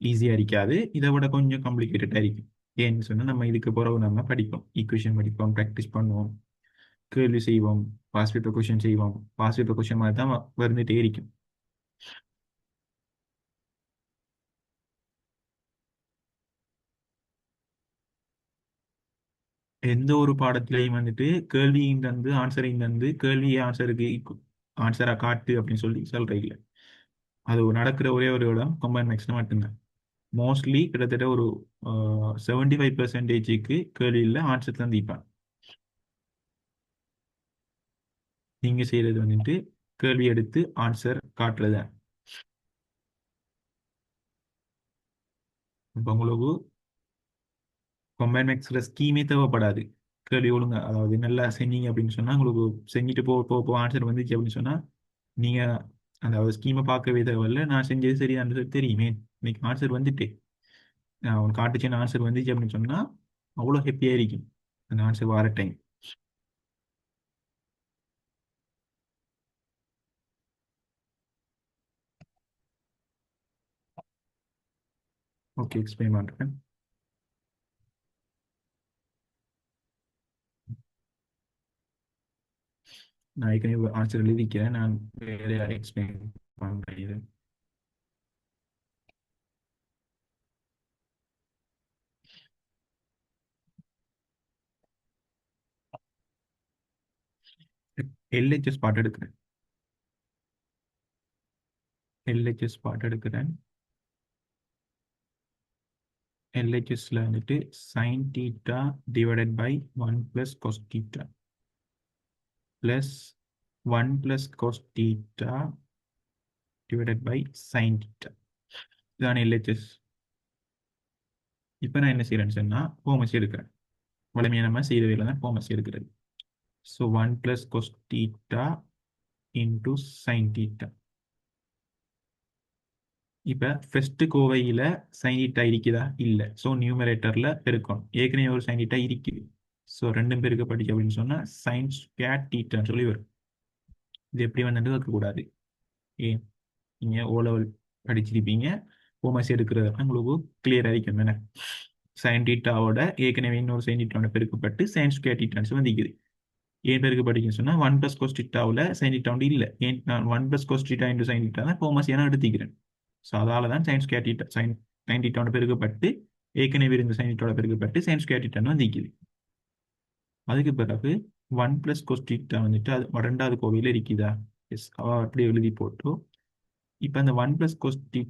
ஈஸியா இருக்காது, இதை விட கொஞ்சம் காம்ப்ளிகேட்டடா இருக்கும். ஏன்னு சொன்னா நம்ம இதுக்கு பிறகு நம்ம படிப்போம், ஈக்குவேஷன் படிப்போம், ப்ராக்டிஸ் பண்ணுவோம், கேள்வி செய்வோம், பாஸ் பேப்பர் கொஸ்டின் செய்வோம். பாஸ் பேப்பர் கொஸ்டின் மாதிரி தான் வந்துட்டே இருக்கும். எந்த ஒரு பாடத்திலையும் வந்துட்டு கேள்வியும் தந்து ஆன்சரையும் தந்து கேள்வி ஆன்சருக்கு ஆன்சரா காட்டு அப்படின்னு சொல்லி சொல்றீங்க இல்லை. அது நடக்கிற ஒரே ஒரு இடம் கம்பைன் மேக்ஸ்ல மட்டும்தான். மோஸ்ட்லி கிட்டத்தட்ட ஒரு 75% கேள்வியில் ஆன்சர் தந்திப்பான். நீங்க செய்யறது வந்துட்டு கேள்வி எடுத்து ஆன்சர் காட்டுறது. இப்போ உங்களுக்கு கம்பைன் மேக்ஸ்ல ஸ்கீமே தேவைப்படாது. கேள்வி ஒழுங்க அதாவது நல்லா செஞ்சீங்க அப்படின்னு சொன்னா உங்களுக்கு செஞ்சுட்டு போ ஆன்சர் வந்துச்சு அப்படின்னு சொன்னா நீங்க அந்த ஸ்கீமை பார்க்கவே தேவையில்ல. நான் செஞ்சது சரியானு சொல்லி தெரியுமே, இன்னைக்கு ஆன்சர் வந்துட்டு நான் உனக்கு காட்டுச்சேன் ஆன்சர் வந்துச்சு அப்படின்னு சொன்னா அவ்வளோ ஹாப்பியா இருக்கும் அந்த ஆன்சர் வர டைம். ஓகே, எக்ஸ்பிளைன் பண்றேன். நான் ஏற்கனவே ஆன்சர் எழுதிக்கிறேன், நான் வேற எக்ஸ்பிளைன் பண்றேன் இது. எல்ஹெச்எஸ் பாட்டு எடுக்கிறேன். எல்ஹெச்எஸ் பாட்டு எடுக்கிறேன். எல்ஹெச்எஸ்ல வந்துட்டு sin theta divided by 1 + cos θ plus 1 + cos θ divided by sin theta. இதான் எல்ஹெச்எஸ். இப்போ நான் என்ன செய்யறேன்னு சொன்னா ஹோமஸ் எடுக்கிறேன். வலிமையை நம்ம செய்த வேலை தான் ஹோமஸ் எடுக்கிறது. So 1 + cos θ into sin theta. இப்போ ஃபர்ஸ்ட் கோவையில் சைன் தீட்டா இருக்குதா? இல்லை. ஸோ நியூமரேட்டரில் பெருக்கணும். ஏற்கனவே ஒரு சைன் தீட்டா இருக்குது. ஸோ ரெண்டும் பேருக்கு படிக்க அப்படின்னு சொன்னால் சைன் ஸ்கொயர் தீட்டான்னு சொல்லி வரும். இது எப்படி வந்துட்டு வைக்கக்கூடாது. ஏன் நீங்கள் ஓ லெவல் படிச்சிருப்பீங்க, ஹோமஸ் எடுக்கிறது உங்களுக்கு கிளியர் ஆகிக்கும் என்ன. சைன் டீட்டாவோட ஏற்கனவே இன்னொரு சைன் டீட்டாவோட பெருக்கப்பட்டு சைன் ஸ்கொயர் டீட்டான்ஸ் வந்துக்குது. ஏன் பேருக்கு படிக்கணும்னு சொன்னால் 1 + cos θ சைன் டீட்டா வந்து இல்லை. ஏன் நான் 1 + cos θ இன்டு சைன் டீட்டா தான் ஹோமஸ் ஏன்னா எடுத்துக்கிறேன். ஸோ அதால தான் சைன் ஸ்கொயர் டீட்டா சைன் டீட்டாவோட பெருக்கப்பட்டு ஏற்கனவே இருந்த சைன் டீட்டாவோட பெருக்கப்பட்டு சைன் ஸ்கொயர் டீட்டான்னு வந்துக்குது. அதுக்கு பிறகு 1 + cos θ வந்துட்டு அது ரெண்டாவது கோவையில் இருக்குதா? எஸ், அப்படி எழுதி போட்டு இப்போ அந்த 1 + cos θ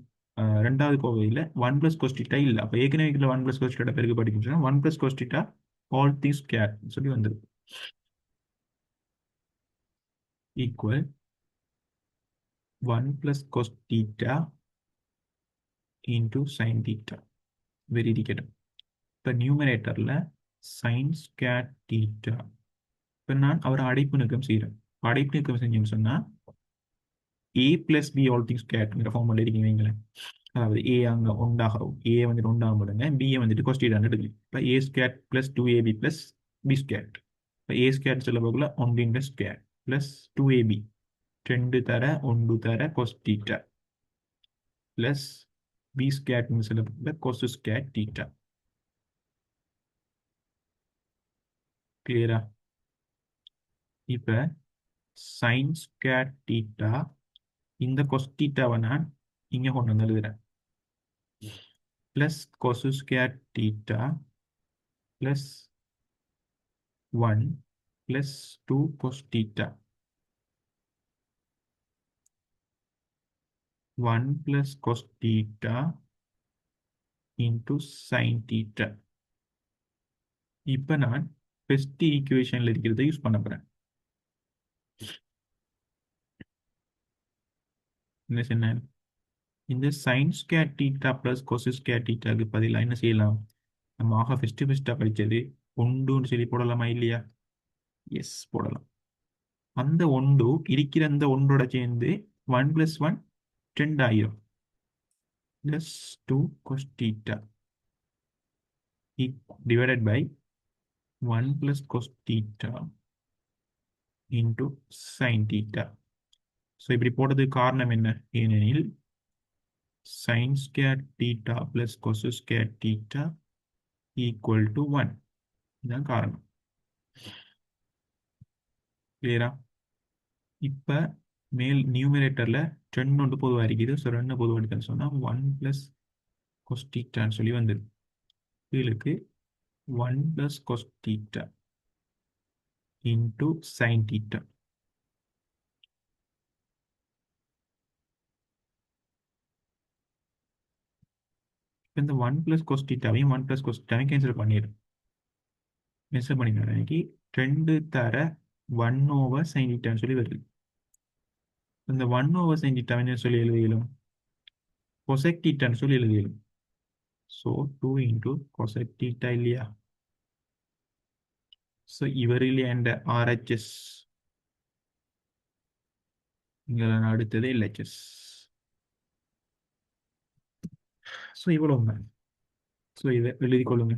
ரெண்டாவது கோவையில் 1 + cos θ இல்லை. அப்போ ஏற்கனவே 1 + cos θ பெருக்கு படிக்கணும்னா 1 + cos θ ஆல் திங்ஸ் ஸ்கொயர் சொல்லி வந்துடும். Equal 1 + cos θ into sin theta. Very இருக்கட்டும். இப்போ நியூமரேட்டரில் சைன் ஸ்கொயர் தீட்டா. இப்போ நான் அவரை அடைப்பு நீக்கம் செய்கிறேன். அடைப்பு நீக்கம் செஞ்சேன்னு சொன்னால் a + b ஆல் திங்ஸ் ஸ்கொயர்ங்கிற ஃபார்முலா இருக்கீங்க வைங்களேன். அதாவது ஏ அங்கே உண்டாகும், ஏ வந்துட்டு உண்டாகும் போடுங்க, பிஏ வந்துட்டு cos θ எடுக்கலாம். இப்போ a² + 2ab + b². இப்போ a² சொல்ல போகல 1 + +2ab 2 தர 1 தர cos θ ப்ளஸ் b² சொல்ல போகல cos²θ. கிளியரா? இப்போ சைன் ஸ்கொயர் தீட்டா இந்த cos θ நான் இங்கே கொண்டு வந்து எழுதுறேன். Plus cos²θ plus 1 plus 2 cos θ 1 + cos θ into sin theta. இப்போ நான் ஃபர்ஸ்ட் ஈக்குவேஷன்ல இருக்கிறத யூஸ் பண்ண போறேன். என்ன சொன்னேன்? இந்த sign square theta plus cos² θக்கு பதிலாக என்ன செய்யலாம்? நம்ம ஃபர்ஸ்டா படிச்சது ஒன்றுன்னு சொல்லி போடலாமா இல்லையா? எஸ், போடலாம். அந்த ஒன்று இருக்கிற அந்த ஒன்றோட சேர்ந்து 1 + 1 2 ஆயிரும். Plus 2 cos θ divided by 1 + cos θ into sin theta. So இப்படி போட்டதுக்கு காரணம் என்ன? ஏனெனில் sin square theta plus cos square theta equal to 1. இதுதான் காரணம். கிளியரா? இப்போ மேல் நியூமரேட்டரில் 2 ஒன்று பொதுவாக இருக்குது. ஸோ 2 பொதுவாக எடுத்துன்னு சொன்னால் 1 ப்ளஸ் கொஸ் தீட்டான்னு சொல்லி வந்துடும். கீழுக்கு 1 plus cos theta into sin theta. இந்த 1 ப்ளஸ் கொஸ் தீட்டாவையும் 1 ப்ளஸ் கொஸ் தீட்டாவையும் கேன்சல் பண்ணிடும். கேன்சல் பண்ணிடுறேன். எனக்கு 2 தர 1 ஓவர் சைன் தீட்டான்னு சொல்லி வருது. இந்த 1 ஓவர் சைன் தீட்டாவை சொல்லி எழுதிடும், கொசெக் தீட்டான்னு சொல்லி எழுதிடும். ஸோ 2 இன்டு கொசெக் தீட்டா இல்லையா? ஸோ இவரில் என்ற ஆர்ஹெச்எஸ் இங்கே அடுத்தது எல்ஹெச்எஸ். ஸோ இவ்வளவு. ஸோ இதை எழுதி கொள்ளுங்க.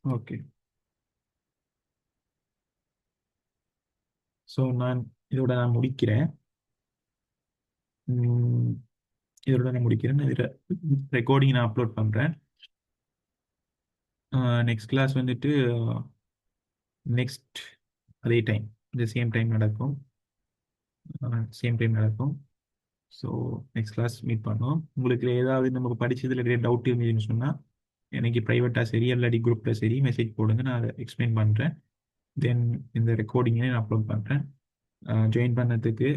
ஓகே. ஸோ இதோட நான் முடிக்கிறேன். இதோட நான் முடிக்கிறேன். இதில் ரெக்கார்டிங் நான் அப்லோட் பண்ணுறேன். நெக்ஸ்ட் கிளாஸ் வந்துட்டு நெக்ஸ்ட் அதே டைம், இந்த சேம் டைம் நடக்கும். ஸோ நெக்ஸ்ட் கிளாஸ் மீட் பண்ணோம். உங்களுக்கு ஏதாவது நமக்கு படிச்சதில் நிறைய டவுட் இருந்துச்சுன்னு சொன்னால் எனக்கு ப்ரைவேட்டாக சரி இல்லாட்டி குரூப்பில் சரி மெசேஜ் போடுங்க, நான் அதை எக்ஸ்பிளைன் பண்ணுறேன். தென் இந்த ரெக்கார்டிங்கை நான் அப்லோட் பண்ணுறேன். ஜாயின் பண்ணதுக்கு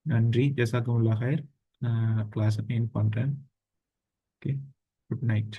நன்றி. ஜஸாக்குமுல்லா ஹைர். கிளாஸ் எண்ட் பண்ணுறேன். Okay, good night.